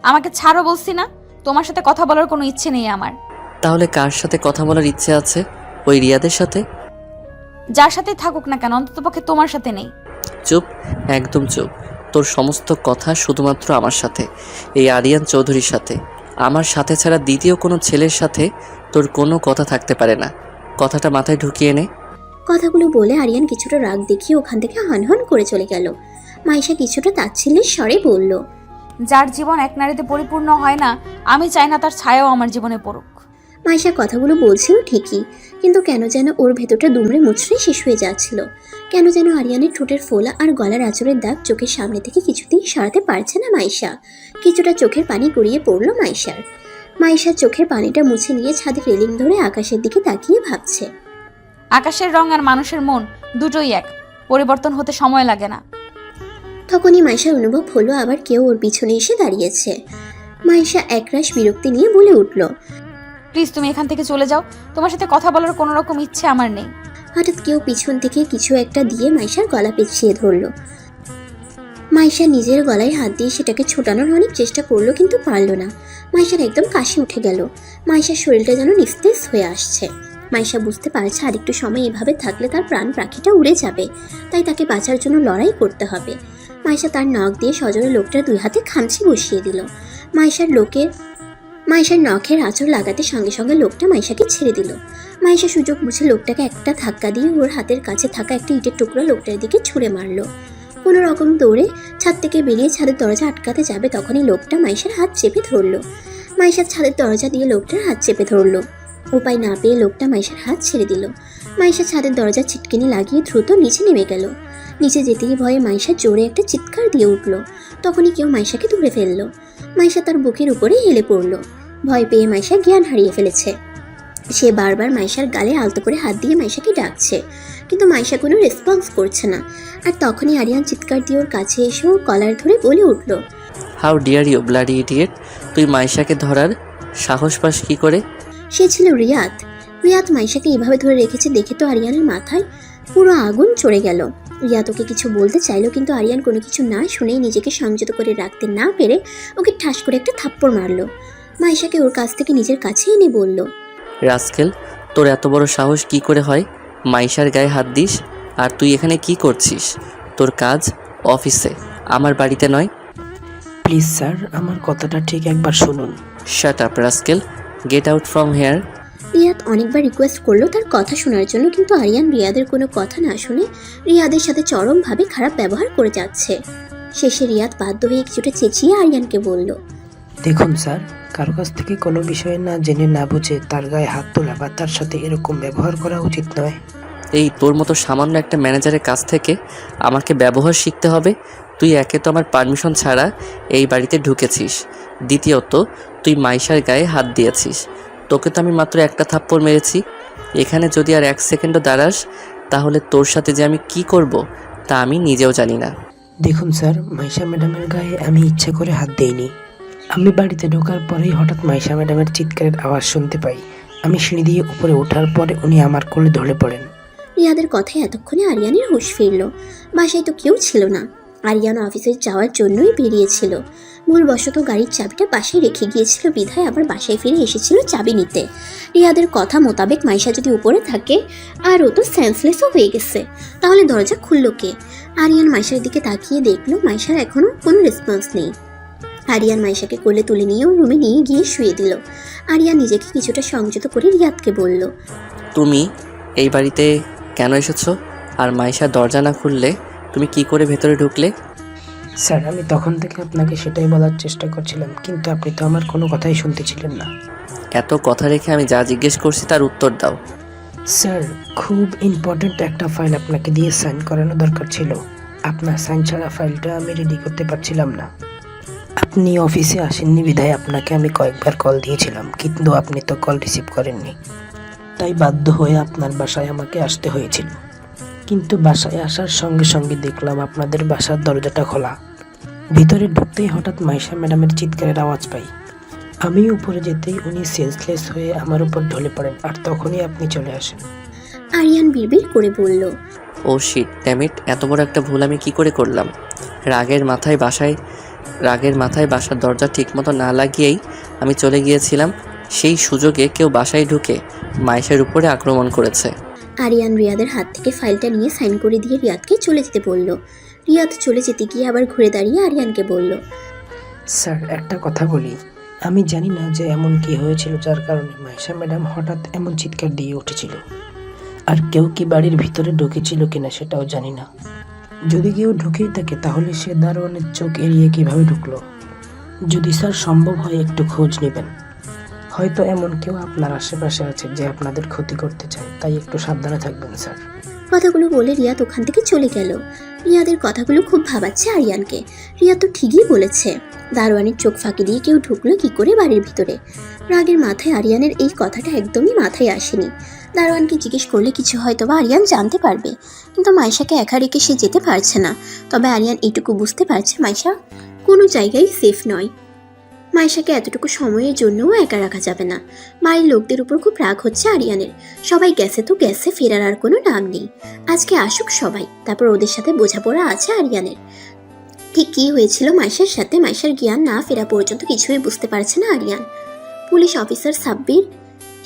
আমাকে ছাড়ো বলছি না? তোমার সাথে কথা বলার কোনো ইচ্ছে নেই আমার। তাহলে কার সাথে কথা বলার ইচ্ছে আছে? ওই রিয়াদের সাথে? যার সাথে থাকুক না কেন, অন্ততপক্ষে তোমার সাথে নেই। চুপ, একদম চুপ। তোর সমস্ত কথা শুধুমাত্র আমার সাথে, এই আরিয়ান চৌধুরীর সাথে। আমার সাথে ছাড়া দ্বিতীয় কোনো ছেলের সাথে তোর কোনো কথা থাকতে পারে না। কথাটা মাথায় ঢুকিয়ে নে। কথাগুলো বলে আরিয়ান কিছুটা রাগ দেখিয়ে ওখান থেকে হনহন করে চলে গেল। মাইশা কিছুটা তাচ্ছিল্যের স্বরে বলল, যার জীবন এক নারীতে পরিপূর্ণ হয় না, আমি চাই না তার ছায়াও আমার জীবনে পড়ুক। মাইশা কথাগুলো বলছিল ঠিকই, কিন্তু কেন যেন ওর ভেতরটা দুমড়ে মুচড়ে শেষ হয়ে যাচ্ছিল। কেন যেন আরিয়ানের ঠোঁটের ফোলা আর গলার আঁচড়ের দাগ চোখের সামনে থেকে কিছুতেই সরাতে পারছে না মাইশা। কিছুটা চোখের পানি গড়িয়ে পড়ল মাইশার। মাইশা চোখের পানিটা মুছে নিয়ে ছাদের রেলিং ধরে আকাশের দিকে তাকিয়ে ভাবছে। আকাশের রং আর মানুষের মন দুটোই এক, পরিবর্তন হতে সময় লাগে না। তখনই মাইশার অনুভব হলো আবার কেউ ওর পিছনে এসে দাঁড়িয়েছে। মাইশা একরাশ বিরক্তি নিয়ে বলে উঠল, প্লিজ তুমি এখান থেকে চলে যাও, তোমার সাথে কথা বলার কোনো রকম ইচ্ছে আমার নেই। হঠাৎ কেউ পিছন থেকে কিছু একটা দিয়ে মাইশার গলা পেঁচিয়ে ধরলো। মাইশা নিজের গলায় হাত দিয়ে সেটাকে ছোটানোর অনেক চেষ্টা করলো, কিন্তু পারল না। মাইশার একদম কাশি উঠে গেল। মাইশার শরীরটা যেন নিস্তেজ হয়ে আসছে। মাইশা বুঝতে পারছে আরেকটু সময় এভাবে থাকলে তার প্রাণ পাখিটা উড়ে যাবে, তাই তাকে বাঁচার জন্য লড়াই করতে হবে। মাইশা তার নখ দিয়ে সজোরে লোকটার দুই হাতে খামচি বসিয়ে দিল। মাইশার নখের আঁচড় লাগাতে সঙ্গে সঙ্গে লোকটা মাইশাকে ছেড়ে দিল। মাইশা সুযোগ বুঝে লোকটাকে একটা ধাক্কা দিয়ে ওর হাতের কাছে থাকা একটা ইটের টুকরো লোকটার দিকে ছুঁড়ে মারল। কোনো রকম দৌড়ে ছাদ থেকে বেরিয়ে ছাদের দরজা আটকাতে যাবে, তখনই লোকটা মাইশার হাত চেপে ধরলো। মাইশার ছাদের দরজা দিয়ে লোকটার হাত চেপে ধরলো। উপায় না পেয়ে লোকটা মাইশার হাত ছেড়ে দিল। মাইশা ছাদের দরজা ছিটকিনি লাগিয়ে দ্রুত নিচে নেমে গেল। নিচে যেতেই ভয়ে মাইশা জোরে একটা চিৎকার দিয়ে উঠল। তখনই কেউ মাইশাকে ধরে ফেলল। মাইশা তার বুকের উপরে হেলে পড়ল। ভয় পেয়ে মাইশা জ্ঞান হারিয়ে ফেলেছে। সে বারবার মাইশার গালে আলতো করে হাত দিয়ে মাইশাকে ডাকছে, কিন্তু মাইশা কোনো রেসপন্স করছে না। আর তখনই আরিয়ান চিৎকার দিয়ে ওর কাছে এসে ওর কলার ধরে বলে উঠল, how dare you bloody idiot, তুই মাইশাকে ধরার সাহস পাস কি করে? সে ছিল রিয়াদ। রিয়াদ মাইশাকে এভাবে ধরে রেখেছে দেখে তো আরিয়ানের মাথায় পুরো আগুন চড়ে গেল। রিয়াদ ওকে কিছু বলতে চাইলো, কিন্তু আরিয়ান কোনো কিছু না শুনেই নিজেকে সংযত করে রাখতে না পেরে ওকে ঠাস করে একটা থাপ্পড় মারলো। মাইশাকে ওর কাছ থেকে নিজের কাছে এনে বলল, রাস্কেল, তোর এত বড় সাহস কি করে হয় মাইশার গায়ে হাত দিস? আর তুই এখানে কি করছিস? তোর কাজ অফিসে, আমার বাড়িতে নয়। প্লিজ স্যার, আমার কথাটা ঠিক একবার শুনুন। Shut up rascal, get out from here. Riyad অনেকবার রিকোয়েস্ট করলো তার কথা শোনার জন্য, কিন্তু আরিয়ান রিয়াদের কোনো কথা না শুনে রিয়াদের সাথে চরমভাবে খারাপ ব্যবহার করে যাচ্ছে। শেষে রিয়াদ বাধ্য হয়ে কিছুটা চেঁচিয়ে আরিয়ানকে বলল, দেখুন স্যার, কারো কাছ থেকে কোনো বিষয় না জেনে না বুঝে তার গায়ে হাত তোলা বা তার সাথে এরকম ব্যবহার করা উচিত নয়। এই তোর মতো সামান্য একটা ম্যানেজারের কাছ থেকে আমাকে ব্যবহার শিখতে হবে? তুই একে তো আমার পারমিশন ছাড়া এই বাড়িতে ঢুকেছিস, দ্বিতীয়ত তুই মাইশার গায়ে হাত দিয়েছিস। তোকে তো আমি মাত্র একটা থাপ্পড় মেরেছি। এখানে যদি আর 1 সেকেন্ডও দাঁড়াস তাহলে তোর সাথে যে আমি কি করব তা আমি নিজেও জানি না। দেখুন স্যার, মাইশা ম্যাডামের গায়ে আমি ইচ্ছে করে হাত দেইনি। আমি বাড়িতে ঢোকার পরেই হঠাৎ মাইশা ম্যাডামের চিৎকারের আওয়াজ শুনতে পাই। আমি সিঁড়ি দিয়ে উপরে ওঠার পরে উনি আমার কোলে ধরে পড়েন। রিয়াদের কথায় এতক্ষণে আরিয়ানের হুঁশ ফিরল। বাসায় তো কেউ ছিল না। আরিয়ান অফিসে যাওয়ার জন্যই বেরিয়েছিল। ভুলবশত গাড়ির চাবিটা বাসায় রেখে গিয়েছিল বিধায় আবার বাসায় ফিরে এসেছিল চাবি নিতে। রিয়াদের কথা মোতাবেক মাইশা যদি উপরে থাকে আর ও তো সেন্সলেসও হয়ে গেছে, তাহলে দরজা খুলল কে? আরিয়ান মাইশার দিকে তাকিয়ে দেখলো মাইশার এখনও কোনো রেসপন্স নেই। আরিয়ান মাইশাকে কোলে তুলে নিয়ে ওর রুমে নিয়ে গিয়ে শুয়ে দিল। আরিয়ান নিজেকে কিছুটা সংযত করে রিয়াদকে বলল, তুমি এই বাড়িতে কেন এসেছো? আর মাইশা দরজা না খুললে তুমি কি করে ভেতরে ঢুকলে? স্যার, আমি তখন থেকে আপনাকে সেটাই বলার চেষ্টা করছিলাম, কিন্তু আপনি তো আমার কোনো কথাই শুনতে ছিলেন না। এত কথা রেখে আমি যা জিজ্ঞেস করছি তার উত্তর দাও। স্যার, খুব ইম্পর্ট্যান্ট একটা ফাইল আপনাকে দিয়ে সাইন করানো দরকার ছিল। আপনার সাইন ছাড়া ফাইলটা আমি রেডি করতে পারছিলাম না। আপনি অফিসে আসেননি বিধায় আপনাকে আমি কয়েকবার কল দিয়েছিলাম, কিন্তু আপনি তো কল রিসিভ করেননি। তাই বাধ্য হয়ে আপনার বাসায় আমাকে আসতে হয়েছিল। কিন্তু বাসায় আসার সঙ্গে সঙ্গে দেখলাম আপনাদের বাসার দরজাটা খোলা। ভিতরে ঢুকতেই হঠাৎ মাইশা ম্যাডামের চিৎকারের আওয়াজ পাই। আমি উপরে যেতেই উনি সেন্সলেস হয়ে আমার উপর ঢলে পড়েন, আর তখনই আপনি চলে আসেন। আরিয়ান বিড়বিড় করে বলল, ও শিট ড্যামিট, এত বড় একটা ভুল আমি কি করে করলাম? রাগের মাথায় বাসার দরজা ঠিকমতো না লাগিয়েই আমি চলে গিয়েছিলাম। সেই সুযোগে কেউ বাসায় ঢুকে মাইশার উপরে আক্রমণ করেছে। আরিয়ান রিয়াদের হাত থেকে ফাইলটা নিয়ে সাইন করে দিয়ে রিয়াদকে চলে যেতে বলল। রিয়াদ চলে যেতে গিয়ে আবার ঘুরে দাঁড়িয়ে আরিয়ানকে বলল, স্যার, একটা কথা বলি। আমি জানি না যে এমন কি হয়েছিল যার কারণে মাইশা ম্যাডাম হঠাৎ এমন চিৎকার দিয়ে উঠেছিল। আর কেউ কি বাড়ির ভিতরে ঢুকেছিল কিনা সেটাও জানি না। যদি কেউ ঢুকেই থাকে তাহলে সে দারোয়ানের চোখ এড়িয়ে কিভাবে ঢুকলো? যদি স্যার সম্ভব হয় একটু খোঁজ নেবেন। হয়তো এমন কেউ আপনার আশেপাশে আছে যে আপনাদের ক্ষতি করতে চায়, তাই একটু সাবধানে থাকবেন স্যার। কথাগুলো বলে রিয়াদ ওখান থেকে চলে গেল। রিয়াদের কথাগুলো খুব ভাবাচ্ছে আরিয়ানকে। রিয়াদ তো ঠিকই বলেছে, দারোয়ানের চোখ ফাঁকি দিয়ে কেউ ঢুকলো কি করে বাড়ির ভিতরে? রাগের মাথায় আরিয়ানের এই কথাটা একদমই মাথায় আসেনি। দারোয়ানকে জিজ্ঞেস করলে কিছু হয়তো বা আরিয়ান জানতে পারবে, কিন্তু মাইশাকে একা রেখে সে যেতে পারছে না। তবে আরিয়ান এইটুকু বুঝতে পারছে মাইশা কোনো জায়গায় সেফ নয়। মাইশাকে এতটুকু সময়ের জন্যও একা রাখা যাবে না। বাড়ির লোকদের উপর খুব রাগ হচ্ছে আরিয়ানের। সবাই গেছে তো গেছে, ফেরার আর কোনো নাম নেই। আজকে আসুক সবাই, তারপর ওদের সাথে বোঝাপড়া আছে আরিয়ানের। ঠিক কী হয়েছিল মাইশার সাথে, মাইশার জ্ঞান না ফেরা পর্যন্ত কিছুই বুঝতে পারছে না আরিয়ান। পুলিশ অফিসার সাব্বির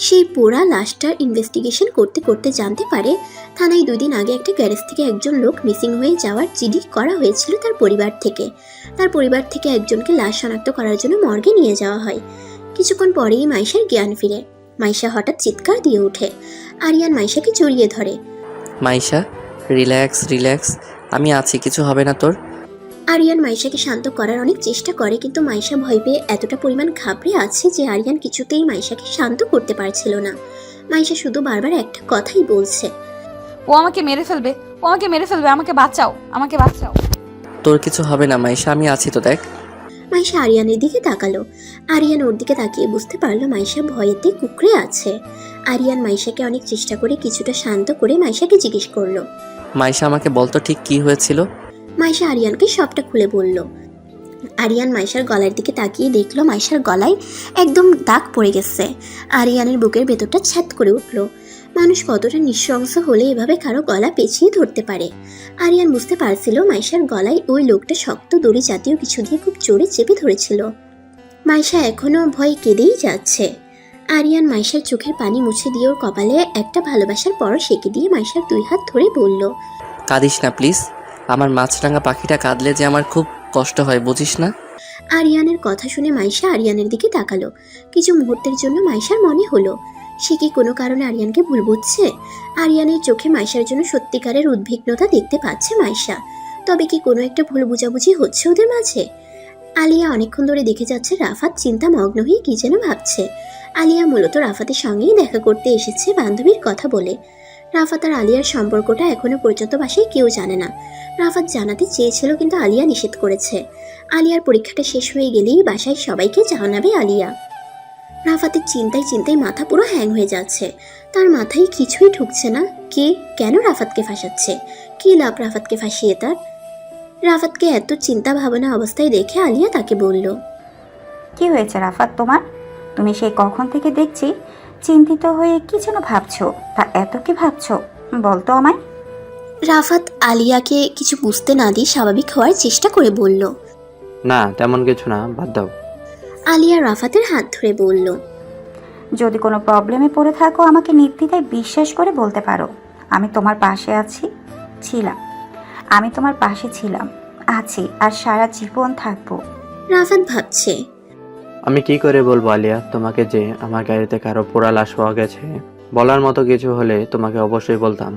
সেই পোড়া লাশটার ইনভেস্টিগেশন করতে করতে জানতে পারে থানায় 2 দিন আগে একটা গ্যারেজ থেকে একজন লোক মিসিং হয়ে যাওয়ার জিডি করা হয়েছিল তার পরিবার থেকে। তার পরিবার থেকে একজনকে লাশ শনাক্ত করার জন্য মর্গে নিয়ে যাওয়া হয়। কিছুক্ষণ পরেই মাইশার জ্ঞান ফিরে। মাইশা হঠাৎ চিৎকার দিয়ে ওঠে। আরিয়ান মাইশাকে জড়িয়ে ধরে। মাইশা, রিল্যাক্স, আমি আছি, কিছু হবে না তোর। আরিয়ান মাইশাকে শান্ত করার অনেক চেষ্টা করে, কিন্তু মাইশা ভয় পেয়ে এতটা পরিমাণ ঘাবড়ে আছে যে আরিয়ান কিছুতেই মাইশাকে শান্ত করতে পারছিল না। মাইশা শুধু বারবার একটা কথাই বলছে, ও আমাকে মেরে ফেলবে, ও আমাকে মেরে ফেলবে, আমাকে বাঁচাও, আমাকে বাঁচাও। তোর কিছু হবে না মাইশা, আমি আছি তো, দেখ। মাইশা আরিয়ানের দিকে তাকালো। আরিয়ান ওর দিকে তাকিয়ে বুঝতে পারলো মাইশা ভয়েতে কুকড়ে আছে। আরিয়ান মাইশাকে অনেক চেষ্টা করে কিছুটা শান্ত করে মাইশাকে জিজ্ঞেস করলো। মাইশা আমাকে বলতো ঠিক কি হয়েছিল। মাইশা আরিয়ানকে সবটা খুলে বলল। আরিয়ান মাইশার গলার দিকে তাকিয়ে দেখলো মাইশার গলায় একদম দাগ পড়ে গেছে। আরিয়ানের বুকের ভেতরটা ছ্যাদ করে উঠলো। মানুষ কতটা নৃশংস হলে এভাবে কারো গলা পেঁচিয়ে ধরতে পারে। আরিয়ান বুঝতে পারছিল মাইশার গলায় ওই লোকটা শক্ত দড়ি জাতীয় কিছু দিয়ে খুব জোরে চেপে ধরেছিল। মাইশা এখনো ভয়ে কেঁদেই যাচ্ছে। আরিয়ান মাইশার চোখের পানি মুছে দিয়ে ওর কপালে একটা ভালোবাসার পরশ এঁকে দিয়ে মাইশার 2 হাত ধরে বলল, কাঁদিস না প্লিজ, আমার মাছরাঙা পাখিটা কাঁদলে যে আমার খুব কষ্ট হয়, বুঝিস না। আরিয়ানের কথা শুনে মাইশা আরিয়ানের দিকে তাকালো। কিছু মুহূর্তের জন্য মাইশার মনে হলো সে কি কোনো কারণে আরিয়ানকে ভুল বুঝছে। আরিয়ানের চোখে মাইশার জন্য সত্যিকারের উদ্বিগ্নতা দেখতে পাচ্ছে মাইশা। তবে কি কোনো একটা ভুল বুঝাবুঝি হচ্ছে ওদের মাঝে? আলিয়া অনেকক্ষণ ধরে দেখে যাচ্ছে রাফাত চিন্তা মগ্ন হয়ে কি যেন ভাবছে। আলিয়া মূলত রাফাতের সঙ্গেই দেখা করতে এসেছে বান্ধবীর কথা বলে। রাফাত আর আলিয়ার সম্পর্কটা এখনো পর্যন্ত বাসায় কেউ জানে না। রাফাত জানাতে চেয়েছিল কিন্তু আলিয়া নিষেধ করেছে। আলিয়ার পরীক্ষাটা শেষ হয়ে গেলেই বাসায় সবাইকে জানাবে আলিয়া। রাফাতের চিন্তায় চিন্তায় মাথা পুরো হ্যাং হয়ে যাচ্ছে। তার মাথায় কিছুই ঢুকছে না। কে কেন রাফাতকে ফাঁসাচ্ছে? কী লাভ রাফাতকে ফাঁসিয়ে তার? রাফাতকে এত চিন্তা ভাবনা অবস্থায় দেখে আলিয়া তাকে বলল, কি হয়েছে রাফাত তোমার? তুমি সেই কখন থেকে দেখছি চিন্তিত হয়ে কি যেন ভাবছো, তা এত কি ভাবছো বলতো আমায়? রাফাত আলিয়াকে কিছু বুঝতে না দিয়ে স্বাভাবিক হওয়ার চেষ্টা করে বলল, না তেমন কিছু না, বাদ দাও। আলিয়া রাফাতের হাত ধরে বলল, যদি কোনো প্রবলেমে পড়ে থাকো আমাকে নির্দ্বিধায় বিশ্বাস করে বলতে পারো। আমি তোমার পাশে আছি, ছিলাম, আমি তোমার পাশে ছিলাম, আছি আর সারা জীবন থাকবো। রাফাত ভাবছে, আমি কি করে বলবো আলিয়া তোমাকে যে আমার গাড়িতে কারো পোড়া লাশ পাওয়া গেছে? বলার মতো কিছু হলে তোমাকে অবশ্যই বলতাম।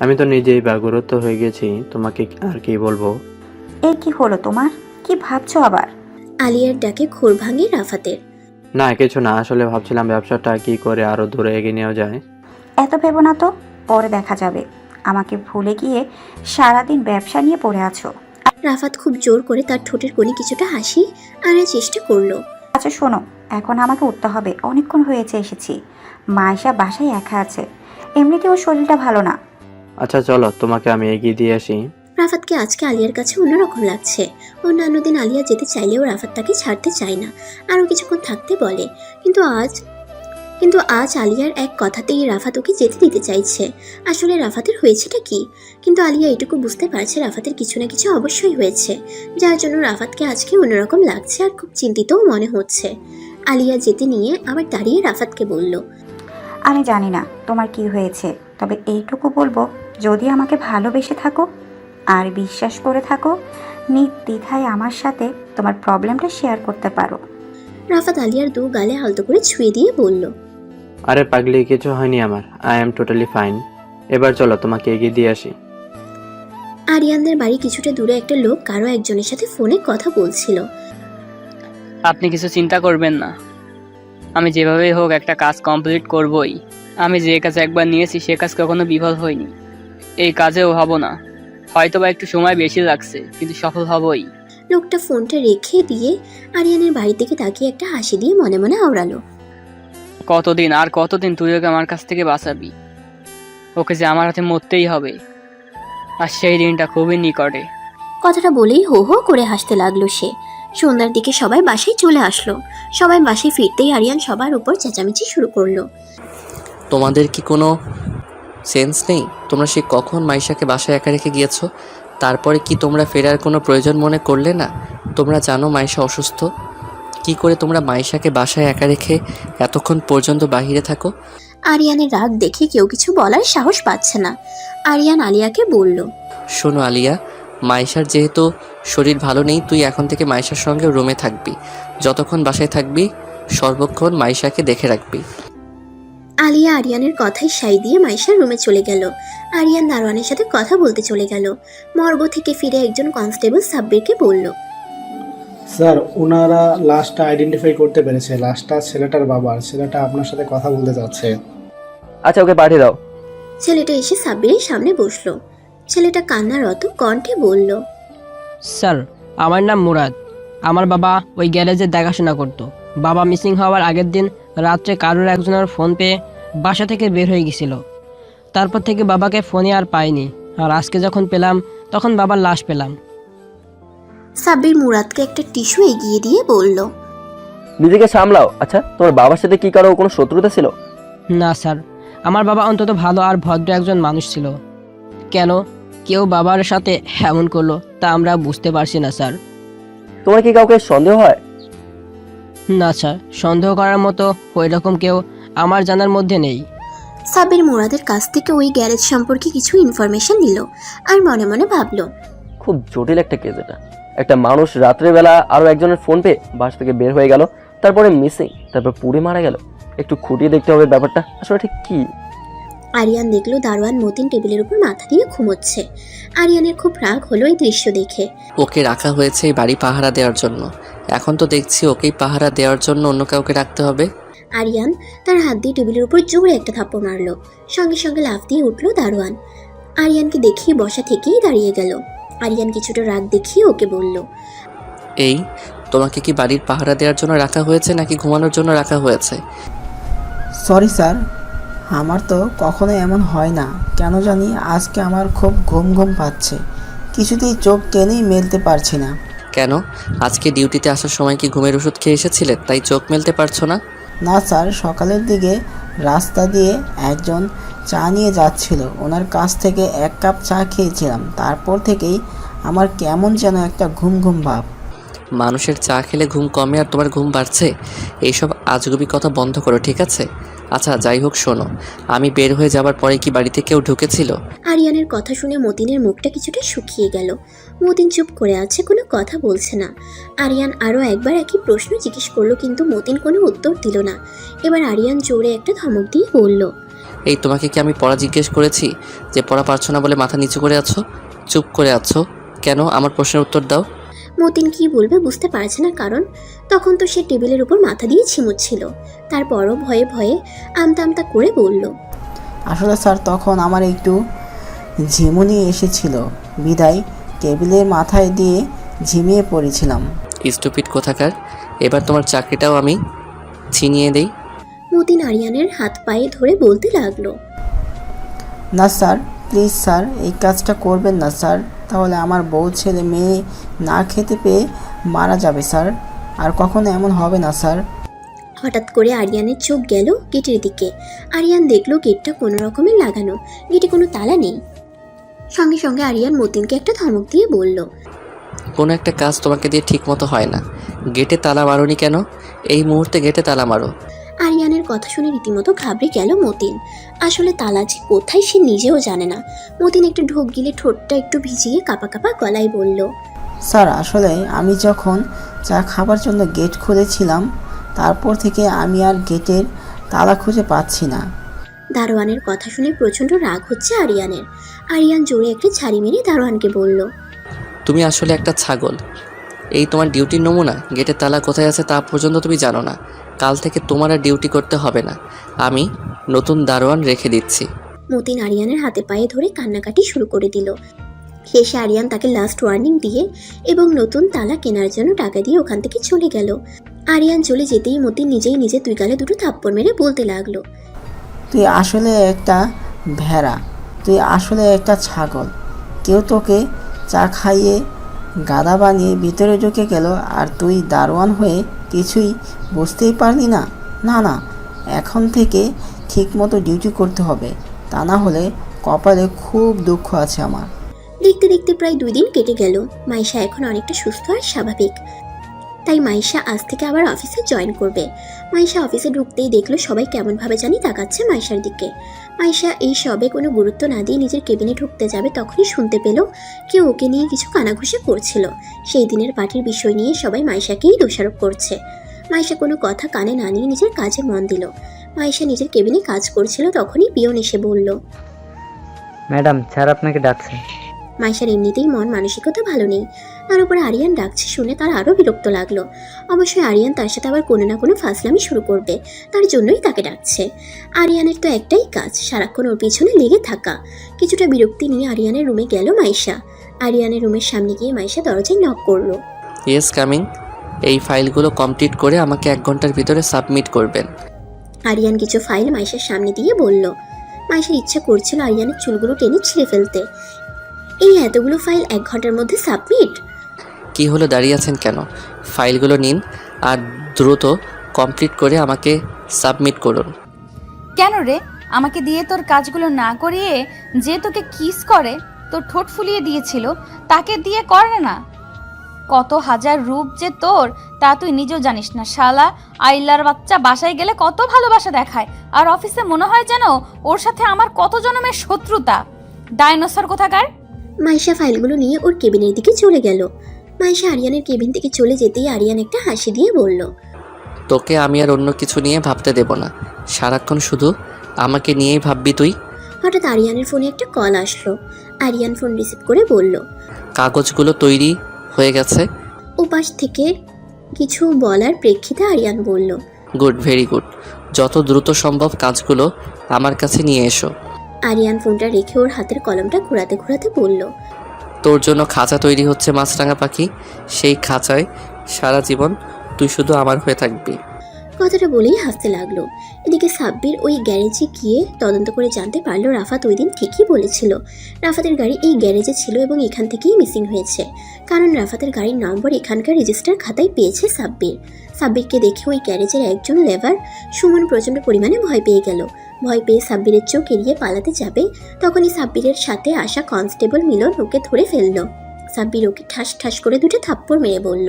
আমি তো নিজেই ব্যাঘ্রত হয়ে গেছি, তোমাকে আর কি বলবো। এই কি হলো তোমার? কি ভাবছো আবার? আলিয়ার ডাকে ঘোর ভাঙে রাফাতের। না কিছু না, আসলে ভাবছিলাম ব্যবসাটা কি করে আরো দূরে এগিয়ে নেওয়া যায়। এত ভেবো না তো, পরে দেখা যাবে। আমাকে ভুলে গিয়ে সারাদিন ব্যবসা নিয়ে পড়ে আছো। রাফাত খুব জোর করে তার ঠোঁটের কোণে কিছুটা হাসি আনার চেষ্টা করলো। আচ্ছা শোনো, এখন আমাকে উঠতে হবে, অনেকক্ষণ হয়েছে এসেছি। মাইশা বাসায় একা আছে, এমনিতেও শরীরটা ভালো না। আচ্ছা চলো, তোমাকে আমি এগিয়ে দিয়ে আসি। রাফাতকে আজকে আলিয়ার কাছে অন্যরকম লাগছে। অন্যান্য দিন আলিয়া যেতে চাইলেও রাফাত তাকে ছাড়তে চায় না, আরও কিছুক্ষণ থাকতে বলে। কিন্তু আজ আলিয়ার এক কথাতেই রাফাত ওকে যেতে দিতে চাইছে। আসলে রাফাতের হয়েছেটা কি? কিন্তু আলিয়া এটুকু বুঝতে পারছে রাফাতের কিছু না কিছু অবশ্যই হয়েছে, যার জন্য রাফাতকে আজকে অন্যরকম লাগছে আর খুব চিন্তিতও মনে হচ্ছে। আলিয়া যেতে নিয়ে আবার দাঁড়িয়ে রাফাতকে বলল, আমি জানি না তোমার কি হয়েছে, তবে এইটুকু বলবো, যদি আমাকে ভালোবেসে থাকো আর বিশ্বাস করে থাকো, নির্দ্বিধায় আমার সাথে তোমার প্রবলেমটা শেয়ার করতে পারো। রাফাত আলিয়ার 2 গালে আলতো করে ছুঁয়ে দিয়ে বলল, আরে পাগলি, কিছু হয়নি আমার, আই এম টোটালি ফাইন। এবার চলো তোমাকে এগিয়ে দিয়ে আসি। আরিয়ানদের বাড়ি কিছুটা দূরে একটা লোক কারো একজনের সাথে ফোনে কথা বলছিল। আপনি কিছু চিন্তা করবেন না, আমি যেভাবেই হোক একটা কাজ কমপ্লিট করবই। আমি যে কাজ একবার নিয়েছি সে কাজ কখনো বিফল হয়নি, এই কাজেও হব না। হয়তো বা একটু সময় বেশি লাগছে, কিন্তু সফল হবই। লোকটা ফোনটা রেখে দিয়ে আরিয়ানের বাড়ির দিকে তাকিয়ে একটা হাসি দিয়ে মনে মনে আওড়ালো, কতদিন আর কতদিন তুই ওকে আমার কাছ থেকে বাঁচাবি? ওকে যে আমার হাতে মরতেই হবে, আর সেই দিনটা খুবই নিকটে। কথাটা বলেই হো হো করে হাসতে লাগলো সে। সন্ধ্যার দিকে সবাই বাসায় চলে আসলো। সবাই বাসায় ফিরতেই আরিয়ান সবার উপর চেঁচামেচি শুরু করলো, তোমাদের কি কোনো সেন্স নেই? তোমরা সে কখন মাইশাকে বাসায় একা রেখে গিয়েছো? তারপরে কি তোমরা ফেরার কোনো প্রয়োজন মনে করলে না? তোমরা জানো মাইশা অসুস্থ। কি করে তোমরা মাইশাকে বাসায় একা রেখে এতক্ষণ পর্যন্ত বাহিরে থাকো? আরিয়ানের রাগ দেখে কেউ কিছু বলার সাহস পাচ্ছে না। আরিয়ান আলিয়াকে বলল, শোনো আলিয়া, মাইশার যেহেতু শরীর ভালো নেই, তুই এখন থেকে মাইশার সঙ্গে রুমে থাকবি। যতক্ষণ বাসায় থাকবি সর্বক্ষণ মাইশাকে দেখে রাখবি। আলিয়া আরিয়ানের কথায় সাই দিয়ে মাইশার রুমে চলে গেল। আরিয়ান দারোয়ানের সাথে কথা বলতে চলে গেল। মর্গ থেকে ফিরে একজন কনস্টেবল সাব্বিরকে বলল, স্যার ওনারা লাশটা আইডেন্টিফাই করতে পেরেছে। লাশটা ছেলেটার বাবার। ছেলেটা আপনার সাথে কথা বলতে চাচ্ছে। আচ্ছা, ওকে পাঠিয়ে দাও। ছেলেটা এসে সাব্বিরের সামনে বসলো। ছেলেটা কান্নারত কণ্ঠে বলল, স্যার আমার নাম মুরাদ। আমার বাবা ওই গ্যারেজে দেখাশোনা করতো। বাবা মিসিং হওয়ার আগের দিন রাত্রে কারোর একজনের ফোন পেয়ে বাসা থেকে বের হয়ে গেছিল। তারপর থেকে বাবাকে ফোনে আর পাইনি। আর আজকে যখন পেলাম তখন বাবার লাশ পেলাম। সাব্বির মুরাদকে একটা টিস্যু এগিয়ে দিয়ে বলল, নিজেকে সামলাও। আচ্ছা, তোমার বাবার সাথে কি কারো কোনো শত্রুতা ছিল? না স্যার, আমার বাবা অন্তত ভালো আর ভদ্র একজন মানুষ ছিল। কেন কেউ বাবার সাথে এমন করলো তা আমরা বুঝতে পারছি না স্যার। তোমার কি কাউকে সন্দেহ হয়? না স্যার, সন্দেহ করার মতো ওই রকম কেউ আমার জানার মধ্যে নেই। সাব্বির মুরাদের কাছ থেকে ওই গ্যারেজ সম্পর্কে কিছু ইনফরমেশন নিল আর মনে মনে ভাবলো, খুব জটিল একটা কেস এটা। একটা মানুষ রাত্রেবেলা আরো একজনের ফোন পেয়ে বাসা থেকে বের হয়ে গেল, তারপরে মিসিং, তারপর পুড়ে মারা গেল। একটু খুঁটিয়ে দেখতে হবে ব্যাপারটা আসলে ঠিক কি। আরিয়ান দেখলো দারোয়ান মতিন টেবিলের উপর মাথা দিয়ে ঘুমোচ্ছে। আরিয়ানের খুব রাগ হলো এই দৃশ্য দেখে। ওকে রাখা হয়েছে এই বাড়ি পাহারা দেওয়ার জন্য, এখন তো দেখছি ওকেই পাহারা দেওয়ার জন্য অন্য কাউকে রাখতে হবে। আরিয়ান তার হাত দিয়ে টেবিলের উপর জোরে একটা থাপ্পড় মারলো। সঙ্গে সঙ্গে লাফ দিয়ে উঠলো দারোয়ান। আরিয়ানকে দেখিয়ে বসা থেকেই দাঁড়িয়ে গেল। আরিয়ান কিছুটা রাগ দেখিয়ে ওকে বলল, এই তোমাকে কি বাড়ির পাহারা দেওয়ার জন্য রাখা হয়েছে নাকি ঘুমানোর জন্য রাখা হয়েছে? সরি স্যার, আমার তো কখনো এমন হয় না। কেন জানি আজকে আমার খুব ঘুম ঘুম পাচ্ছে, কিছুতেই চোখ টেনেই মেলতে পারছি না। কেন, আজকে ডিউটিতে আসার সময় কি ঘুমের ওষুধ খেয়ে এসেছিলে তাই চোখ মেলতে পারছো না? না স্যার, সকালের দিকে রাস্তা দিয়ে একজন চা নিয়ে যাচ্ছিল, ওনার কাছ থেকে 1 কাপ চা খেয়েছিলাম। তারপর থেকেই আমার কেমন যেন একটা ঘুম ঘুম ভাব। মানুষের চা খেলে ঘুম কমে আর তোমার ঘুম বাড়ছে? এইসব আজগুবি কথা বন্ধ করো, ঠিক আছে? আচ্ছা যাই হোক, শোনো, আমি বের হয়ে যাবার পরে কি বাড়িতে কেউ ঢুকেছিল? আরিয়ানের কথা শুনে মতিনের মুখটা কিছুটা শুকিয়ে গেল। মতিন চুপ করে আছে, কোনো কথা বলছে না। আরিয়ান আরও একবার একই প্রশ্ন জিজ্ঞেস করলো, কিন্তু মতিন কোনো উত্তর দিল না। এবার আরিয়ান জোরে একটা ধমক দিয়ে বলল, এই তোমাকে কি আমি পড়া জিজ্ঞেস করেছি যে পড়া পারছো না বলে মাথা নিচু করে আছো, চুপ করে আছো কেন? আমার প্রশ্নের উত্তর দাও। মতিন কি বলবে বুঝতে পারছে না, কারণ তখন তো সে টেবিলের উপর মাথা দিয়ে ছিমুচ্ছিল। তারপরও ভয়ে ভয়ে আমতা আমতা করে বলল, আসলে স্যার তখন আমার একটু ঝিমুনি এসেছিল, বিদায় টেবিলের মাথায় দিয়ে ঝিমিয়ে পড়েছিলাম। স্টুপিড কোথাকার, এবার তোমার চাকরিটাও আমি ছিনিয়ে দেই। মতিন আরিয়ানের হাত পায়ে ধরে বলতে লাগলো, না স্যার, প্লিজ স্যার, এই কাজটা করবেন না স্যার, তাহলে আমার বউ ছেলে মেয়ে না খেতে পেয়ে মারা যাবে স্যার। আর কখনো এমন হবে না স্যার। হঠাৎ করে আরিয়ানের চোখ গেল গেটের দিকে। আরিয়ান দেখলো গেটটা কোনো রকমের লাগানো, গেটে কোনো তালা নেই। সঙ্গে সঙ্গে আরিয়ান মতিনকে একটা ধমক দিয়ে বলল, কোনো একটা কাজ তোমাকে দিয়ে ঠিক মতো হয় না। গেটে তালা মারোনি কেন? এই মুহূর্তে গেটে তালা মারো। আরিয়ানের কথা শুনে রীতিমতো ঘাবড়ে গেল মতিন। আসলে তালা যে কোথায় সে নিজেও জানে না। মতিন একটু ঢোক গিলে ঠোঁটটা একটু ভিজিয়ে কাঁপা কাঁপা গলায় বলল, স্যার আসলে আমি যখন চা খাবার জন্য গেট খুলেছিলাম, তারপর থেকে আমি আর গেটের তালা খুঁজে পাচ্ছি না। দারোয়ানের কথা শুনে প্রচণ্ড রাগ হচ্ছে আরিয়ানের। আরিয়ান জোরে একটা ছাড়ি মেরে দারোয়ানকে বলল, তুমি আসলে একটা ছাগল। এই তোমার ডিউটির নমুনা, গেটের তালা কোথায় আছে তা পর্যন্ত তুমি জানো না। কাল থেকে তোমার আর ডিউটি করতে হবে না, আমি নতুন দারোয়ান রেখে দিচ্ছি। মতিন আরিয়ানের হাতে পায়ে ধরে কান্নাকাটি শুরু করে দিল। শেষে আরিয়ান তাকে লাস্ট ওয়ার্নিং দিয়ে এবং নতুন তালা কেনার জন্য টাকা দিয়ে ওখান থেকে চলে গেল। আরিয়ান চলে যেতেই মতিন নিজেই নিজে 2 গালে 2 থাপ্পড় মেরে বলতে লাগলো, তুই আসলে একটা ভেড়া, তুই আসলে একটা ছাগল। কেউ তোকে চা খাইয়ে গাদা বানিয়ে ভিতরে ঢুকে গেল, আর তুই দারোয়ান হয়ে কিছুই বুঝতেই পারলি না। না না, এখন থেকে ঠিকমতো ডিউটি করতে হবে, তা না হলে কপালে খুব দুঃখ আছে আমার। দেখতে দেখতে প্রায় 2 দিন কেটে গেল। মাইশা এখন অনেকটা সুস্থ আর স্বাভাবিক। তাই মাইশা আজ থেকে আবার অফিসে জয়েন করবে। মাইশা অফিসে ঢুকতেই দেখলো সবাই কেমনভাবে জানি তাকাচ্ছে মাইশার দিকে। মাইশা এই সবে কোনো গুরুত্ব না দিয়ে নিজের কেবিনে ঢুকতে যাবে, তখনই শুনতে পেল কেউ ওকে নিয়ে কিছু কানাঘুষা করছিল। সেই দিনের পার্টির বিষয় নিয়ে সবাই মাইশাকেই দোষারোপ করছে। মাইশা কোনো কথা কানে না নিয়ে নিজের কাজে মন দিল। মাইশা নিজের কেবিনে কাজ করছিল, তখনই পিয়ন এসে বলল। ম্যাডাম স্যার আপনাকে ডাকছে। মাইশার এমনিতেই মন মানসিকতা ভালো নেই, তার উপরে আরিয়ান ডাকছে শুনে তার আরও বিরক্ত লাগলো। অবশ্যই আরিয়ান তার সাথে আবার কোনো না কোনো ফাজলামি শুরু করবে, তার জন্যই তাকে ডাকছে। আরিয়ানের তো একটাই কাজ, সারাক্ষণ ওর পিছনে লেগে থাকা। কিছুটা বিরক্তি নিয়ে আরিয়ানের রুমে গেল মাইশা। আরিয়ানের রুমের সামনে গিয়ে মাইশা দরজায় নক করলো। Yes coming. এই ফাইলগুলো কমপ্লিট করে আমাকে 1 ঘন্টার ভিতরে সাবমিট করবেন। আরিয়ান কিছু ফাইল মাইশার সামনে দিয়ে বলল। মাইশার ইচ্ছা করছিল আরিয়ানের চুলগুলো টেনে ছিঁড়ে ফেলতে। এই এতগুলো ফাইল 1 ঘন্টার মধ্যে সাবমিট? কি হলো, দাঁড়িয়ে আছেন কেন? ফাইলগুলো নিন আর দ্রুত কমপ্লিট করে আমাকে সাবমিট করুন। কেন রে, আমাকে দিয়ে তোর কাজগুলো না করিয়ে যে তোকে কিস করে, তোর ঠোঁট ফুলিয়ে দিয়েছিল, তাকে দিয়ে করে না? কত হাজার রূপ যে তোর তা তুই নিজেও জানিস না। শালা আইলার বাচ্চা, বাসায় গেলে কত ভালোবাসা দেখায়, আর অফিসে মনে হয় যেন ওর সাথে আমার কত জন্মের শত্রুতা। ডাইনোসর কোথাকার। মাইশা ফাইলগুলো নিয়ে ওর কেবিনের দিকে চলে গেল। মাইশা আরিয়ানের কেবিন থেকে চলে যেতেই আরিয়ান একটা হাসি দিয়ে বলল। তোকে আমি আর অন্য কিছু নিয়ে ভাবতে দেব না, সারাক্ষণ শুধু আমাকে নিয়েই ভাববি তুই। হঠাৎ আরিয়ানের ফোনে একটা কল আসলো। আরিয়ান ফোন রিসিভ করে বলল। কাগজগুলো তৈরি হয়ে গেছে। ওপাশ থেকে কিছু বলার প্রেক্ষিতে আরিয়ান বলল। Good, very good. যত দ্রুত সম্ভব কাজগুলো আমার কাছে নিয়ে এসো। আরিয়ান ফোনটা রেখে ওর হাতের কলমটা ঘোরাতে ঘোরাতে বলল। তোর জন্য খাঁচা তৈরি হচ্ছে মাছরাঙা পাখি, সেই খাঁচায় সারা জীবন তুই শুধু আমার হয়ে থাকবি। কথাটা বলেই হাসতে লাগলো। এদিকে সাব্বির ওই গ্যারেজে গিয়ে তদন্ত করে জানতে পারলো রাফাত ওই দিন ঠিকই বলেছিল। রাফাতের গাড়ি এই গ্যারেজে ছিল এবং এখান থেকেই মিসিং হয়েছে, কারণ রাফাতের গাড়ির নম্বর এখানকার রেজিস্টার খাতায় পেয়েছে সাব্বির। সাব্বিরকে দেখে ওই গ্যারেজের একজন লেবার সুমন প্রচণ্ড পরিমাণে ভয় পেয়ে গেল। ভয় পেয়ে সাব্বিরের চোখ এড়িয়ে পালাতে যাবে, তখনই সাব্বিরের সাথে আসা কনস্টেবল মিলন ওকে ধরে ফেলল। সাব্বির ওকে ঠাস ঠাস করে 2টা থাপ্পড় মেরে বলল।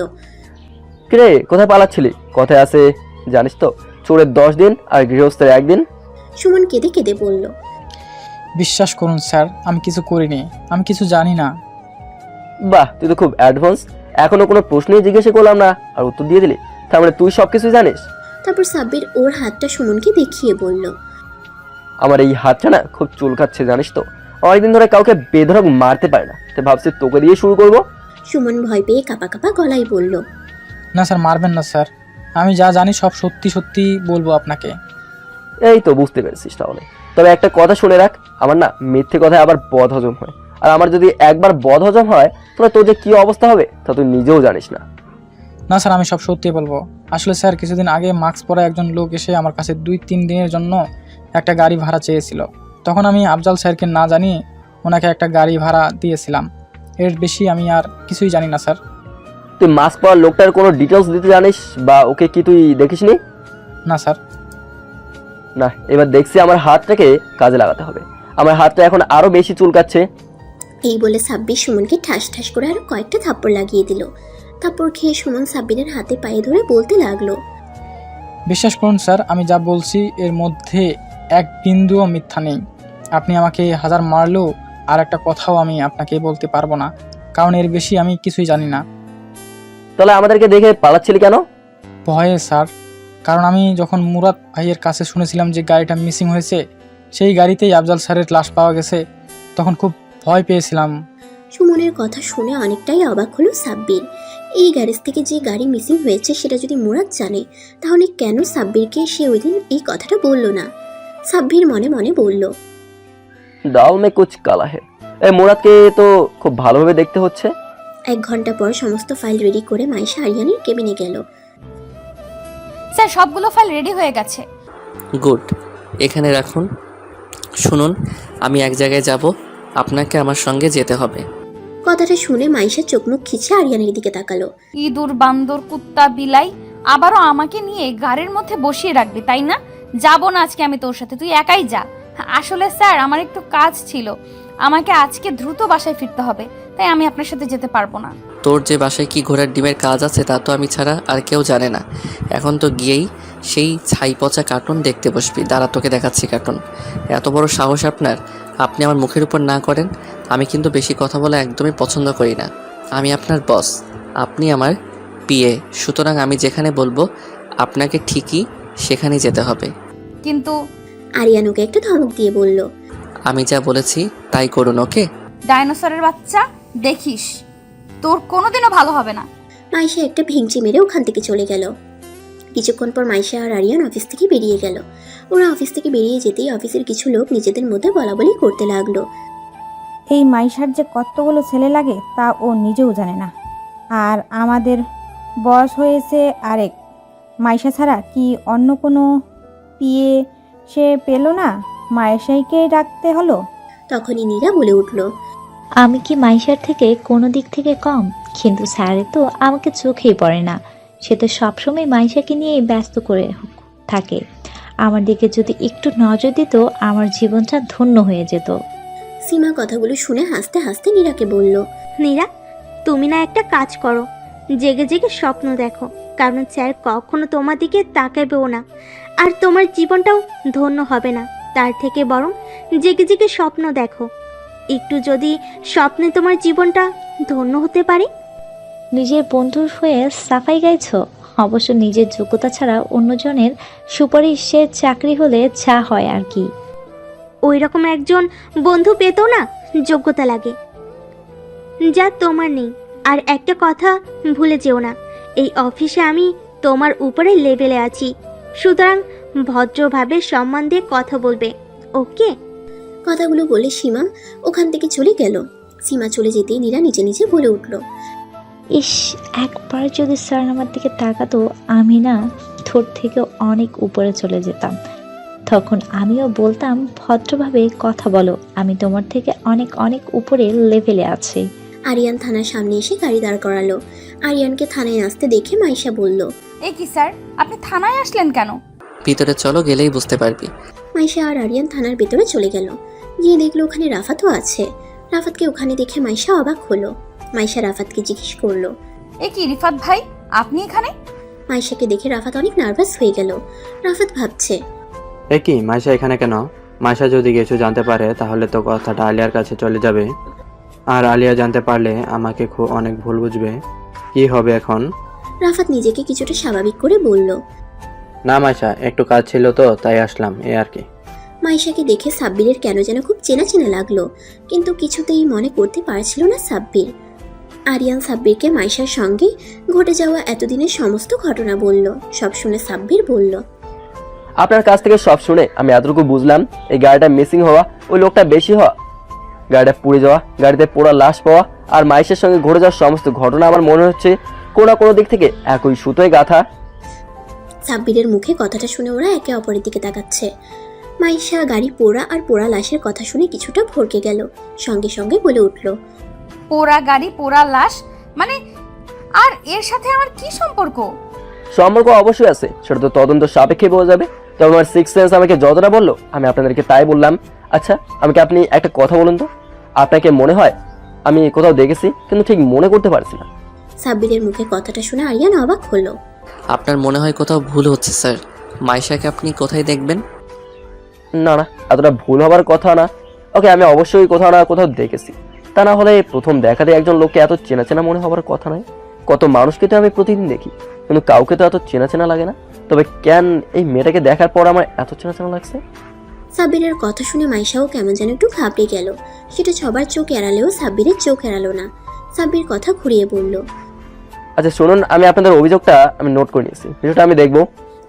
কিরে, কোথায় পালাচ্ছিলি? কথায় আছে জানিস তো, চোরের 10 দিন আর গৃহস্থের 1 দিন। সুমন কেঁদে কেঁদে বলল। বিশ্বাস করুন স্যার, আমি কিছু করিনি, আমি কিছু জানি না। বাহ, তুই তো খুব অ্যাডভান্স। এখনো কোনো প্রশ্নই জিজ্ঞাসা করলাম না আর উত্তর দিয়ে দিলি, তার মানে তুই সব কিছু জানিস। তারপর সাব্বির ওর হাতটা সুমনকে দেখিয়ে বলল। আমার এই হাতটা না খুব চুলকাচ্ছে জানিস তো, অনেকদিন ধরে কাউকে বেধড়ক মারতে পারে না, তাই ভাবছি তোকে দিয়ে শুরু করব। সুমন ভয় পেয়ে কাঁপা কাঁপা গলায় বলল। না স্যার, মারবেন না স্যার, আমি যা জানি সব সত্যি সত্যি বলবো আপনাকে। এই তো বুঝতে পেরেছিস তাহলে। তবে একটা কথা শুনে রাখ, আমার না মিথ্যে কথায় আবার বদ হজম হয়, আর আমার যদি একবার বদ হজম হয় তাহলে তোর যে কী অবস্থা হবে তা তুই নিজেও জানিস না। না স্যার, আমি সব সত্যি বলবো। আসলে স্যার, কিছুদিন আগে মাস্ক পরা একজন লোক এসে আমার কাছে 2-3 দিনের জন্য একটা গাড়ি ভাড়া চেয়েছিল। তখন আমি আফজাল স্যারকে না জানি ওনাকে একটা গাড়ি ভাড়া দিয়েছিলাম। এর বেশি আমি আর কিছুই জানি না স্যার। তুই মাস্ক পরা লোকটার কোনো ডিটেলস দিতে জানিস বা ওকে কি তুই দেখিসনি? না স্যার। না, এবার দেখছি আমার হাতটাকে কাজে লাগাতে হবে। আমার হাতটা এখন আরো বেশি চুলকাচ্ছে। এই বলে সাব্বির সুমনকে ঠাস ঠাস করে আরো কয়েকটা থাপ্পড় লাগিয়ে দিল। থাপ্পড় খেয়ে সুমন সাব্বিরের হাতে পায়ে ধরে বলতে লাগলো। বিশ্বাস করুন স্যার, আমি যা বলছি এর মধ্যে 1 বিন্দুও মিথ্যা নেই। আপনি আমাকে 1000 মারলেও আর একটা কথাও আমি আপনাকে বলতে পারবো না, কারণ এর বেশি আমি কিছুই জানি না। তাহলে আমাদেরকে দেখে পালাচ্ছিলি কেন? ভয়ে স্যার, কারণ আমি যখন মুরাদ ভাইয়ের কাছে শুনেছিলাম যে গাড়িটা মিসিং হয়েছে, সেই গাড়িতেই আফজাল স্যারের লাশ পাওয়া গেছে, তখন খুব ভয় পেয়েছিলাম। সুমনের কথা শুনে অনেকটাই অবাক হলো সাব্বির। এই গ্যারেজ থেকে যে গাড়ি মিসিং হয়েছে সেটা যদি মুরাদ জানে, তাহলে কেন সাব্বিরকে সে ওই দিন এই কথাটা বলল না? সাব্বির মনে মনে বলল, দাল মে কুছ কালা হে। এই মুরাদকে তো খুব ভালোভাবে দেখতে হচ্ছে। 1 ঘন্টা পর সমস্ত ফাইল রেডি করে মাইশা আরিয়ানের কেবিনে গেল। স্যার, সবগুলো ফাইল রেডি হয়ে গেছে। গুড, এখানে রাখুন। শুনুন, আমি এক জায়গায় যাব, আপনাকে আমার সঙ্গে যেতে হবে। কথাটা শুনে মাইশা চোখ মুখ খিচে আরিয়ানের দিকে তাকালো। ইঁদুর, বান্দর, কুত্তা, বিলাই আবারও আমাকে নিয়ে গাড়ির মধ্যে বসিয়ে রাখবি, তাই না? যাব না আজকে আমি তোর সাথে, তুই একাই যা। আসলে স্যার, আমার একটু কাজ ছিল, আমাকে আজকে দ্রুত বাসায় ফিরতে হবে, তাই আমি আপনার সাথে যেতে পারবো না। তোর যে বাসায় কি ঘোড়ার ডিমের কাজ আছে তা তো আমি ছাড়া আর কেউ জানে না। এখন তো গিয়েই সেই ছাই পচা কার্টুন দেখতে বসবি। দাঁড়া, তোকে দেখাচ্ছি কার্টুন। এত বড় সাহস আপনার, আপনি আমার মুখের উপর না করেন। আমি কিন্তু বেশি কথা বলা একদমই পছন্দ করি না। আমি আপনার বস, আপনি আমার পিএ, সুতরাং আমি যেখানে বলবো আপনাকে ঠিকই সেখানেই যেতে হবে। কিন্তু আরিয়ান ওকে একটা ধমক দিয়ে বলল, আমি যা বলেছি তাই করুন, ওকে? ডাইনোসরের বাচ্চা, দেখিস তোর কোনোদিনও ভালো হবে না। মাইশা একটা ভেঙচি মেরে ওখান থেকে চলে গেল। কিছুক্ষণ পর মাইশা আর আরিয়ান অফিস থেকে বেরিয়ে গেল। ওরা অফিস থেকে বেরিয়ে যেতেই অফিসের কিছু লোক নিজেদের মধ্যে বলাবলি করতে লাগলো। এই মাইশার যে কতগুলো ছেলে লাগে তা ও নিজেও জানে না। আর আমাদের বয়স হয়েছে আরেক, মাইশা ছাড়া কি অন্য কোনো পিয়ে সে পেল না, মাইশাইকেই ডাকতে হলো। তখনই নীরা বলে উঠল, আমি কি মাইশার থেকে কোনো দিক থেকে কম? কিন্তু স্যারে তো আমাকে চোখেই পড়ে না, সে তো সবসময় মাইশাকে নিয়ে ব্যস্ত করে থাকে। আমার দিকে যদি একটু নজর দিত আমার জীবনটা ধন্য হয়ে যেত। সীমা কথাগুলো শুনে হাসতে হাসতে নীরাকে বলল, নীরা, তুমি না একটা কাজ করো, জেগে জেগে স্বপ্ন দেখো, কারণ স্যার কখনো তোমার দিকে তাকাবেও না, আর তোমার জীবনটাও ধন্য হবে না। তার থেকে বরং জেগে জেগে স্বপ্ন দেখো, একটু যদি স্বপ্নে তোমার জীবনটা ধন্য হতে পারে। নিজের বন্ধুর হয়ে সাফাই গাইছো? অবশ্য নিজের যোগ্যতা ছাড়া অন্যজনের সুপারিশে চাকরি হলে যা হয় আর কি। ওই রকম একজন বন্ধু পেতেও না যোগ্যতা লাগে, যা তোমার নেই। আর একটা কথা ভুলে যেও না, এই অফিসে আমি তোমার উপরে লেভেলে আছি, সুতরাং ভদ্রভাবে সম্মান দিয়ে কথা বলবে, ওকে? কথাগুলো বলে সীমা ওখান থেকে চলে গেল। সীমা চলে যেতেই নীরা নিজে নিজে বলে উঠল, ইস, একবার যদি স্যার আমার দিকে তাকাতো, আমি না তোর থেকে অনেক উপরে চলে যেতাম। তখন আমিও বলতাম, ভদ্রভাবে কথা বলো, আমি তোমার থেকে অনেক অনেক উপরে লেভেলে আছি। আরিয়ান থানার সামনে এসে গাড়ি দাঁড় করালো। আরিয়ানকে থানায় আসতে দেখে মাইশা বলল, এই কি স্যার, আপনি থানায় আসলেন কেন? ভিতরে চলো, গেলেই বুঝতে পারবি। মাইশা আর আরিয়ান থানার ভেতরে চলে গেল। গিয়ে দেখলো ওখানে রাফাতও আছে। রাফাতকে ওখানে দেখে মাইশা অবাক হলো। মাইশা রাফাতকে জিজ্ঞেস করলো, এ কি রিফাত ভাই, আপনি এখানে? মাইশাকে দেখে রাফাত অনেক নার্ভাস হয়ে গেল। রাফাত ভাবছে, এ কি মাইশা এখানে কেন? মাইশা যদি কিছু জানতে পারে তাহলে তো কথাটা আলিয়ার কাছে চলে যাবে, আর আলিয়া জানতে পারলে আমাকে অনেক ভুল বুঝবে। কি হবে এখন? রাফাত নিজেকে কিছুটা স্বাভাবিক করে বলল, না মাইশা, একটু কাজ ছিল তো তাই আসলাম, এই আর কি। মাইশাকে দেখে সাব্বিরের কেন যেন খুব চেনা চেনা লাগলো, কিন্তু কিছুতেই মনে করতে পারছিল না সাব্বির। আরিয়ান সাব্বিরকে মাইশার সঙ্গে ঘটে যাওয়া এতদিনের সমস্ত ঘটনা বলল। সব শুনে সাব্বির বলল, আপনার কাছ থেকে সব শুনে আমি এতটুকু বুঝলাম, এই গাড়িটা মিসিং হওয়া, ওই লোকটা বেশি হওয়া, গাড়িটা পুড়ে যাওয়া, গাড়িতে পোড়া লাশ পাওয়া, আর মাইশের সঙ্গে ঘটে যাওয়ার সমস্ত ঘটনা আমার মনে হচ্ছে কোনো না কোনো দিক থেকে একই সুতোয় গাঁথা। সাব্বিরের মুখে কথাটা শুনে ওরা একে অপরের দিকে তাকাচ্ছে। মাইশা গাড়ি পোড়া আর পোড়া লাশের কথা শুনে কিছুটা ভরকে গেল। সঙ্গে সঙ্গে বলে উঠল, পোড়া গাড়ি, পোড়া লাশ মানে? আর এর সাথে আমার কি সম্পর্ক? সম্পর্ক অবশ্যই আছে, সেটা তো তদন্ত সাপেক্ষে বোঝা যাবে। তবে আমার সিক্স সেন্স আমাকে যতটা বললো আমি আপনাদেরকে তাই বললাম। আচ্ছা, আমাকে আপনি একটা কথা বলুন তো, আপনাকে মনে হয় আমি কোথাও দেখেছি কিন্তু ঠিক মনে করতে পারছি না। সাব্বিরের মুখে কথাটা শুনে আরিয়ান অবাক হলো। আপনার মনে হয় কোথাও ভুল হচ্ছে স্যার। মাইশাকে আপনি কোথায় দেখবেন? না না, এতটা ভুল হবার কথা না। ওকে, আমি অবশ্যই কোথাও না কোথাও দেখেছি, তা না হলে প্রথম দেখাতে একজন লোককে এত চেনা চেনা মনে হবার কথা নয়। কত মানুষকে তো আমি প্রতিদিন দেখি, কিন্তু কাউকে তো এত চেনা চেনা লাগে না। তবে কেন এই মেয়েটাকে দেখার পর আমার এত চেনা চেনা লাগছে? সাব্বিরের কথা শুনে মাইশাও কেমন যেন একটু ঘাবড়ে গেল। সেটা সবার চোখ এড়ালেও সাব্বিরের চোখ এড়ালো না। সাব্বির কথা ঘুরিয়ে বলল, আচ্ছা শুনুন, আমি আপনাদের অভিযোগটা আমি নোট করে নিয়েছি, বিষয়টা আমি দেখবো।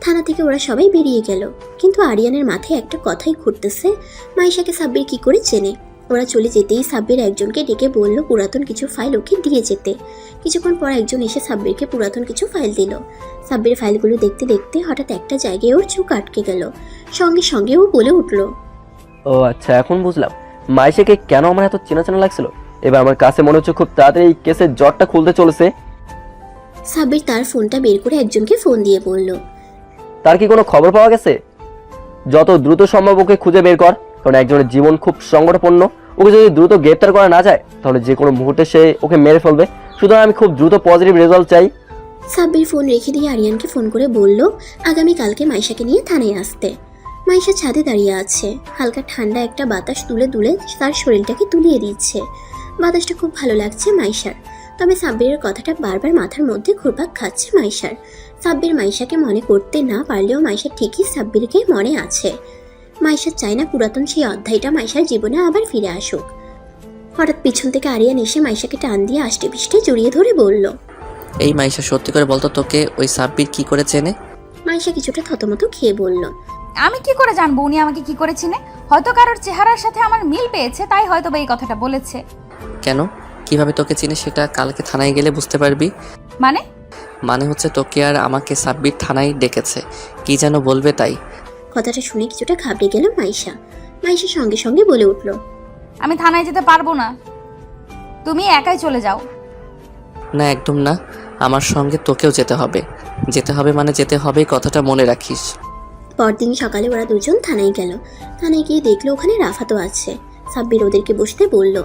থানা থেকে ওরা সবাই বেরিয়ে গেল, কিন্তু আরিয়ানের মাথায় একটা কথাই ঘুরতেছে, মাইশাকে সাব্বির কি করে চেনে। ওরা চলে যেতেই সাব্বির একজনকে ডেকে বলল পুরাতন কিছু ফাইল ওকে দিয়ে যেতে। কিছুক্ষণ পর একজন এসে সাব্বিরকে পুরাতন কিছু ফাইল দিল। সাব্বির ফাইলগুলো দেখতে দেখতে হঠাৎ একটা জায়গায় ওর চোখ আটকে গেল। সঙ্গে সঙ্গে ও বলে উঠল, ও আচ্ছা, এখন বুঝলাম মাইশাকে কেন আমার এত চেনা চেনা লাগছিল। এবার আমার কাছে মনে হচ্ছে খুব তাড়াতাড়ি এই কেসের জটটা খুলতে চলেছে। সাব্বির তার ফোনটা বের করে একজনকে ফোন দিয়ে বলল, তার কি কোনো খবর পাওয়া গেছে? যত দ্রুত সম্ভব ওকে খুঁজে বের কর, কারণ একজনের জীবন খুব সংকটপূর্ণ। ওকে যদি দ্রুত গ্রেপ্তার করা না যায় তাহলে যে কোনো মুহূর্তে সে ওকে মেরে ফেলবে। সুতরাং আমি খুব দ্রুত পজিটিভ রেজাল্ট চাই। সাব্বির ফোন রেখে দিয়ে আরিয়ানকে ফোন করে বলল আগামীকালকে মাইশাকে নিয়ে থানায় আসতে। মাইশা ছাদে দাঁড়িয়ে আছে, হালকা ঠান্ডা একটা বাতাস তুলে তুলে তার শরীরটাকে তুলিয়ে দিচ্ছে। বাতাসটা খুব ভালো লাগছে মাইশার। তবে সাব্বিরের কথাটা বারবার মাথার মধ্যে ঘুরপাক খাচ্ছে মাইশার। সাব্বির মাইশাকে মনে করতে না পারলেও মাইশা ঠিকই সাব্বিরকে মনে আছে। মাইশা চায় না পুরাতন সেই অধ্যায়টা মাইশার জীবনে আবার ফিরে আসুক। হঠাৎ পিছন থেকে আরিয়ান এসে মাইশাকে টান দিয়ে আষ্টে পিষ্টে জড়িয়ে ধরে বলল, এই মাইশা সত্যি করে বলতো, তোকে ওই সাব্বির কি করে চেনে? মাইশা কিছুটা থতমত খেয়ে বলল, আমি কি করে জানবো উনি আমাকে কি করে চিনে? হয়তো কারোর চেহারার সাথে আমার মিল পেয়েছে, তাই হয়তো বা এই কথাটা বলেছে। কেন, কিভাবে তোকে চিনে সেটা কালকে থানায় গেলে বুঝতে পারবি। মানে হচ্ছে তোকে আর আমাকে সাব্বির থানায় ডেকেছে, কি যেন বলবে তাই। কথাটা শুনে কিছুটা ঘাবড়ে গেল মাইশা। মাইশা সঙ্গে সঙ্গে বলে উঠল, আমি থানায় যেতে পারবো না, তুমি একাই চলে যাও। না একদম না, আমার সঙ্গে তোকেও যেতে হবে। যেতে হবে মানে যেতে হবে, কথাটা মনে রাখিস। পরদিন সকালে ওরা দুজন থানায় গেল। থানায় গিয়ে দেখলো ওখানে রাফাতও আছে। সাব্বির ওদেরকে বসতে বলল।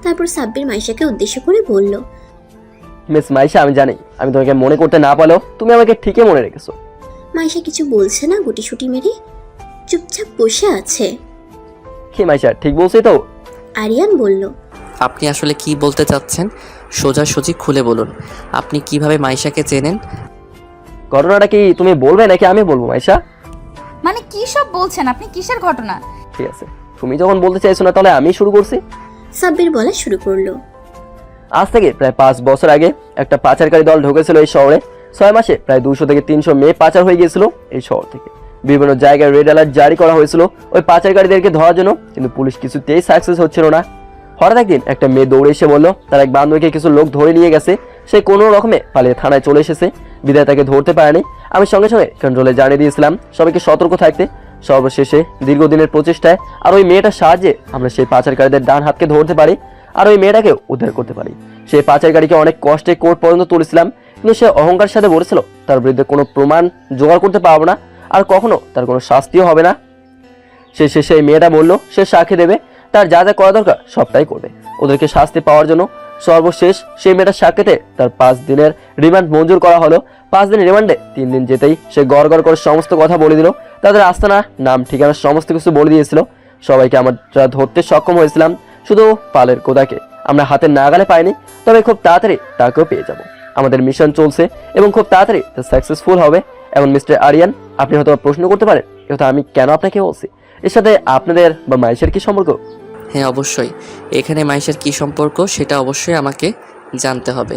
তারপর সাব্বির মাইশাকে উদ্দেশ্য করে বলল, মিস মাইশা, আমি জানি আমি তোমাকে মনে করতে না পারলেও তুমি আমাকে ঠিকই মনে রেখেছো। মাইশা কিছু বলছে না, গুটিসুটি মেরে চুপচাপ বসে আছে। কি মাইশা, ঠিক বলছি তো? আরিয়ান বলল, আপনি আসলে কি বলতে চাচ্ছেন সোজাসুজি খুলে বলুন। আপনি কিভাবে মাইশাকে চেনেন? ঘটনাটা কি তুমি বলবে নাকি আমি বলবো মাইশা? মানে কি সব বলছেন আপনি, কিসের ঘটনা? ঠিক আছে, তুমি যখন বলতে চাইছো না তাহলে আমি শুরু করছি। সাব্বির বলা শুরু করলো। আজ থেকে প্রায় 5 বছর আগে একটা পাচারকারী দল ঢুকেছিল এই শহরে। 6 মাসে প্রায় 200 থেকে 300 মেয়ে পাচার হয়ে গিয়েছিল এই শহর থেকে। বিভিন্ন জায়গায় রেড অ্যালার্ট জারি করা হয়েছিল ওই পাচারকারীদেরকে ধরার জন্য, কিন্তু পুলিশ কিছুতেই সাকসেস হচ্ছিল না। হঠাৎ একদিন একটা মেয়ে দৌড়ে এসে বলল তার এক বান্ধবীকে কিছু লোক ধরে নিয়ে গেছে। সে কোনো রকমে পালিয়ে থানায় চলে এসেছে, বিদায় তাকে ধরতে পারেনি। আমি সঙ্গে সঙ্গে কন্ট্রোলে জানিয়ে দিয়েছিলাম সবাইকে সতর্ক থাকতে। সর্বশেষে দীর্ঘদিনের প্রচেষ্টায় আর ওই মেয়েটার সাহায্যে আমরা সেই পাচারকারীদের ডান হাতকে ধরতে পারি আর ওই মেয়েটাকেও উদ্ধার করতে পারি। সেই পাচারকারীকে অনেক কষ্টে কোর্ট পর্যন্ত তুলেছিলাম, কিন্তু সে অহংকার সাথে বলেছিল তার বিরুদ্ধে কোনো প্রমাণ জোগাড় করতে পারবো না আর কখনো তার কোনো শাস্তিও হবে না। শেষে এই মেয়েটা বলল সে সাক্ষী দেবে, তার যা যা করা দরকার সবটাই করবে ওদেরকে শাস্তি পাওয়ার জন্য। সর্বশেষ সেই মেয়েটার সাক্ষীতে তার 5 দিনের রিমান্ড মঞ্জুর করা হলো। 5 দিন রিমান্ডে 3 দিন যেতেই সে গড় করে সমস্ত কথা বলে দিল। তাদের আস্তানা, নাম, ঠিকানা সমস্ত কিছু বলে দিয়েছিল। সবাইকে আমরা ধরতে সক্ষম হয়েছিলাম, শুধু পালের কোদাকে আমরা হাতের নাগালে পাইনি। তবে খুব তাড়াতাড়ি তাকেও পেয়ে যাব। আমাদের মিশন চলছে এবং খুব তাড়াতাড়ি সাকসেসফুল হবে। এবং মিস্টার আরিয়ান, আপনি হয়তো প্রশ্ন করতে পারেন এটা আমি কেন আপনাকে বলছি, এর সাথে আপনাদের বা মাইশের কি সম্পর্ক? হ্যাঁ অবশ্যই, এখানে মাইশার কি সম্পর্ক সেটা অবশ্যই আমাকে জানতে হবে।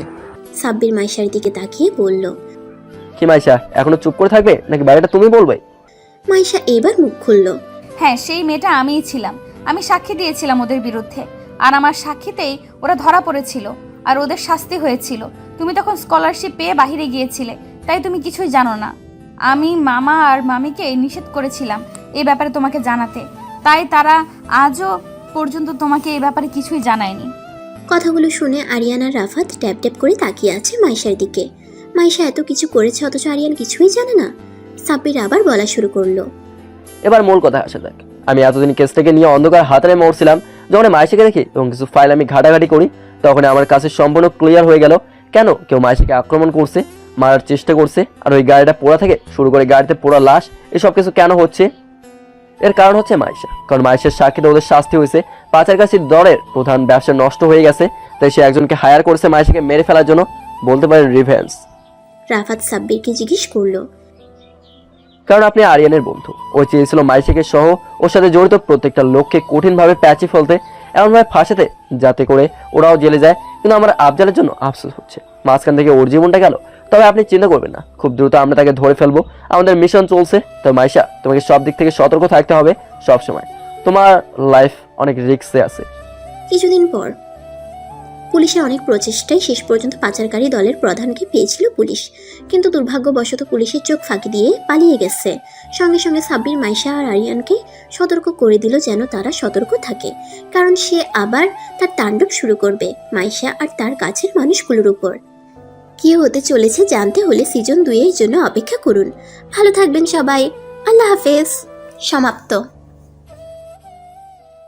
সাব্বির মাইশার দিকে তাকিয়ে বলল, কি মাইশা এখনো চুপ করে থাকবে নাকি বাড়িটা তুমি বলবে? মাইশা এবার মুখ খুলল। হ্যাঁ, সেই মেয়েটা আমিই ছিলাম। আমি সাক্ষী দিয়েছিলাম ওদের বিরুদ্ধে, আর আমার সাক্ষীতেই ওরা ধরা পড়েছিল আর ওদের শাস্তি হয়েছিল। তুমি তখন স্কলারশিপ পেয়ে বাহিরে গিয়েছিলে, তাই তুমি কিছুই জানো না। আমি মামা আর মামিকে নিষেধ করেছিলাম এই ব্যাপারে তোমাকে জানাতে, তাই তারা আজও পর্যন্ত তোমাকে এই ব্যাপারে কিছুই জানায়নি। কথাগুলো শুনে আরিয়ান আর রাফাত ট্যাপ ট্যাপ করে তাকিয়ে আছে মাইশার দিকে। মাইশা এত কিছু করেছে অথচ আরিয়ান কিছুই জানে না। সাব্বির আবার বলা শুরু করলো, এবার মূল কথা আসা যাক। আমি এতদিন কেসটাকে নিয়ে অন্ধকার হাতারে মরছিলাম। যখন মাইশাকে দেখি এবং কিছু ফাইল আমি ঘাটাঘাটি করি, তখন আমার কাছে সম্পূর্ণ ক্লিয়ার হয়ে গেল কেন কেউ মাইশাকে আক্রমণ করছে, মারার চেষ্টা করছে, আর ওই গাড়িটা পোড়া থেকে শুরু করে গাড়িতে পোড়া লাশ এসব কিছু কেন হচ্ছে। এর কারণ হচ্ছে মাইশা, কারণ মাইশার সাক্ষীতে ওদের শাস্তি হয়েছে। পাচারকারীর দলের প্রধান ব্যবসা নষ্ট হয়ে গেছে, তাই সে একজনকে হায়ার করেছে মাইশাকে মেরে ফেলার জন্য, বলতে পারেন রিভেঞ্জ। রাফাত সাব্বিরকে জিজ্ঞেস করলো, কারণ আপনি আরিয়ানের বন্ধু, ও চেয়েছিল মাইশাকে সহ ওর সাথে জড়িত প্রত্যেকটা লোককে কঠিনভাবে প্যাচে ফেলতে, এমনভাবে ফাঁসাতে যাতে করে ওরাও জেলে যায়। কিন্তু আমার আফজালের জন্য আফসোস হচ্ছে, মাঝখান থেকে ওর জীবনটা গেল। তবে আপনি চিন্তা করবেন না, খুব দ্রুত আমরা তাকে ধরে ফেলবো। আমাদের মিশন চলছে। তো মাইশা, তোমাকে সব দিক থেকে সতর্ক থাকতে হবে সব সময়। তোমার লাইফ অনেক রিস্কে আছে। কিছুদিন পর পুলিশের অনেক প্রচেষ্টায় শেষ পর্যন্ত পাচারকারী দলের প্রধানকে পেয়েছিল পুলিশ, কিন্তু দুর্ভাগ্যবশত পুলিশের চোখ ফাঁকি দিয়ে পালিয়ে গেছে। সঙ্গে সঙ্গে সাব্বির মাইশা আর আরিয়ানকে সতর্ক করে দিল যেন তারা সতর্ক থাকে, কারণ সে আবার তার তাণ্ডব শুরু করবে মাইশা আর তার কাছের মানুষগুলোর উপর। কি হতে চলেছে জানতে হলে সিজন 2 এর জন্য অপেক্ষা করুন। ভালো থাকবেন সবাই। আল্লাহ হাফেজ। সমাপ্ত।